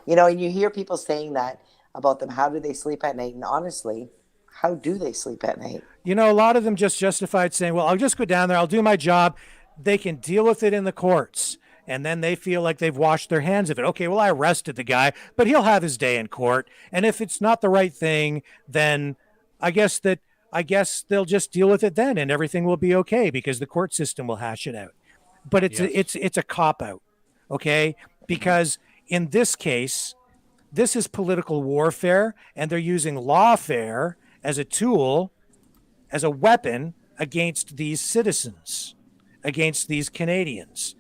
You know, and you hear people saying that about them. How do they sleep at night? And honestly, how do they sleep at night? You know, a lot of them just justified saying, well, I'll just go down there, I'll do my job. They can deal with it in the courts. And then they feel like they've washed their hands of it. Okay, well, I arrested the guy, but he'll have his day in court. And if it's not the right thing, then I guess they'll just deal with it then and everything will be okay because the court system will hash it out. But it's a cop out, okay? Because in this case, this is political warfare and they're using lawfare as a tool, as a weapon against these citizens, against these Canadians.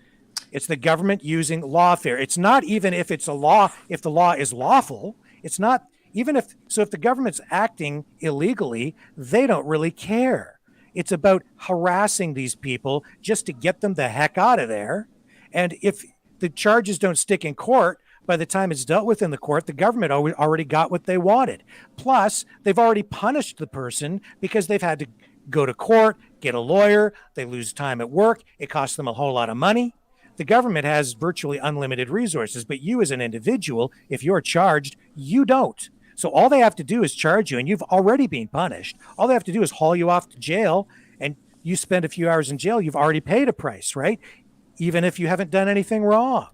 It's the government using lawfare. It's not even if it's a law, if the law is lawful, it's not even if the government's acting illegally, they don't really care. It's about harassing these people just to get them the heck out of there. And if the charges don't stick in court, by the time it's dealt with in the court, the government already got what they wanted. Plus, they've already punished the person because they've had to go to court, get a lawyer, they lose time at work, it costs them a whole lot of money. The government has virtually unlimited resources, but you as an individual, if you're charged, you don't. So all they have to do is charge you, and you've already been punished. All they have to do is haul you off to jail, and you spend a few hours in jail, you've already paid a price, right? Even if you haven't done anything wrong.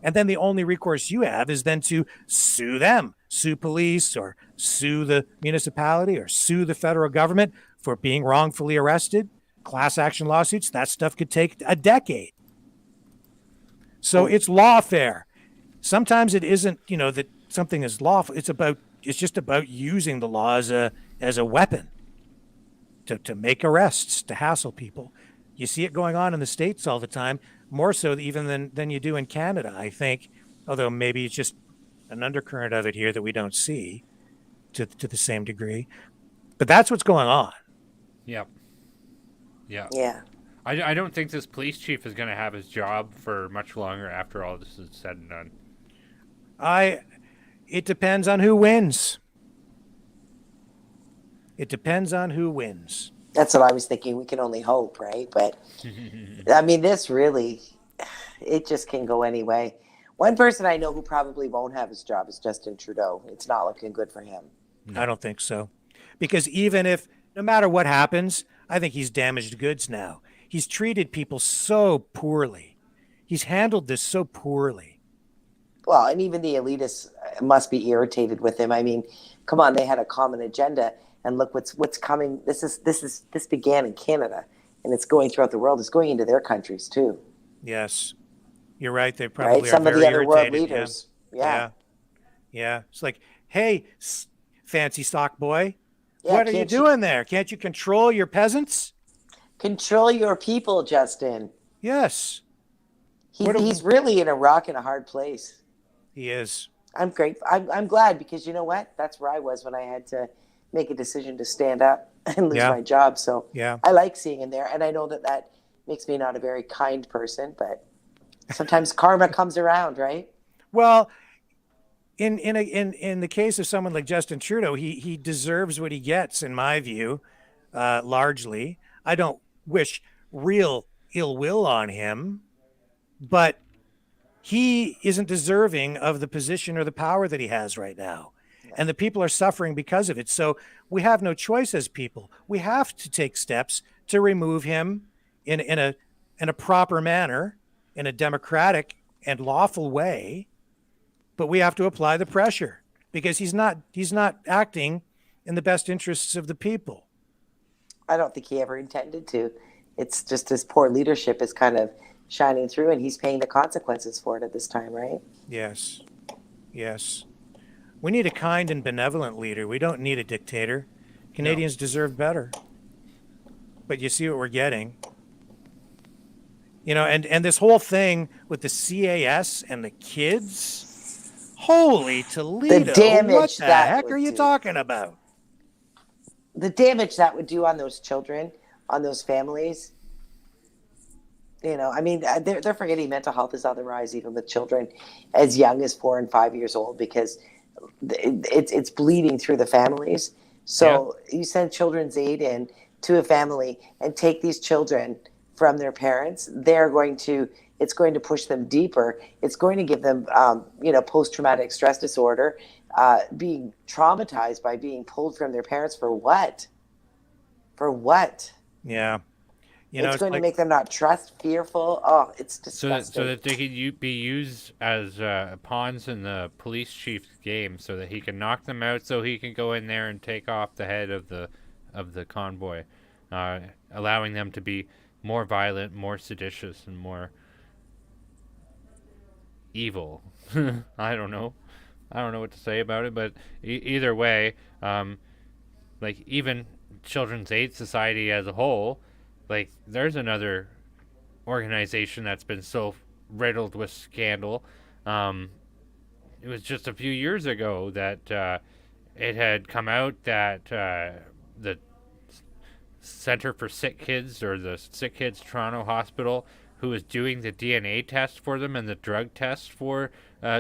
And then the only recourse you have is then to sue them, sue police or sue the municipality or sue the federal government for being wrongfully arrested. Class action lawsuits, that stuff could take a decade. So it's lawfare. Sometimes it isn't, that something is lawful. It's just about using the law as a weapon to make arrests, to hassle people. You see it going on in the States all the time, more so even than you do in Canada, I think, although maybe it's just an undercurrent of it here that we don't see to the same degree. But that's what's going on. Yep. Yeah. Yeah. I don't think this police chief is going to have his job for much longer after all this is said and done. It depends on who wins. It depends on who wins. That's what I was thinking. We can only hope, right? But I mean, this really, it just can go any way. One person I know who probably won't have his job is Justin Trudeau. It's not looking good for him. I don't think so. Because no matter what happens, I think he's damaged goods now. He's treated people so poorly. He's handled this so poorly. Well, and even the elitists must be irritated with him. I mean, come on, they had a common agenda, and look what's coming. This began in Canada, and it's going throughout the world. It's going into their countries too. Yes, you're right. They probably Some are of the very other world irritated. leaders. Yeah. It's like, hey, fancy stock boy. Yeah, What are you can't you- doing there? Can't you control your peasants? Control your people, Justin. Yes. He's really in a rock and a hard place. He is. I'm grateful. I'm glad because you know what? That's where I was when I had to make a decision to stand up and lose my job. So Yeah. I like seeing him there, and I know that makes me not a very kind person, but sometimes karma comes around, right? Well, in the case of someone like Justin Trudeau, he deserves what he gets, in my view, largely. I don't wish real ill will on him, but he isn't deserving of the position or the power that he has right now. And the people are suffering because of it. So we have no choice as people. We have to take steps to remove him in a proper manner, in a democratic and lawful way. But we have to apply the pressure because he's not acting in the best interests of the people. I don't think he ever intended to. It's just his poor leadership is kind of shining through, and he's paying the consequences for it at this time, right? Yes. Yes. We need a kind and benevolent leader. We don't need a dictator. Canadians deserve better. But you see what we're getting. You know, and this whole thing with the CAS and the kids, holy Toledo, The damage what the that heck would are you do. talking about? The damage that would do on those children, on those families. You know, I mean, they're forgetting mental health is on the rise, even with children as young as 4 and 5 years old, because it's bleeding through the families. So you send Children's Aid in to a family and take these children from their parents. It's going to push them deeper. It's going to give them, post-traumatic stress disorder, being traumatized by being pulled from their parents for what? For what? Yeah. It's going to make them not trust, fearful. Oh, it's disgusting. So that they could be used as pawns in the police chief's game, so that he can knock them out, so he can go in there and take off the head of the convoy, allowing them to be more violent, more seditious, and more evil. I don't know what to say about it, but either way, like even Children's Aid Society as a whole. Like, there's another organization that's been so riddled with scandal. It was just a few years ago that it had come out that the Center for Sick Kids, or the Sick Kids Toronto Hospital, who was doing the DNA test for them and the drug test for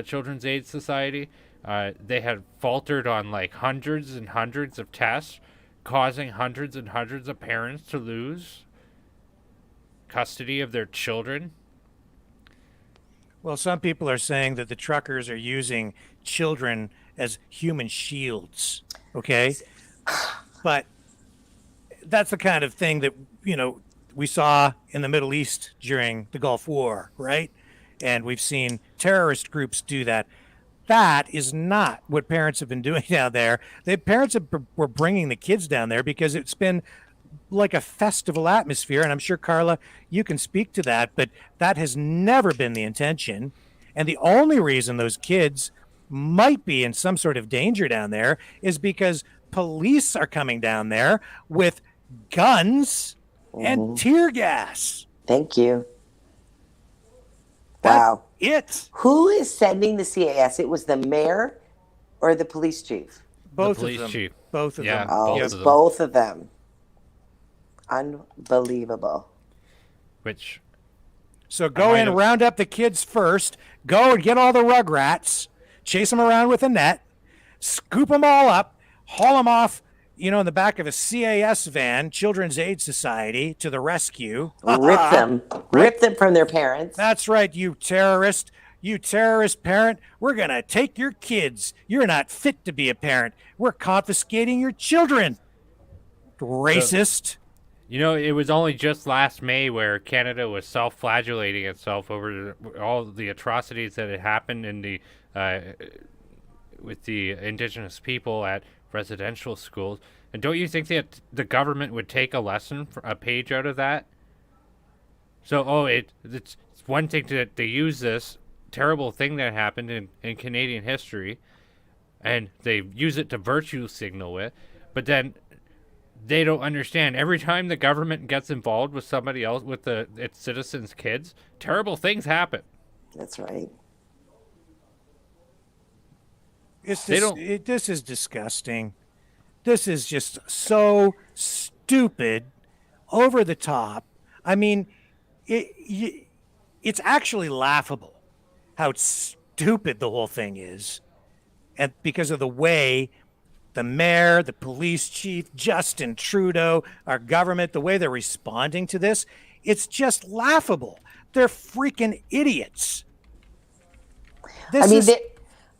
Children's Aid Society, they had faltered on like hundreds and hundreds of tests, causing hundreds and hundreds of parents to lose custody of their children. Well, some people are saying that the truckers are using children as human shields. Okay. But that's the kind of thing that, we saw in the Middle East during the Gulf War, right? And we've seen terrorist groups do that. That is not what parents have been doing down there. The parents were bringing the kids down there because it's been like a festival atmosphere, and I'm sure, Carla, you can speak to that, but that has never been the intention. And the only reason those kids might be in some sort of danger down there is because police are coming down there with guns and tear gas. Thank you. Wow. It. Who is sending the CAS? It was the mayor or the police chief? Both the police of them. chief. Both of them. Oh, both it's of them. both of them. Unbelievable. So go in, round up the kids first, go and get all the rugrats, chase them around with a net, scoop them all up, haul them off, in the back of a CAS van, Children's Aid Society, to the rescue. Rip them from their parents. That's right, you terrorist parent. We're going to take your kids. You're not fit to be a parent. We're confiscating your children. Racist. It was only just last May where Canada was self-flagellating itself over all the atrocities that had happened in the with the Indigenous people at residential schools. And don't you think that the government would take a page out of that? So, it's one thing to use this terrible thing that happened in Canadian history and they use it to virtue signal with, but then they don't understand. Every time the government gets involved with somebody else, with its citizens' kids, terrible things happen. That's right. This They don't. is disgusting. This is just so stupid, over the top. I mean, it's actually laughable how stupid the whole thing is, and because of the way the mayor, the police chief, Justin Trudeau, our government, the way they're responding to this, it's just laughable. They're freaking idiots.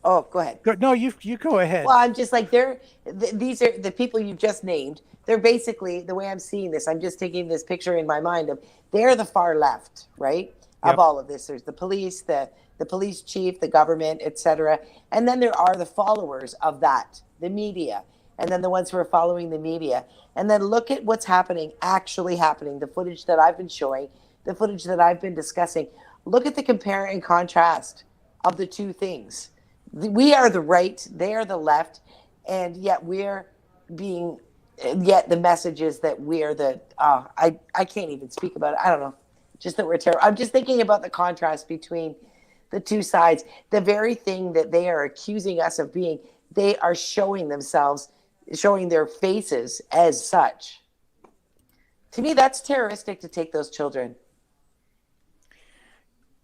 Oh, go ahead. No, you go ahead. Well, I'm just like these are the people you just named. They're basically, the way I'm seeing this, I'm just taking this picture in my mind of they're the far left, right? Of all of this. There's the police, the police chief, the government, etc. And then there are the followers of that, the media, and then the ones who are following the media. And then look at what's actually happening, the footage that I've been showing, the footage that I've been discussing. Look at the compare and contrast of the two things. We are the right, they are the left, and yet yet the message is that we're I can't even speak about it. I don't know. Just that we're terrible. I'm just thinking about the contrast between the two sides. The very thing that they are accusing us of being, they are showing their faces as such. To me, that's terroristic to take those children.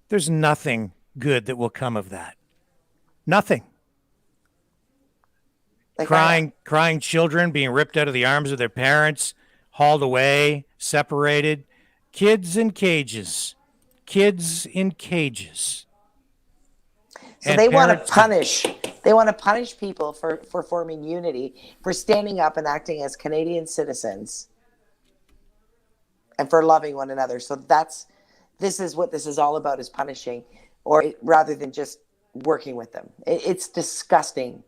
There's nothing good that will come of that. Nothing. Crying children being ripped out of the arms of their parents, hauled away, separated. Kids in cages. Kids in cages. So they want to punish. They want to punish people for forming unity, for standing up and acting as Canadian citizens, and for loving one another. So this is what this is all about: is punishing, rather than just working with them. It's disgusting.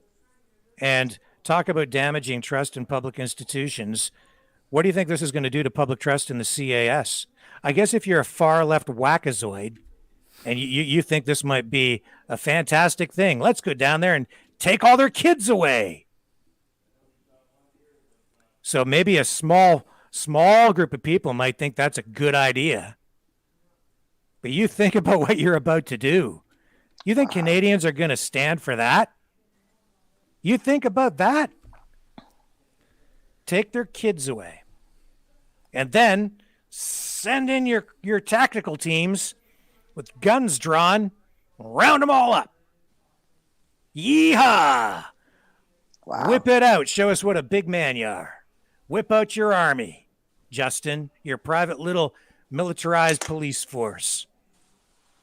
And talk about damaging trust in public institutions. What do you think this is going to do to public trust in the CAS? I guess if you're a far left wackazoid and you think this might be a fantastic thing, let's go down there and take all their kids away. So maybe a small group of people might think that's a good idea. But you think about what you're about to do. You think Canadians are going to stand for that? You think about that? Take their kids away. And then send in your tactical teams with guns drawn, round them all up. Yeehaw! Wow. Whip it out. Show us what a big man you are. Whip out your army, Justin, your private little militarized police force.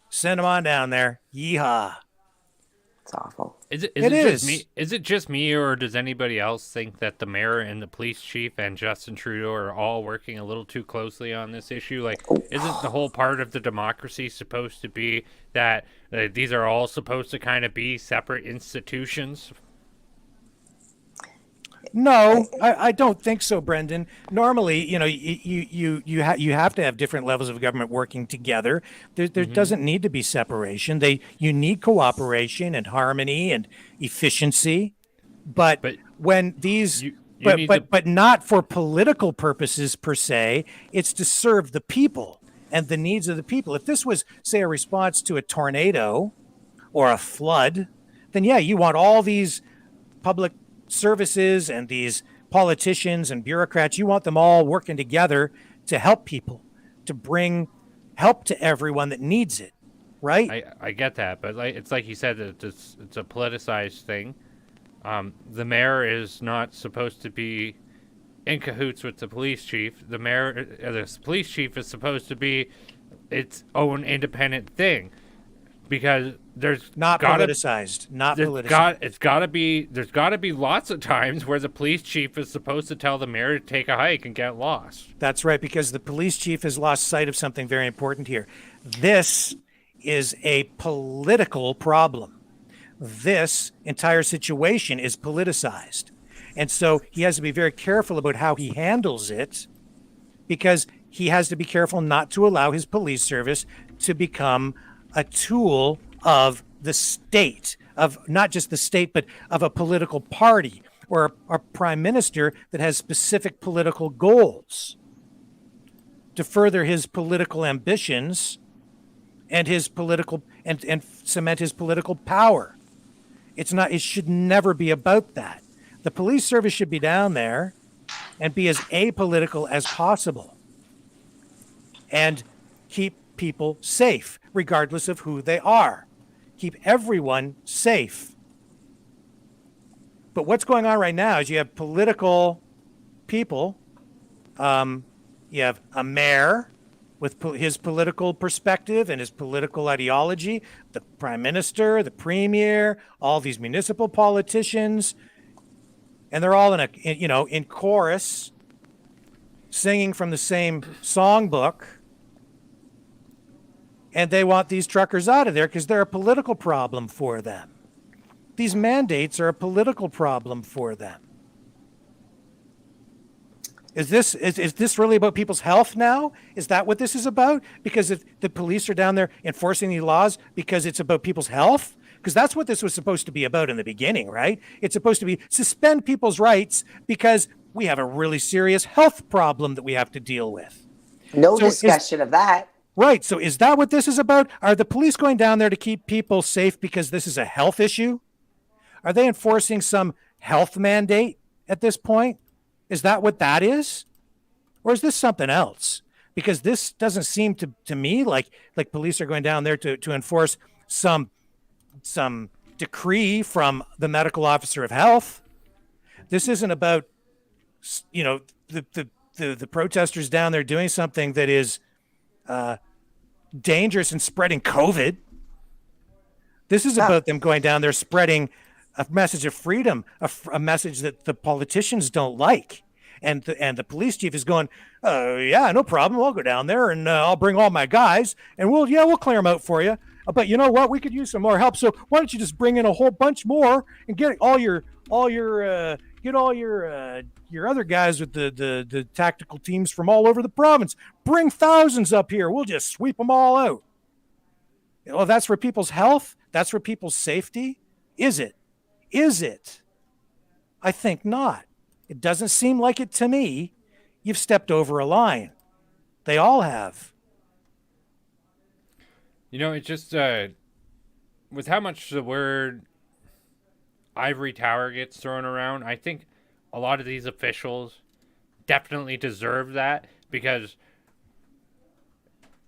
Send them on down there. Yeehaw. It's awful. Is it just me, or does anybody else think that the mayor and the police chief and Justin Trudeau are all working a little too closely on this issue? Like, isn't the whole part of the democracy supposed to be that these are all supposed to kind of be separate institutions? No, I don't think so, Brenden. Normally, you have to have different levels of government working together. There doesn't need to be separation. You need cooperation and harmony and efficiency. But when these, but not for political purposes per se. It's to serve the people and the needs of the people. If this was, say, a response to a tornado or a flood, then yeah, you want all these public services and these politicians and bureaucrats, you want them all working together to help people, to bring help to everyone that needs it, right? I get that, but it's like you said, it's a politicized thing. The mayor is not supposed to be in cahoots with the police chief. The police chief is supposed to be its own independent thing, because there's not politicized. There's got to be lots of times where the police chief is supposed to tell the mayor to take a hike and get lost. That's right, because the police chief has lost sight of something very important here. This is a political problem. This entire situation is politicized. And so he has to be very careful about how he handles it, because he has to be careful not to allow his police service to become a tool of the state, of not just the state, but of a political party or a prime minister that has specific political goals to further his political ambitions and his political and cement his political power. It should never be about that. The police service should be down there and be as apolitical as possible and keep people safe, regardless of who they are. Keep everyone safe. But what's going on right now is you have political people. You have a mayor with his political perspective and his political ideology, the prime minister, the premier, all these municipal politicians, and they're all in chorus, singing from the same songbook. And they want these truckers out of there because they're a political problem for them. These mandates are a political problem for them. Is this really about people's health now? Is that what this is about? Because if the police are down there enforcing these laws because it's about people's health? Because that's what this was supposed to be about in the beginning, right? It's supposed to be suspend people's rights because we have a really serious health problem that we have to deal with. No discussion of that. Right. So is that what this is about? Are the police going down there to keep people safe because this is a health issue? Are they enforcing some health mandate at this point? Is that what that is? Or is this something else? Because this doesn't seem to me like police are going down there to enforce some decree from the medical officer of health. This isn't about, the protesters down there doing something that is dangerous and spreading COVID. This is about them going down there spreading a message of freedom, a message that the politicians don't like. And the police chief is going, yeah, no problem. I'll go down there and I'll bring all my guys and we'll clear them out for you. But you know what? We could use some more help. So why don't you just bring in a whole bunch more and get all your other guys with the tactical teams from all over the province. Bring thousands up here. We'll just sweep them all out. Well, that's for people's health. That's for people's safety. Is it? Is it? I think not. It doesn't seem like it to me. You've stepped over a line. They all have. It just, with how much the word ivory tower gets thrown around, I think a lot of these officials definitely deserve that because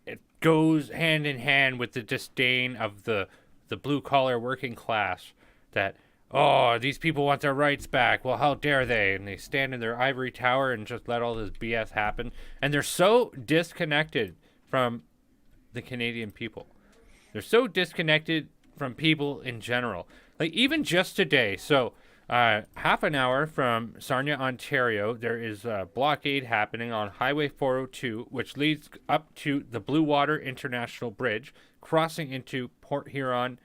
it goes hand in hand with the disdain of the blue-collar working class that, oh, these people want their rights back. Well, how dare they? And they stand in their ivory tower and just let all this BS happen. And they're so disconnected from the Canadian people. They're so disconnected from people in general. Like, even just today, so half an hour from Sarnia, Ontario, there is a blockade happening on Highway 402, which leads up to the Blue Water International Bridge, crossing into Port Huron,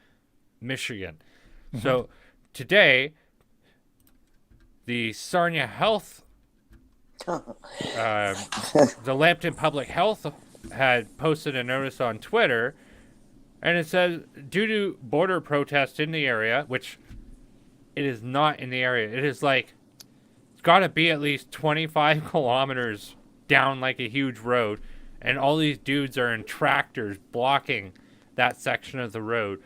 Michigan. Mm-hmm. So today, the Sarnia Health, the Lambton Public Health had posted a notice on Twitter, and it says, due to border protests in the area, which it is not in the area. It is like, it's got to be at least 25 kilometers down like a huge road, and all these dudes are in tractors blocking that section of the road.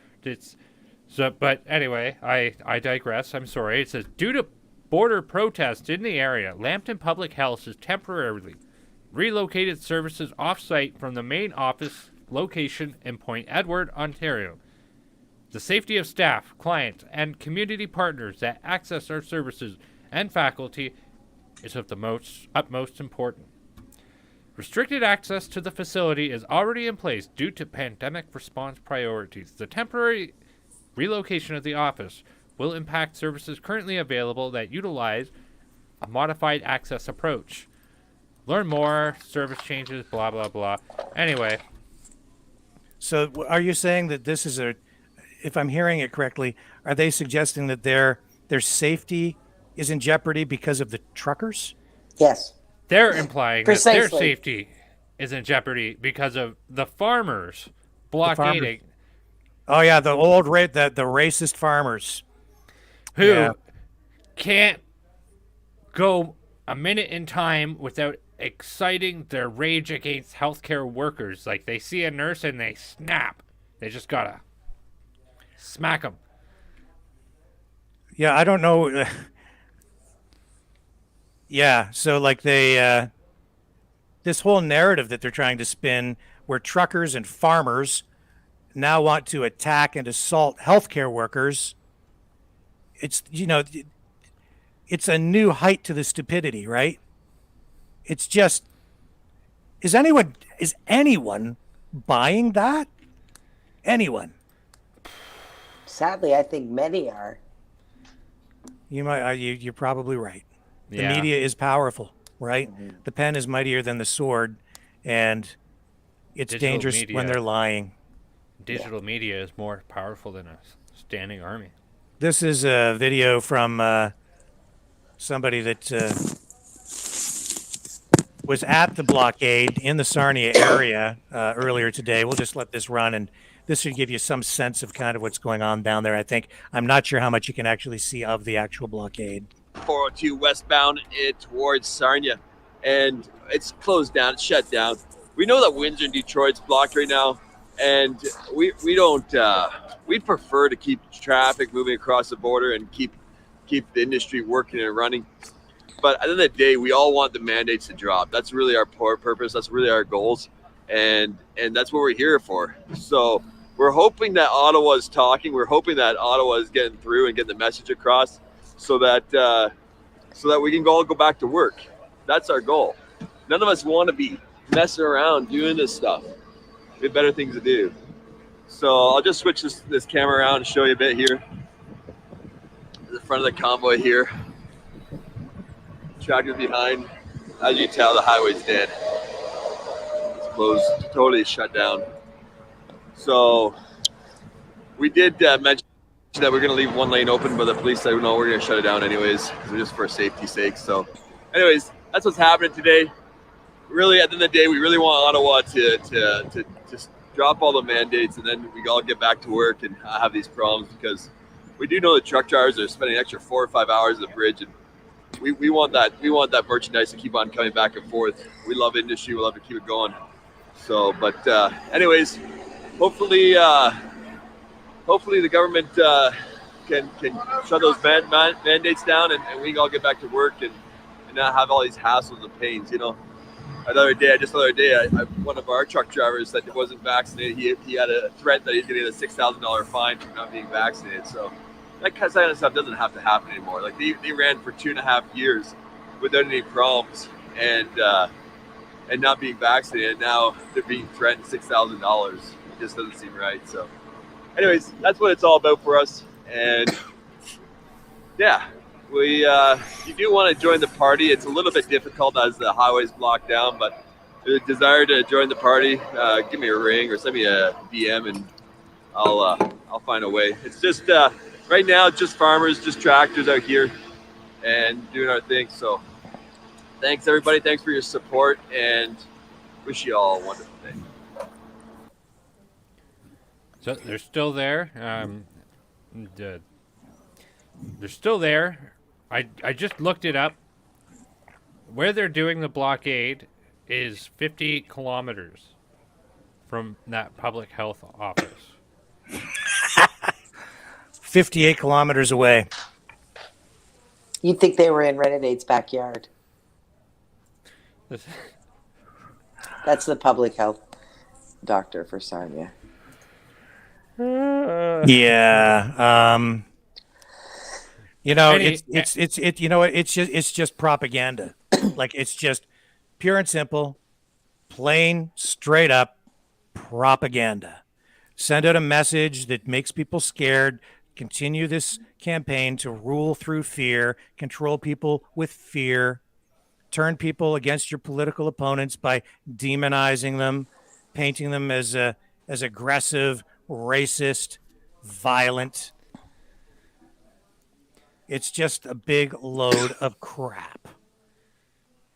But anyway, I digress. I'm sorry. It says, due to border protests in the area, Lambton Public Health has temporarily relocated services off-site from the main office location in Point Edward, Ontario. The safety of staff, clients, and community partners that access our services and faculty is of the utmost importance. Restricted access to the facility is already in place due to pandemic response priorities. The temporary relocation of the office will impact services currently available that utilize a modified access approach. Learn more, service changes, blah, blah, blah. Anyway. So are you saying that this is if I'm hearing it correctly, are they suggesting that their safety is in jeopardy because of the truckers? Yes. They're implying Precisely. that their safety is in jeopardy because of the farmers blockading Oh yeah, the old the racist farmers who Yeah. can't go a minute in time without exciting their rage against healthcare workers. Like they see a nurse and they snap. They just gotta smack them. Yeah, I don't know. Yeah, so like this whole narrative that they're trying to spin, where truckers and farmers now want to attack and assault healthcare workers. It's it's a new height to the stupidity, right? It's just is anyone buying that? Anyone? Sadly, I think many are. You're probably right. The Yeah. media is powerful, right? The pen is mightier than the sword, and it's Digital dangerous when media- they're lying. Digital media is more powerful than a standing army. This is a video from somebody that was at the blockade in the Sarnia area earlier today. We'll just let this run, and this should give you some sense of kind of what's going on down there. I think I'm not sure how much you can actually see of the actual blockade. 402 westbound towards Sarnia, and it's closed down. It's shut down. We know that Windsor and Detroit's blocked right now, and we don't. We'd prefer to keep traffic moving across the border and keep the industry working and running. But at the end of the day, we all want the mandates to drop. That's really our purpose. That's really our goals, and that's what we're here for. So we're hoping that Ottawa is talking. We're hoping that Ottawa is getting through and getting the message across, so that we can all go back to work. That's our goal. None of us want to be messing around doing this stuff. We have better things to do. So I'll just switch this camera around and show you a bit here. The front of the convoy here. Tractors behind. As you can tell, the highway's dead. It's closed, totally shut down. So we did mention that we're going to leave one lane open, but the police said, no, we're going to shut it down anyways, just for safety's sake. So anyways, that's what's happening today. Really, at the end of the day, we really want Ottawa to just drop all the mandates, and then we all get back to work and have these problems, because we do know the truck drivers are spending an extra 4 or 5 hours at the bridge, and we want that merchandise to keep on coming back and forth. We love industry. We love to keep it going. So, but anyways, hopefully the government can shut those mandates down, and we can all get back to work and not have all these hassles and pains. You know, the other day, one of our truck drivers that wasn't vaccinated, he had a threat that he's going to get a $6,000 fine for not being vaccinated. So that kind of stuff doesn't have to happen anymore. Like they ran for 2.5 years without any problems, and not being vaccinated. Now they're being threatened $6,000. It just doesn't seem right. So anyways, that's what it's all about for us. And yeah, you do want to join the party. It's a little bit difficult as the highway's blocked down, but the desire to join the party, give me a ring or send me a DM, and I'll find a way. It's just right now, just farmers, just tractors out here and doing our thing. So thanks everybody. Thanks for your support, and wish you all a wonderful day. So they're still there. They're still there. I just looked it up. Where they're doing the blockade is 50 kilometers from that public health office. 58 kilometers away. You'd think they were in Renedade's backyard. That's the public health doctor for Sarnia. Yeah. It's just propaganda. Like, it's just pure and simple, plain, straight up propaganda. Send out a message that makes people scared. Continue this campaign to rule through fear, control people with fear, turn people against your political opponents by demonizing them, painting them as aggressive, racist, violent. It's just a big load of crap.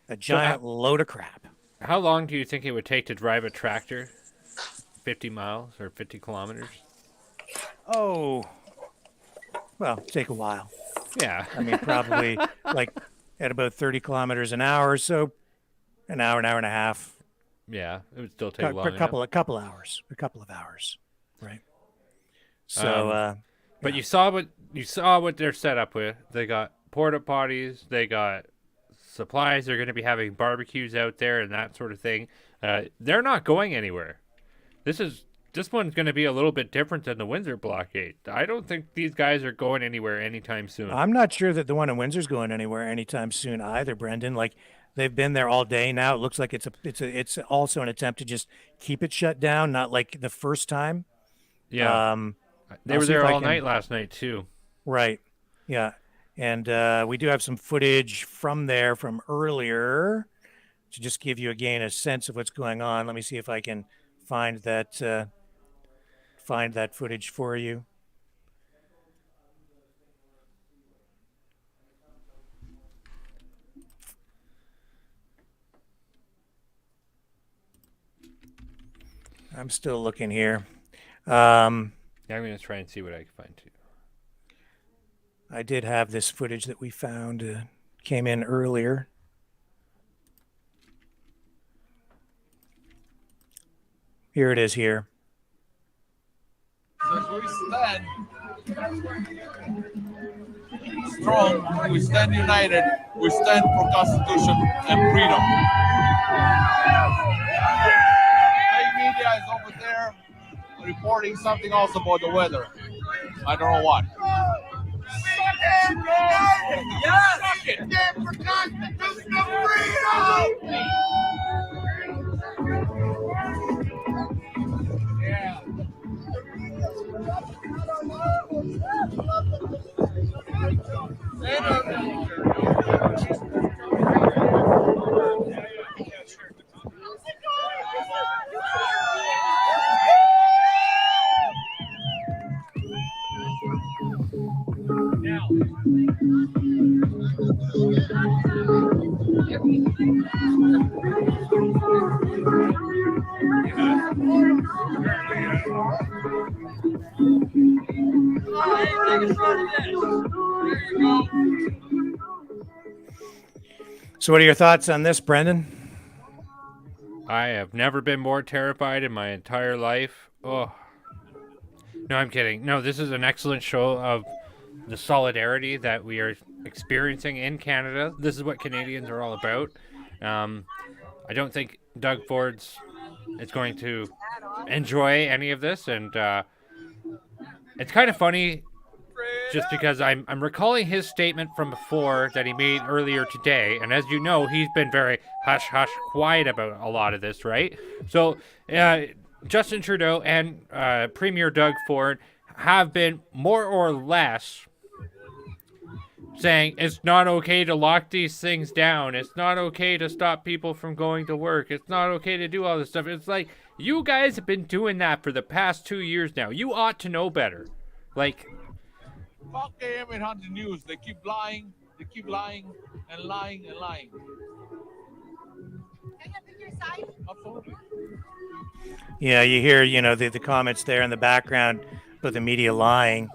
A giant load of crap. How long do you think it would take to drive a tractor? 50 miles or 50 kilometers? Oh, well, take a while. Yeah. I mean, probably like at about 30 kilometers an hour, so an hour and a half. Yeah, it would still take long a couple of hours, right? So, but you saw what they're set up with. They got porta potties, they got supplies. They're going to be having barbecues out there and that sort of thing. They're not going anywhere. This one's going to be a little bit different than the Windsor blockade. I don't think these guys are going anywhere anytime soon. I'm not sure that the one in Windsor's going anywhere anytime soon either, Brenden. Like, they've been there all day now. It looks like it's also an attempt to just keep it shut down, not like the first time. Yeah. They were there all night last night too. Right. Yeah. And we do have some footage from there from earlier to just give you again a sense of what's going on. Let me see if I can find that footage for you. I'm still looking here. Yeah, I'm going to try and see what I can find too. I did have this footage that we found, came in earlier. Here it is here. So we stand strong, we stand united, we stand for Constitution and freedom. Fake media is over there reporting something else about the weather. I don't know what. Yes! Stand for constitutional freedom! Yeah. So what are your thoughts on this, Brenden? I have never been more terrified in my entire life. Oh. No, I'm kidding. No, this is an excellent show of the solidarity that we are experiencing in Canada. This is what Canadians are all about. I don't think Doug Ford's is going to enjoy any of this, and it's kind of funny just because I'm recalling his statement from before that he made earlier today, and as you know, he's been very hush-hush quiet about a lot of this, right? So Justin Trudeau and Premier Doug Ford have been more or less saying it's not okay to lock these things down. It's not okay to stop people from going to work. It's not okay to do all this stuff. It's like, you guys have been doing that for the past 2 years now. You ought to know better. Like, Fuck AM 800 News. They keep lying. They keep lying and lying and lying. Can I pick your side? Absolutely. Yeah, you hear, the comments there in the background about the media lying.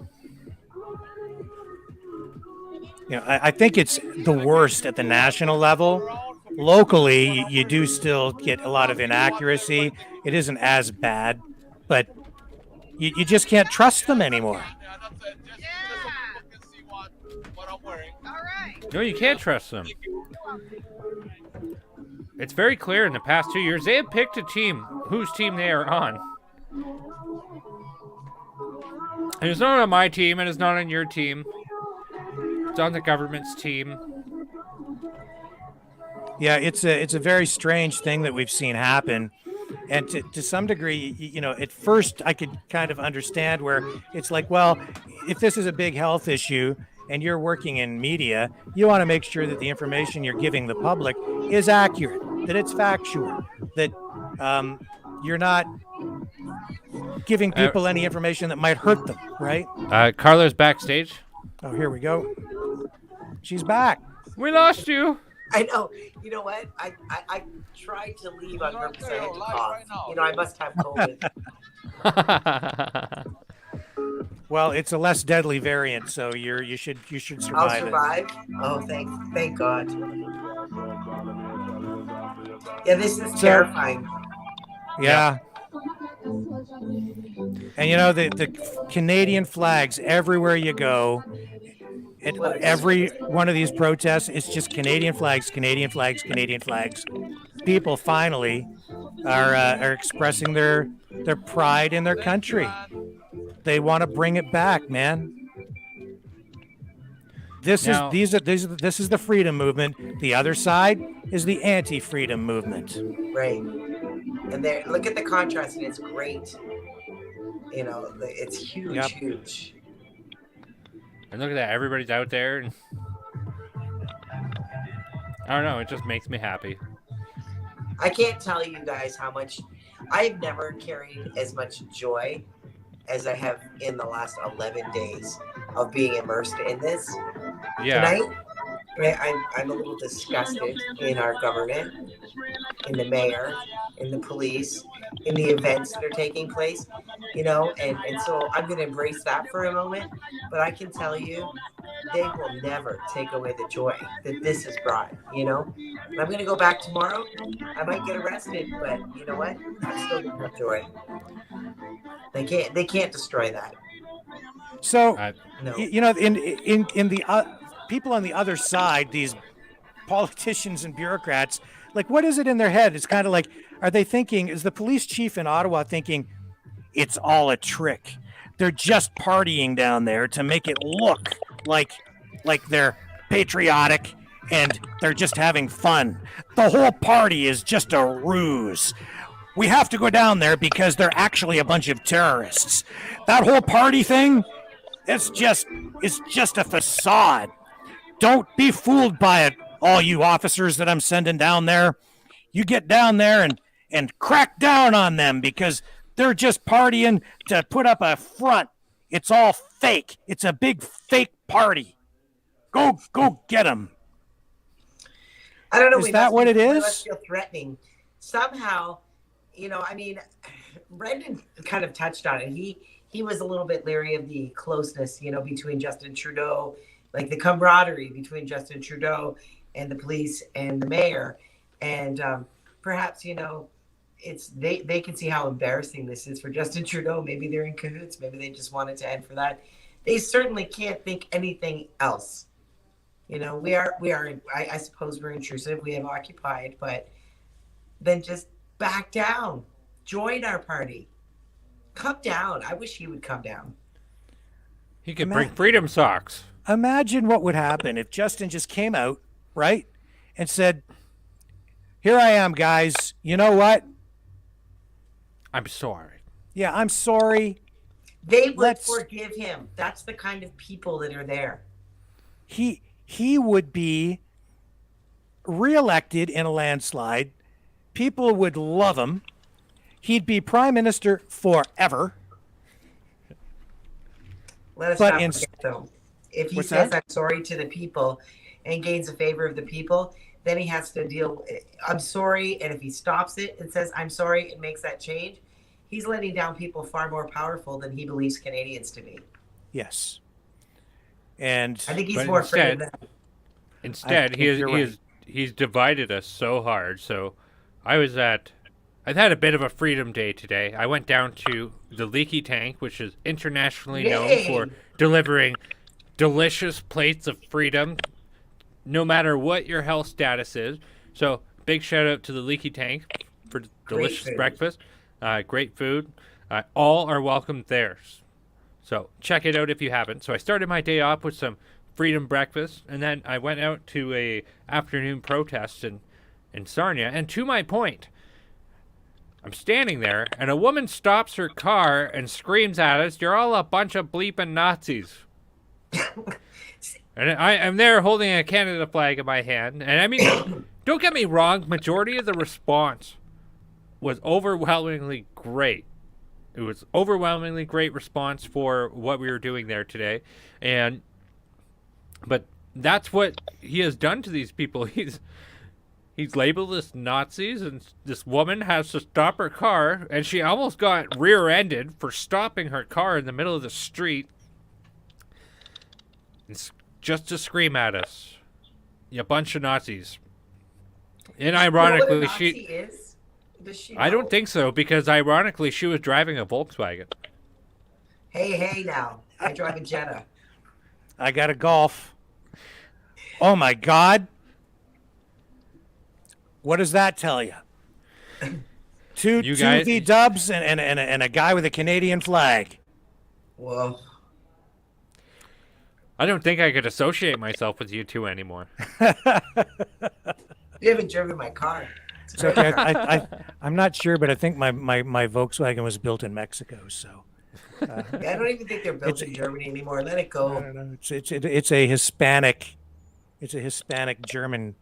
I think it's the worst at the national level. Locally, you do still get a lot of inaccuracy. It isn't as bad, but you just can't trust them anymore. No, you can't trust them. It's very clear in the past 2 years, they have picked a team whose team they are on. And it's not on my team, and it's not on your team. It's on the government's team. Yeah, it's a very strange thing that we've seen happen. And to some degree, at first I could kind of understand where it's like, well, if this is a big health issue and you're working in media, you want to make sure that the information you're giving the public is accurate, that it's factual, that you're not giving people any information that might hurt them, right? Carla's backstage. Oh, here we go. She's back. We lost you. I know. You know what? I tried to leave on purpose. I had to cough. I must have COVID. Well, it's a less deadly variant, so you should I'll survive it. survive. Oh, thank God. Yeah, this is terrifying. Yeah. And you know the Canadian flags everywhere you go. At every one of these protests, it's just Canadian flags, Canadian flags, Canadian flags. People finally are expressing their pride in their country. They want to bring it back, man. This is the freedom movement. The other side is the anti-freedom movement. Right. And there, look at the contrast, and it's great. You know, it's huge, Yep. huge. And look at that, everybody's out there. And I don't know, it just makes me happy. I can't tell you guys how much I've never carried as much joy as I have in the last 11 days of being immersed in this. Yeah. Tonight, I'm a little disgusted in our government, in the mayor, in the police, in the events that are taking place, you know, and so I'm going to embrace that for a moment. But I can tell you, they will never take away the joy that this has brought, you know. And I'm going to go back tomorrow. I might get arrested, but you know what? I'm still going to have joy. They can't destroy that. So, No. you know, in the people on the other side, these politicians and bureaucrats, like, what is it in their head? It's kind of like, are they thinking, is the police chief in Ottawa thinking it's all a trick? They're just partying down there to make it look like they're patriotic and they're just having fun. The whole party is just a ruse. We have to go down there because they're actually a bunch of terrorists. That whole party thing, it's just a facade. Don't be fooled by it, all you officers that I'm sending down there. You get down there and crack down on them because they're just partying to put up a front. It's all fake. It's a big fake party. Go get them. I don't know. Is that what it We is? must feel threatening. Somehow, you know, I mean, Brenden kind of touched on it. He was a little bit leery of the closeness, you know, between Justin Trudeau, like the camaraderie between Justin Trudeau and the police and the mayor. And perhaps, you know, they can see how embarrassing this is for Justin Trudeau. Maybe they're in cahoots. Maybe they just wanted to end for that. They certainly can't think anything else. You know, we are. I suppose we're intrusive. We have occupied, but then just back down. Join our party. Come down. I wish he would come down. He could bring freedom socks. Imagine what would happen if Justin just came out, right, and said, "Here I am, guys. You know what? I'm sorry." Yeah, I'm sorry. They would forgive him. That's the kind of people that are there. He would be reelected in a landslide. People would love him. He'd be prime minister forever. Let us But not in- forget, though. If he What's says, that? I'm sorry to the people and gains the favor of the people, then he has to deal, I'm sorry. And if he stops it and says, I'm sorry, and makes that change, he's letting down people far more powerful than he believes Canadians to be. Yes. And I think he's But more afraid of that. Instead, think you're right. he's divided us so hard. So I've had a bit of a freedom day today. I went down to the Leaky Tank, which is internationally known for delivering delicious plates of freedom, no matter what your health status is. So big shout out to the Leaky Tank for delicious food. breakfast, great food. All are welcome there. So check it out if you haven't. So I started my day off with some freedom breakfast, and then I went out to a afternoon protest in Sarnia. And to my point, I'm standing there, and a woman stops her car and screams at us, "You're all a bunch of bleeping Nazis." And I'm there holding a Canada flag in my hand. And I mean, don't get me wrong, majority of the response was overwhelmingly great. It was overwhelmingly great response for what we were doing there today. But that's what he has done to these people. He's labeled as Nazis, and this woman has to stop her car, and she almost got rear-ended for stopping her car in the middle of the street. It's just to scream at us. You bunch of Nazis. And ironically, You know what a Nazi is? Does she I know? don't think so, because ironically, she was driving a Volkswagen. Hey, now. I drive a Jetta. I got a Golf. Oh my God. What does that tell you? Two V-dubs and a guy with a Canadian flag. Whoa. I don't think I could associate myself with you two anymore. You haven't driven my car. It's okay. I'm not sure, but I think my Volkswagen was built in Mexico. So I don't even think they're built in Germany anymore. Let it go. it's a Hispanic German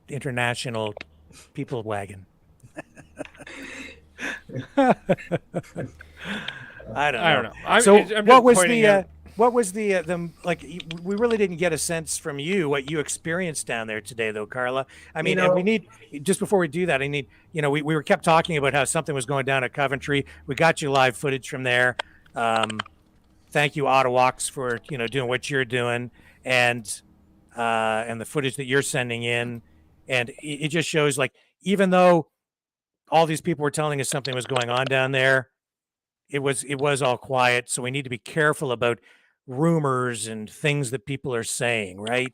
international people wagon. I don't know. What was the like? We really didn't get a sense from you what you experienced down there today, though, Carla. I mean, and we need, just before we do that, I need, we were kept talking about how something was going down at Coventry. We got you live footage from there. Thank you, Ottawaks, for doing what you're doing, and the footage that you're sending in, and it just shows, like, even though all these people were telling us something was going on down there, it was all quiet. So we need to be careful about rumors and things that people are saying, right?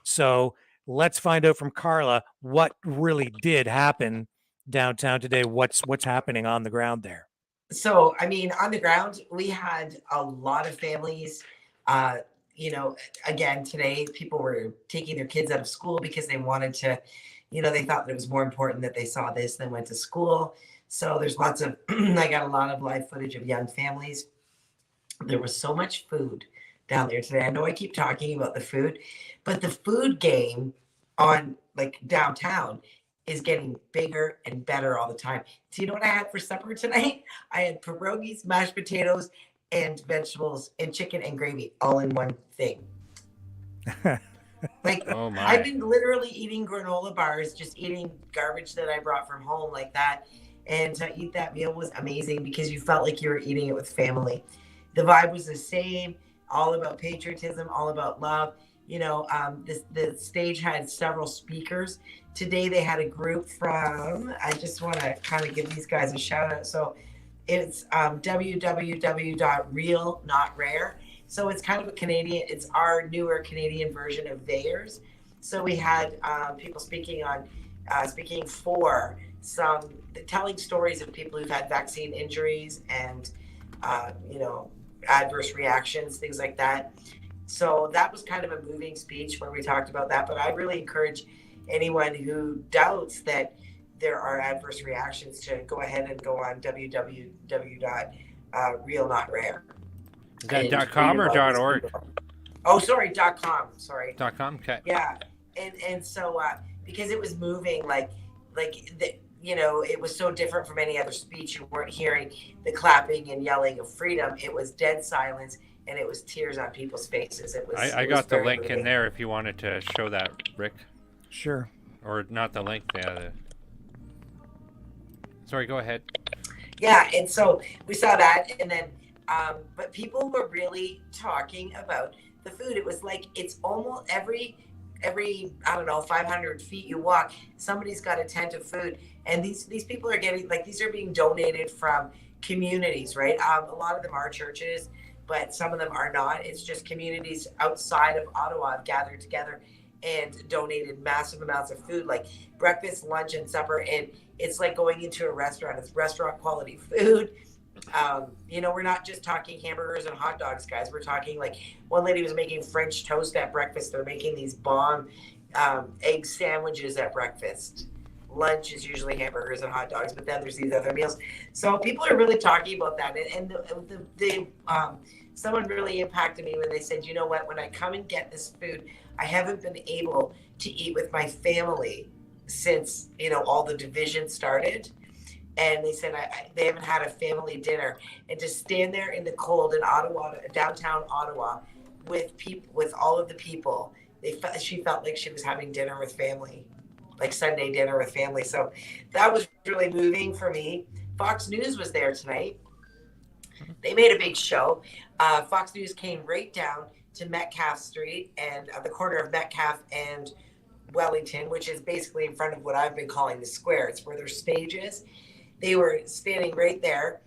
So let's find out from Carla what really did happen downtown today. What's happening on the ground there? So, I mean, on the ground, we had a lot of families. Again, today people were taking their kids out of school because they wanted to, they thought that it was more important that they saw this than went to school. So there's lots of, I got a lot of live footage of young families. There was so much food down there today. I know I keep talking about the food, but the food game on like downtown is getting bigger and better all the time. So you know what I had for supper tonight? I had pierogies, mashed potatoes, and vegetables and chicken and gravy all in one thing. Like, oh my. I've been literally eating granola bars, just eating garbage that I brought from home like that. And to eat that meal was amazing because you felt like you were eating it with family. The vibe was the same, all about patriotism, all about love. The stage had several speakers. Today they had a group from, I just want to kind of give these guys a shout out. So it's www.real.not.rare. So it's kind of a Canadian, it's our newer Canadian version of theirs. So we had people speaking for telling stories of people who've had vaccine injuries and, adverse reactions, things like that. So that was kind of a moving speech when we talked about that. But I really encourage anyone who doubts that there are adverse reactions to go ahead and go on www.real.not.rare. Is that .com or .org? Oh, sorry, .com. Sorry. .com. Okay. Yeah, and so because it was moving, it was so different from any other speech. You weren't hearing the clapping and yelling of freedom. It was dead silence, and it was tears on people's faces. I got the link in there if you wanted to show that, Rick. Sure. Or not the link. Sorry, go ahead. Yeah, and so we saw that, and then, but people were really talking about the food. It was like it's almost every 500 feet you walk, somebody's got a tent of food, and these people are getting, like, these are being donated from communities, right? A lot of them are churches, but some of them are not. It's just communities outside of Ottawa have gathered together and donated massive amounts of food, like breakfast, lunch, and supper. And it's like going into a restaurant. It's restaurant quality food. We're not just talking hamburgers and hot dogs, guys. We're talking, like, one lady was making French toast at breakfast. They're making these bomb egg sandwiches at breakfast. Lunch is usually hamburgers and hot dogs, but then there's these other meals. So people are really talking about that. And someone really impacted me when they said, you know what, when I come and get this food, I haven't been able to eat with my family since, all the division started. And they said they haven't had a family dinner, and to stand there in the cold in Ottawa, downtown Ottawa, with all of the people, she felt like she was having dinner with family. like Sunday dinner with family. So that was really moving for me. Fox News was there tonight. They made a big show. Fox News came right down to Metcalf Street and the corner of Metcalf and Wellington, which is basically in front of what I've been calling the square. It's where their stage is. They were standing right there,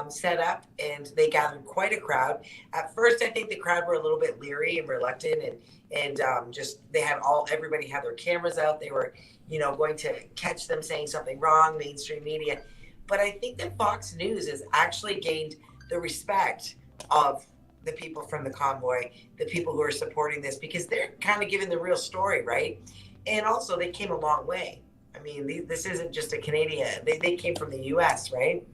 set up, and they gathered quite a crowd. At first, I think the crowd were a little bit leery and reluctant, and just they had everybody had their cameras out. They were, going to catch them saying something wrong, mainstream media. But I think that Fox News has actually gained the respect of the people from the convoy, the people who are supporting this, because they're kind of giving the real story, right? And also, they came a long way. I mean, this isn't just a Canadian. They came from the U.S., right?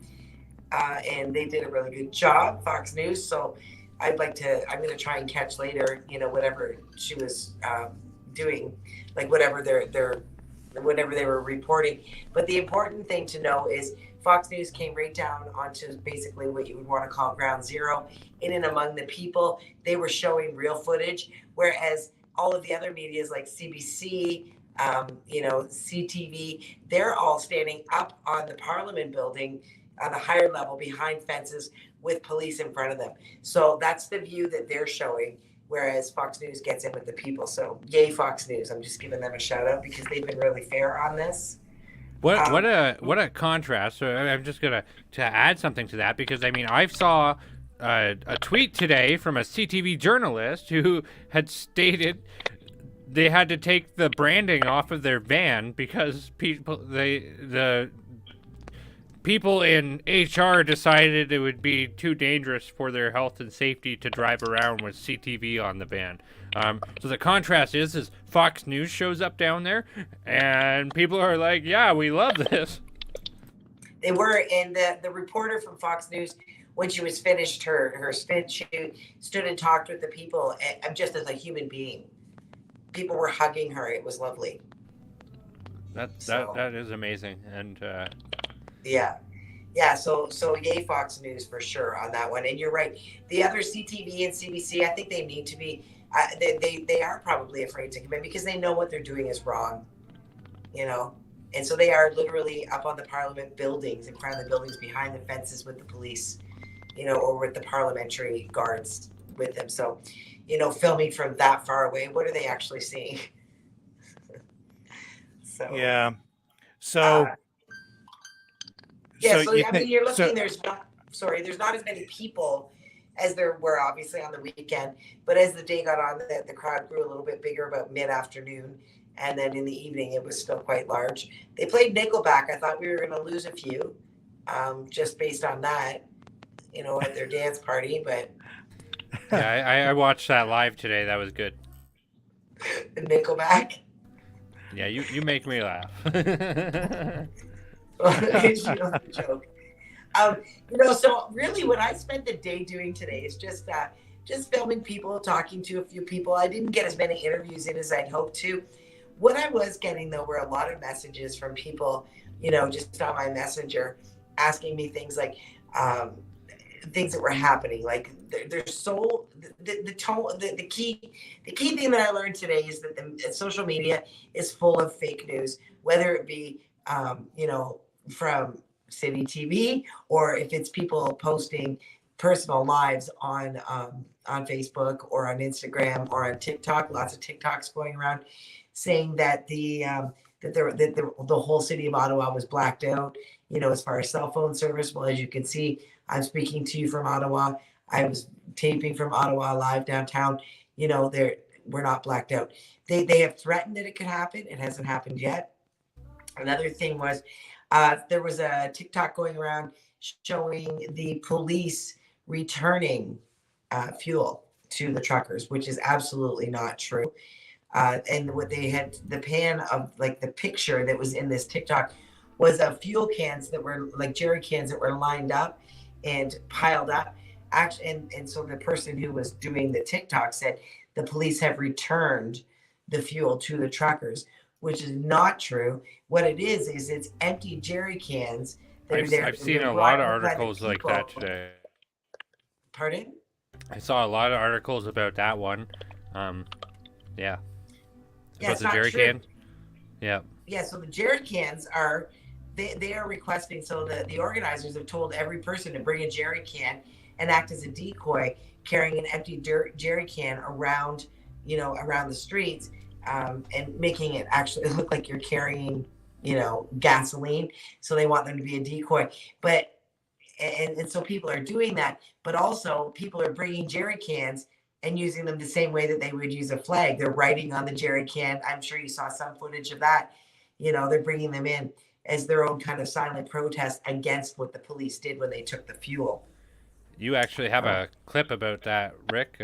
And they did a really good job, Fox News. So I'm going to try and catch later, whatever she was doing, like whatever they were reporting. But the important thing to know is Fox News came right down onto basically what you would want to call ground zero, in and among the people. They were showing real footage, whereas all of the other medias like CBC, CTV, they're all standing up on the Parliament building on the higher level behind fences with police in front of them. So that's the view that they're showing, whereas Fox News gets in with the people. So yay, Fox News. I'm just giving them a shout out because they've been really fair on this. What a contrast. So I'm just gonna add something to that, because I mean, I saw a tweet today from a CTV journalist who had stated they had to take the branding off of their van because the people in HR decided it would be too dangerous for their health and safety to drive around with CTV on the van. So the contrast is Fox News shows up down there, and people are like, "Yeah, we love this." They were, and the reporter from Fox News, when she was finished her stint, she stood and talked with the people, just as a human being. People were hugging her. It was lovely. That is amazing, and yeah. So yay, Fox News for sure on that one. And you're right. The other CTV and CBC, I think they need to be. They are probably afraid to come in because they know what they're doing is wrong, and so they are literally up on the Parliament buildings, in front of the buildings, behind the fences with the police, or with the parliamentary guards with them. So, filming from that far away, what are they actually seeing? So yeah, so I mean, you're looking. There's not as many people as there were obviously on the weekend, but as the day got on, the crowd grew a little bit bigger about mid-afternoon, and then in the evening it was still quite large. They played Nickelback. I thought we were going to lose a few, just based on that, at their dance party. But yeah, I watched that live today. That was good. The Nickelback. Yeah, you make me laugh. She knows the joke. So really what I spent the day doing today is just filming people, talking to a few people. I didn't get as many interviews in as I'd hoped to. What I was getting, though, were a lot of messages from people, just on my messenger, asking me things like things that were happening. Like there's so the tone, the key thing that I learned today is that the social media is full of fake news, whether it be from City TV, or if it's people posting personal lives on Facebook or on Instagram or on TikTok. Lots of TikToks going around saying that the whole city of Ottawa was blacked out, as far as cell phone service. Well, as you can see, I'm speaking to you from Ottawa. I was taping from Ottawa live downtown. We're not blacked out. They have threatened that it could happen. It hasn't happened yet. Another thing was, there was a TikTok going around showing the police returning fuel to the truckers, which is absolutely not true. And what they had, the pan of like the picture that was in this TikTok was fuel cans that were like jerry cans that were lined up and piled up. Actually, and so the person who was doing the TikTok said the police have returned the fuel to the truckers, which is not true. What it is it's empty jerry cans that are there. I've seen a lot of articles like that today. Pardon? I saw a lot of articles about that one. Yeah. Yeah, About the jerry can. Yeah. so the jerry cans are they are requesting. So the organizers have told every person to bring a jerry can and act as a decoy, carrying an empty jerry can around, around the streets, and making it actually look like you're carrying, gasoline. So they want them to be a decoy, but. And so people are doing that, but also people are bringing jerry cans and using them the same way that they would use a flag. They're writing on the jerry can. I'm sure you saw some footage of that. They're bringing them in as their own kind of silent protest against what the police did when they took the fuel. You actually have a clip about that, Rick.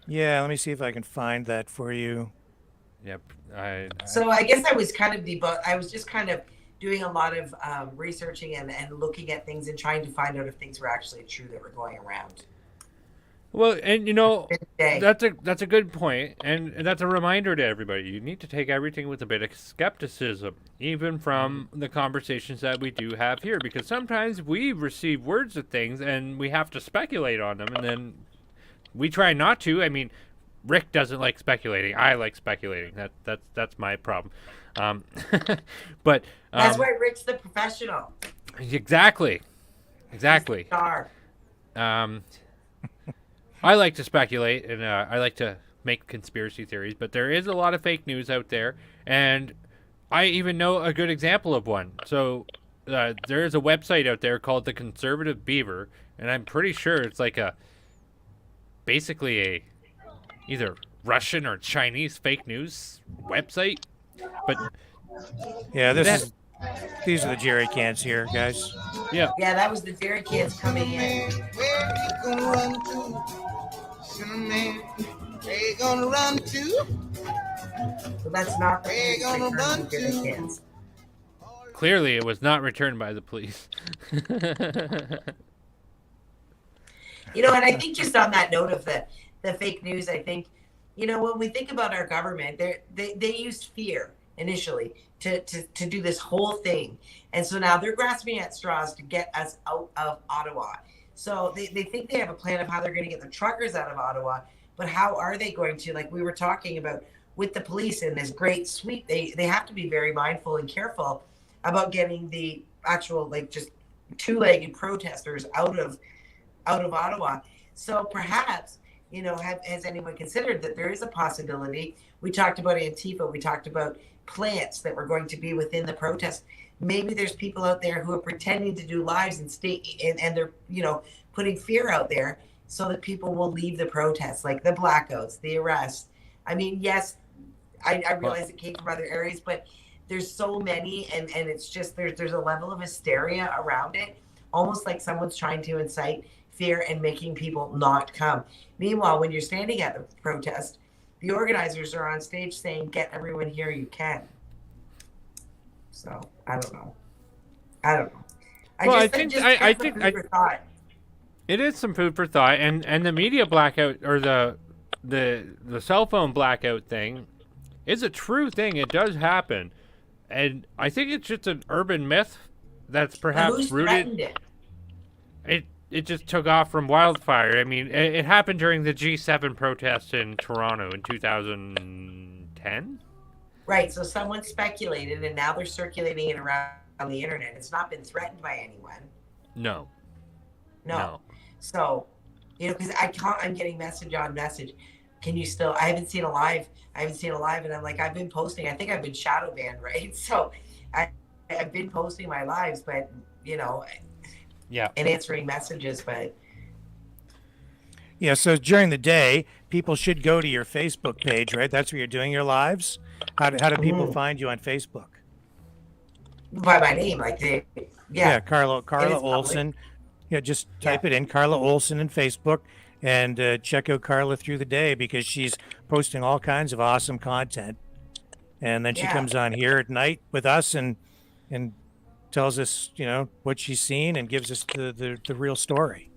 Yeah, let me see if I can find that for you. Yep. So I guess I was kind of I was just kind of doing a lot of researching and looking at things and trying to find out if things were actually true that were going around. Well, and that's a good point, and that's a reminder to everybody. You need to take everything with a bit of skepticism, even from the conversations that we do have here, because sometimes we receive words of things and we have to speculate on them, and then we try not to. I mean, Rick doesn't like speculating. I like speculating. That's my problem. But that's why Rick's the professional. Exactly. Star. I like to speculate, and I like to make conspiracy theories, but there is a lot of fake news out there, and I even know a good example of one. So there is a website out there called The Conservative Beaver, and I'm pretty sure it's like basically a either Russian or Chinese fake news website. But yeah, these are the jerry cans here, guys. Yeah, that was the jerry cans coming in. They gonna run to. So that's not the gonna run to. Clearly, it was not returned by the police. And I think just on that note of the fake news, I think, when we think about our government, they used fear initially to do this whole thing. And so now they're grasping at straws to get us out of Ottawa. So they think they have a plan of how they're going to get the truckers out of Ottawa, but how are they going to, like we were talking about with the police in this great sweep, they have to be very mindful and careful about getting the actual, just two-legged protesters out of Ottawa. So perhaps, has anyone considered that there is a possibility? We talked about Antifa, we talked about plants that were going to be within the protest. Maybe there's people out there who are pretending to do lives and and they're, putting fear out there so that people will leave the protests, like the blackouts, the arrests. I mean, yes, I realize it came from other areas, but there's so many, and it's just there's a level of hysteria around it, almost like someone's trying to incite fear and making people not come. Meanwhile, when you're standing at the protest, the organizers are on stage saying, "Get everyone here you can." So I don't know. I think it is some food for thought, and the media blackout or the cell phone blackout thing is a true thing. It does happen, and I think it's just an urban myth that's perhaps rooted. It just took off from wildfire. I mean, it happened during the G7 protests in Toronto in 2010. Right. So someone speculated, and now they're circulating it around on the internet. It's not been threatened by anyone. No. So, because I'm getting message on message. Can you still? I haven't seen a live, and I'm like, I've been posting. I think I've been shadow banned, right? So, I've been posting my lives, but yeah, and answering messages, but. Yeah, so during the day, people should go to your Facebook page, right? That's where you're doing your lives. How do people find you on Facebook? By my name, Carla Olson. Yeah, just type it in, Carla Olson in Facebook, and check out Carla through the day because she's posting all kinds of awesome content. And then she comes on here at night with us and tells us, what she's seen and gives us the real story.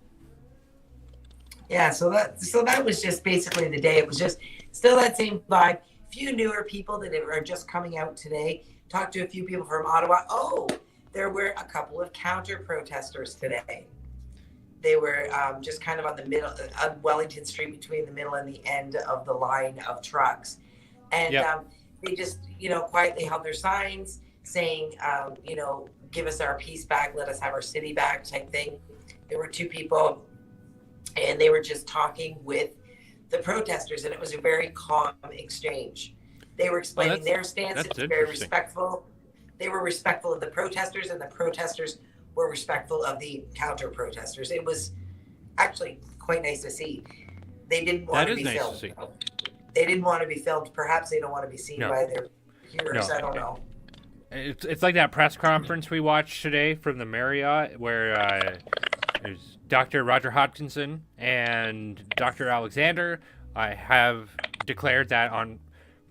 Yeah, so that was just basically the day. It was just still that same vibe. Few newer people that are just coming out today. Talked to a few people from Ottawa. Oh, there were a couple of counter protesters today. They were just kind of on the middle, on Wellington Street, between the middle and the end of the line of trucks. And they just, quietly held their signs saying, give us our peace back, let us have our city back type thing. There were two people and they were just talking with the protesters, and it was a very calm exchange. They were explaining their stance. It was very respectful. They were respectful of the protesters, and the protesters were respectful of the counter protesters. It was actually quite nice to see. They didn't want to be filmed. They didn't want to be filmed. Perhaps they don't want to be seen by their hearers. I don't know. It's like that press conference we watched today from the Marriott where there's Dr. Roger Hodgkinson and Dr. Alexander. I have declared that on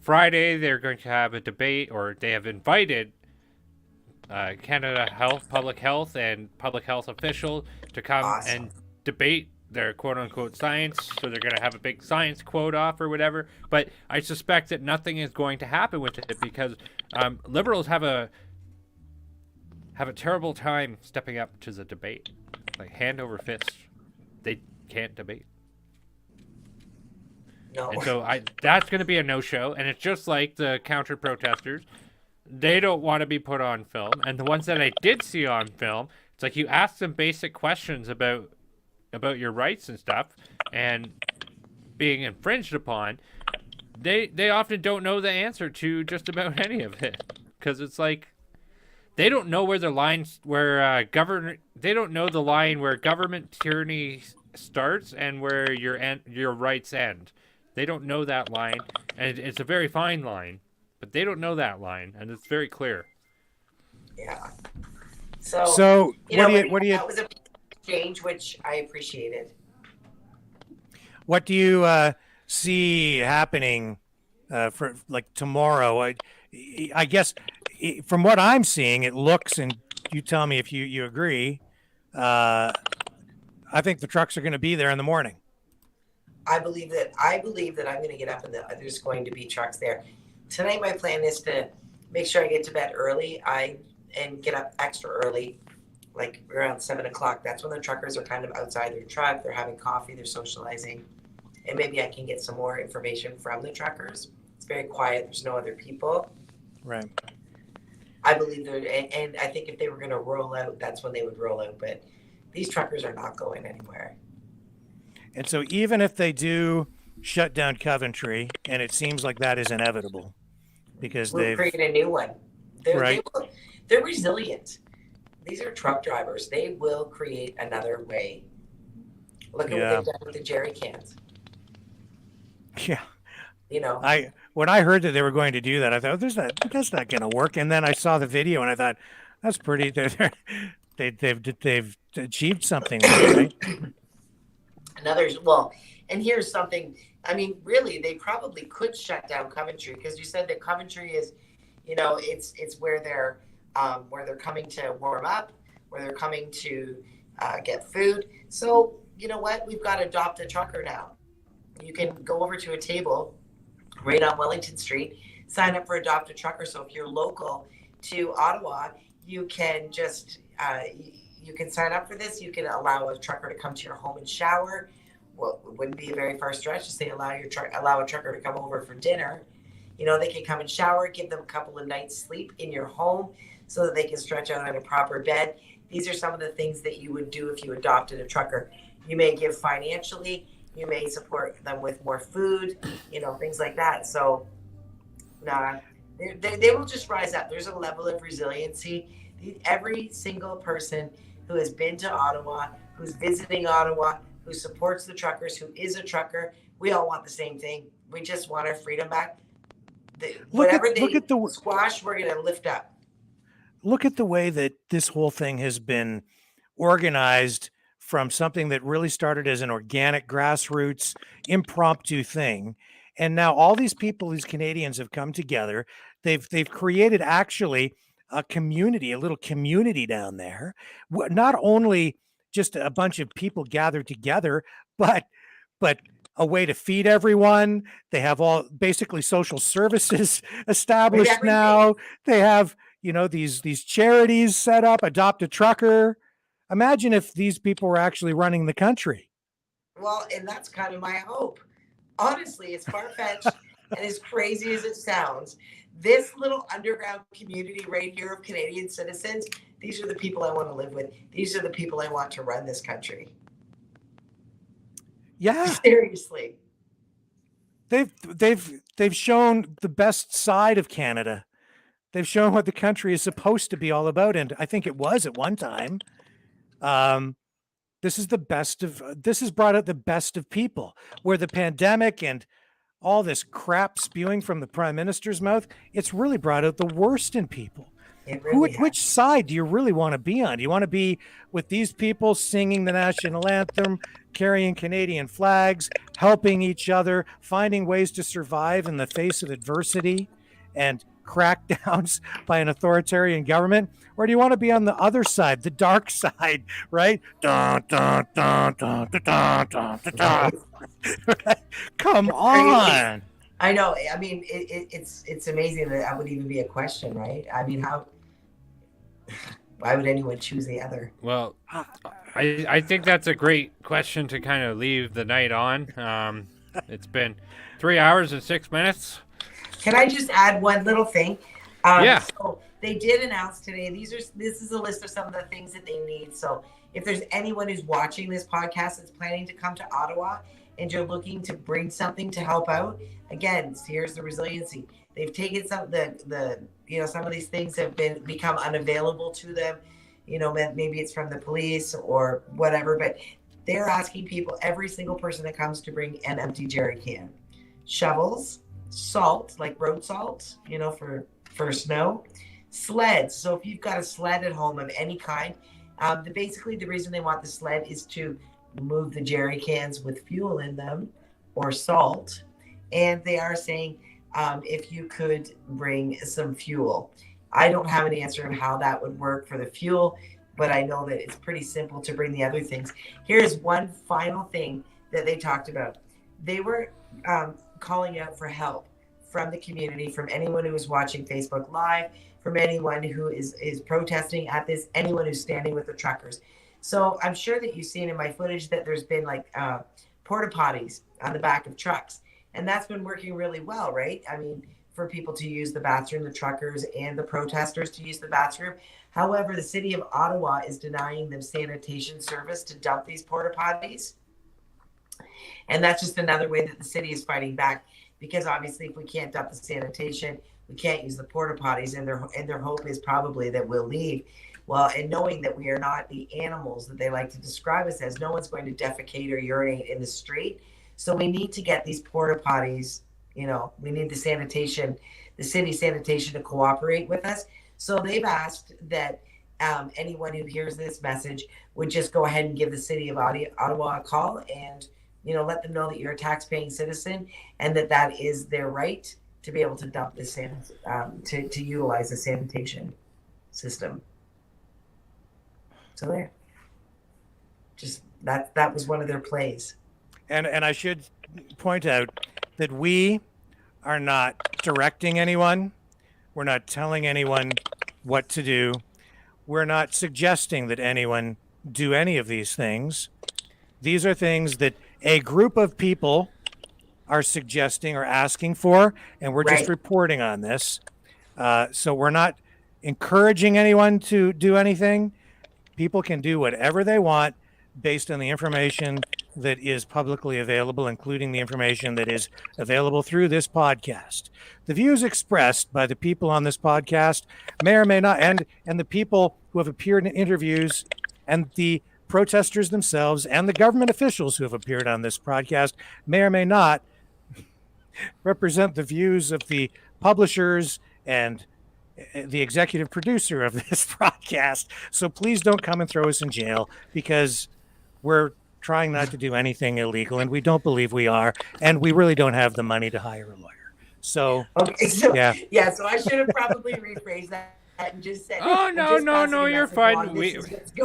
Friday they're going to have a debate, or they have invited Canada Health, Public Health, and public health official to come and debate their quote-unquote science. So they're going to have a big science quote off or whatever. But I suspect that nothing is going to happen with it because Liberals have a terrible time stepping up to the debate. Like hand over fist. They can't debate. No. And so that's going to be a no-show. And it's just like the counter-protesters. They don't want to be put on film. And the ones that I did see on film, it's like you ask them basic questions about your rights and stuff and being infringed upon. They often don't know the answer to just about any of it. Because it's like they don't know where the lines they don't know the line where government tyranny starts and where your rights end. They don't know that line, and it's a very fine line, but they don't know that line, and it's very clear. Yeah. So what do you? That was a exchange which I appreciated. What do you see happening for like tomorrow? I guess from what I'm seeing, it looks, and you tell me if you agree. I think the trucks are going to be there in the morning. I believe that I'm going to get up and there's going to be trucks there. Tonight, my plan is to make sure I get to bed early and get up extra early, like around 7 o'clock. That's when the truckers are kind of outside their truck. They're having coffee, they're socializing, and maybe I can get some more information from the truckers. It's very quiet. There's no other people. Right. I believe and I think if they were going to roll out, that's when they would roll out. But these truckers are not going anywhere. And so even if they do shut down Coventry, and it seems like that is inevitable because they've created a new one. They're resilient. These are truck drivers. They will create another way. Look at what they've done with the jerry cans. Yeah. When I heard that they were going to do that, I thought that's not going to work. And then I saw the video and I thought that's pretty. They've achieved something, right? And here's something. I mean, really, they probably could shut down Coventry because you said that Coventry is, it's where they're coming to warm up, where they're coming to get food. So you know what? We've got to adopt a trucker now. You can go over to a table right on Wellington Street, sign up for Adopt a Trucker. So if you're local to Ottawa, you can just you can sign up for this. You can allow a trucker to come to your home and shower. Well, it wouldn't be a very far stretch to say allow a trucker to come over for dinner. They can come and shower, give them a couple of nights sleep in your home so that they can stretch out on a proper bed. These are some of the things that you would do if you adopted a trucker. You may give financially. You may support them with more food, things like that. So, they will just rise up. There's a level of resiliency. Every single person who has been to Ottawa, who's visiting Ottawa, who supports the truckers, who is a trucker, we all want the same thing. We just want our freedom back. Whatever they squash, we're going to lift up. Look at the way that this whole thing has been organized from something that really started as an organic grassroots impromptu thing. And now all these people, these Canadians have come together. They've created actually a community, a little community down there. Not only just a bunch of people gathered together, but a way to feed everyone. They have all basically social services established now. They have, these charities set up, Adopt a Trucker. Imagine if these people were actually running the country. Well, and that's kind of my hope. Honestly, it's far-fetched. And as crazy as it sounds, this little underground community right here of Canadian citizens, these are the people I want to live with. These are the people I want to run this country. Yeah. Seriously. They've shown the best side of Canada. They've shown what the country is supposed to be all about, and I think it was at one time. This is the best of. This has brought out the best of people. Where the pandemic and all this crap spewing from the prime minister's mouth, it's really brought out the worst in people. Which side do you really want to be on? Do you want to be with these people singing the national anthem, carrying Canadian flags, helping each other, finding ways to survive in the face of adversity and crackdowns by an authoritarian government? Or do you want to be on the other side, the dark side, right? Dun, dun, dun, dun, dun, dun, dun, dun, dun. Come on. I know. I mean, it's amazing that that would even be a question, right? I mean, why would anyone choose the other? Well, I think that's a great question to kind of leave the night on. It's been 3 hours and 6 minutes. Can I just add one little thing? Yeah. So they did announce today. This is a list of some of the things that they need. So if there's anyone who's watching this podcast that's planning to come to Ottawa and you're looking to bring something to help out, again, here's the resiliency. They've taken some some of these things have become unavailable to them. You know, maybe it's from the police or whatever, but they're asking people, every single person that comes, to bring an empty jerry can, shovels, salt, like road salt, you know, for snow, sleds. So if you've got a sled at home of any kind, basically the reason they want the sled is to move the jerry cans with fuel in them or salt. And they are saying if you could bring some fuel. I don't have an answer on how that would work for the fuel, but I know that it's pretty simple to bring the other things. Here's one final thing that they talked about. They were calling out for help from the community, from anyone who is watching Facebook Live, from anyone who is protesting at this, anyone who's standing with the truckers. So I'm sure that you've seen in my footage that there's been like porta potties on the back of trucks. And that's been working really well, right? I mean, for people to use the bathroom, the truckers and the protesters to use the bathroom. However, the city of Ottawa is denying them sanitation service to dump these porta potties. And that's just another way that the city is fighting back, because obviously if we can't dump the sanitation, we can't use the porta potties, and their hope is probably that we'll leave. Well, and knowing that we are not the animals that they like to describe us as, no one's going to defecate or urinate in the street. So we need to get these porta potties, you know, we need the sanitation, the city sanitation to cooperate with us. So they've asked that anyone who hears this message would just go ahead and give the city of Ottawa a call and, you know, let them know that you're a tax-paying citizen and that is their right to be able to dump this to utilize the sanitation system. So there, just that was one of their plays. And I should point out that we are not directing anyone. We're not telling anyone what to do. We're not suggesting that anyone do any of these things. These are things that a group of people are suggesting or asking for, and we're just reporting on this. So we're not encouraging anyone to do anything. People can do whatever they want based on the information that is publicly available, including the information that is available through this podcast. The views expressed by the people on this podcast may or may not, and the people who have appeared in interviews, and the protesters themselves, and the government officials who have appeared on this podcast may or may not represent the views of the publishers and the executive producer of this broadcast. So please don't come and throw us in jail, because we're trying not to do anything illegal, and we don't believe we are, and we really don't have the money to hire a lawyer. So, okay, so yeah. So I should have probably rephrased that and just said, Oh, no, you're fine. We just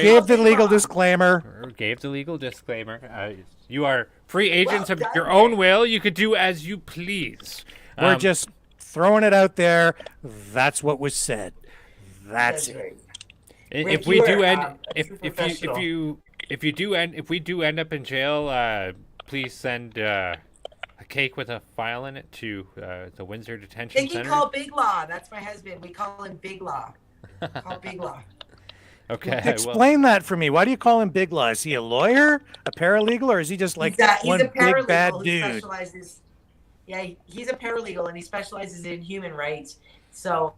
gave the legal disclaimer. Gave the legal disclaimer. You are free agents of your own will. You could do as you please. We're just throwing it out there. That's what was said. That's it. Right. If we do end, if we do end up in jail, please send a cake with a file in it to the Windsor Detention They can Center? call Big Law. That's my husband. We call him Big Law. Call Big Law. Okay. I will. Explain that for me. Why do you call him Big Law? Is he a lawyer, a paralegal, or is he just like He's one a paralegal big bad who dude? specializes. Yeah, he's a paralegal and he specializes in human rights. So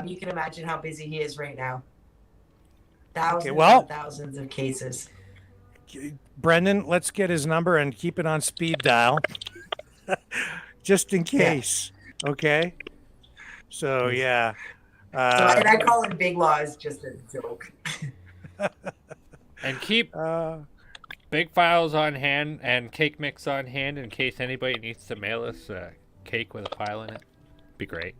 you can imagine how busy he is right now. Thousands and thousands of cases. Brenden, let's get his number and keep it on speed dial, just in case. Yeah. Okay. So yeah. And I call him Big Law as just a joke. And keep big files on hand and cake mix on hand in case anybody needs to mail us a cake with a file in it. Be great.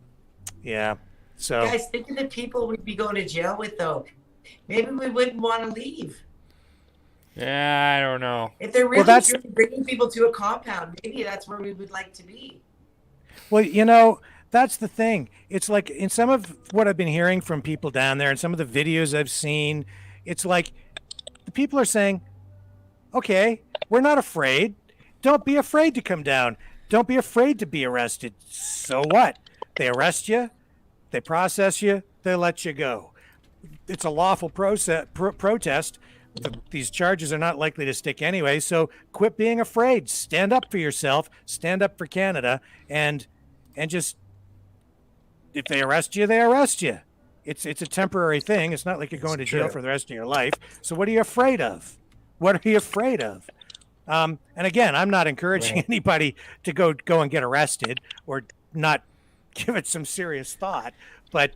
Yeah. So guys, think of the people we'd be going to jail with, though. Maybe we wouldn't want to leave. Yeah, I don't know. If they're really bringing people to a compound, maybe that's where we would like to be. Well, that's the thing. It's like in some of what I've been hearing from people down there and some of the videos I've seen, it's like the people are saying, okay, we're not afraid. Don't be afraid to come down. Don't be afraid to be arrested. So what? They arrest you, they process you, they let you go. It's a lawful protest. These charges are not likely to stick anyway. So quit being afraid. Stand up for yourself. Stand up for Canada, and just if they arrest you, they arrest you. It's a temporary thing. It's not like you're going to jail for the rest of your life. So what are you afraid of? What are you afraid of? And again, I'm not encouraging anybody to go and get arrested or not give it some serious thought. But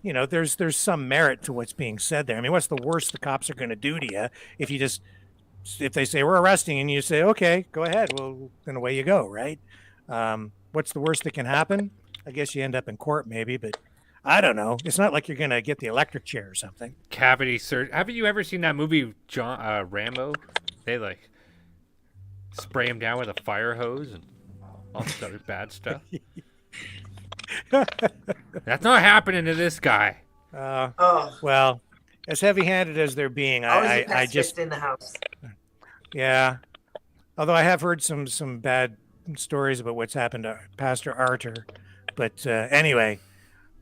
there's some merit to what's being said there. I mean, what's the worst the cops are going to do to you if they say we're arresting and you say, okay, go ahead. Well, then away you go, right? What's the worst that can happen? I guess you end up in court maybe, but I don't know. It's not like you're going to get the electric chair or something. Cavity search. Haven't you ever seen that movie, Rambo? They spray him down with a fire hose and all this other bad stuff. That's not happening to this guy. Well, as heavy-handed as they're being, I just in the house. Yeah, although I have heard some bad stories about what's happened to Pastor Arter, but anyway,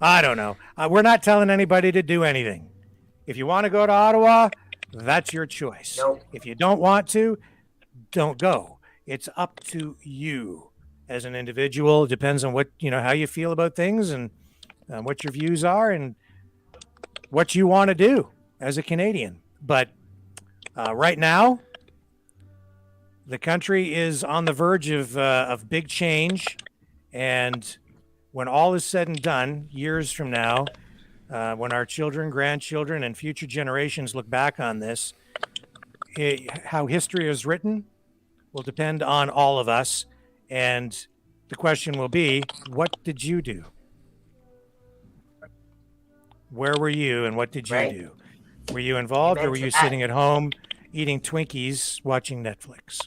I don't know. We're not telling anybody to do anything. If you want to go to Ottawa, that's your choice. Nope. If you don't want to, don't go. It's up to you. As an individual, it depends on what how you feel about things and what your views are and what you want to do as a Canadian. But right now, the country is on the verge of big change, and when all is said and done, years from now, when our children, grandchildren, and future generations look back on this, how history is written will depend on all of us. And the question will be, what did you do? Where were you and what did you do? Were you involved or were you sitting at home eating Twinkies watching Netflix?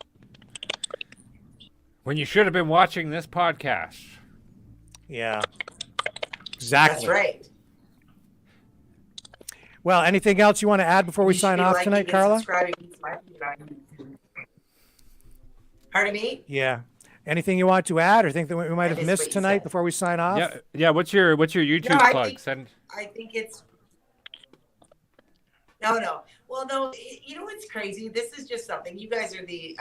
When you should have been watching this podcast. Yeah, exactly. That's right. Well, anything else you want to add before we sign off tonight, Carla? Pardon me? Yeah. Anything you want to add or think that we might have missed tonight before we sign off? Yeah. What's your YouTube plug? I think it's no. Well, no. You know what's crazy? This is just something. You guys are the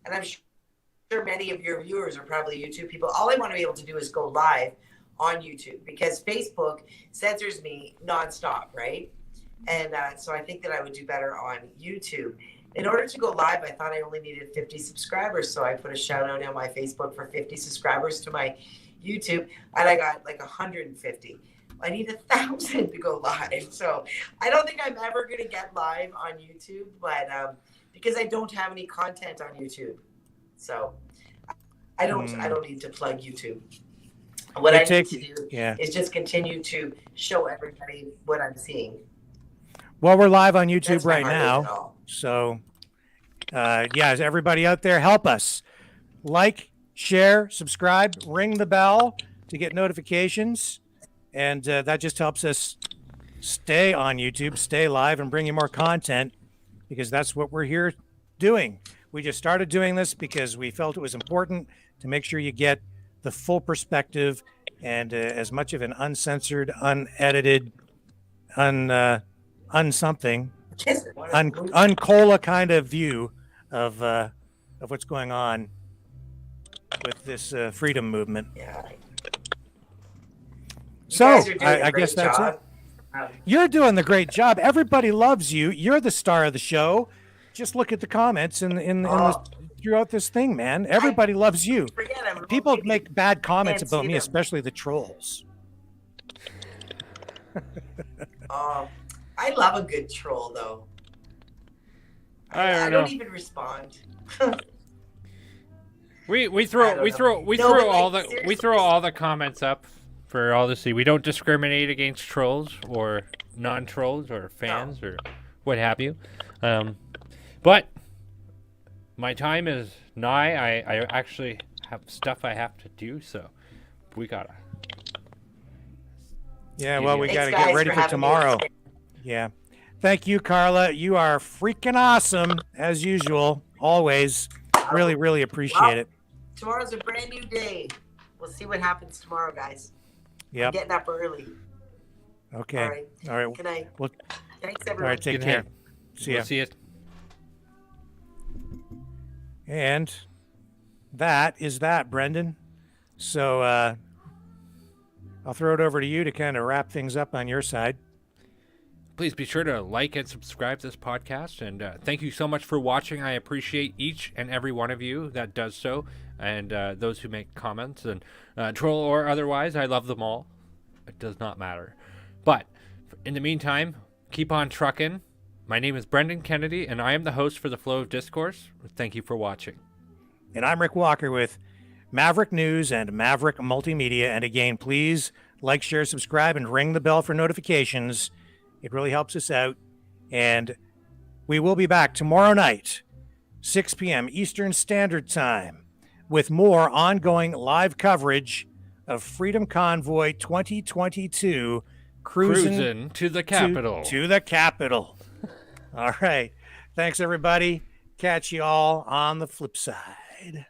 and I'm sure many of your viewers are probably YouTube people. All I want to be able to do is go live on YouTube because Facebook censors me nonstop, right? And so I think that I would do better on YouTube. In order to go live, I thought I only needed 50 subscribers. So I put a shout out on my Facebook for 50 subscribers to my YouTube, and I got like 150. I need 1,000 to go live. So I don't think I'm ever going to get live on YouTube, but because I don't have any content on YouTube. So I don't need to plug YouTube. What I need to do is just continue to show everybody what I'm seeing. Well, we're live on YouTube right now. So, everybody out there, help us. Like, share, subscribe, ring the bell to get notifications. And that just helps us stay on YouTube, stay live, and bring you more content because that's what we're here doing. We just started doing this because we felt it was important to make sure you get the full perspective and as much of an uncensored, unedited, uncola kind of view of what's going on with this freedom movement. Yeah. So guys are doing a I great guess that's job. it. You're doing the great job. Everybody loves you. You're the star of the show. Just look at the comments throughout this thing, man. Everybody loves you. People make bad comments Can't about see me, them. especially the trolls. I love a good troll, though. I I don't don't know. even respond. We throw all the comments up for all to see. We don't discriminate against trolls or non-trolls or fans or what have you. But my time is nigh. I actually have stuff I have to do, so we gotta. Yeah, well, we got to Thanks, get guys, ready for for having me. tomorrow. Yeah. Thank you, Carla. You are freaking awesome, as usual, always. Really, really appreciate it. Tomorrow's a brand new day. We'll see what happens tomorrow, guys. Yep. I'm getting up early. Okay. All right. Good night. Well, Thanks, all everyone. right, take Good care. night. See We'll ya. see you. And that is that, Brenden. So I'll throw it over to you to kind of wrap things up on your side. Please be sure to like and subscribe to this podcast. And thank you so much for watching. I appreciate each and every one of you that does so. And those who make comments and troll or otherwise, I love them all. It does not matter. But in the meantime, keep on trucking. My name is Brenden Kennedy, and I am the host for The Flow of Discourse. Thank you for watching. And I'm Rick Walker with Maverick News and Maverick Multimedia. And again, please like, share, subscribe, and ring the bell for notifications. It really helps us out. And we will be back tomorrow night, 6 p.m. Eastern Standard Time, with more ongoing live coverage of Freedom Convoy 2022 Cruising to the Capitol. To the Capitol. All right. Thanks, everybody. Catch you all on the flip side.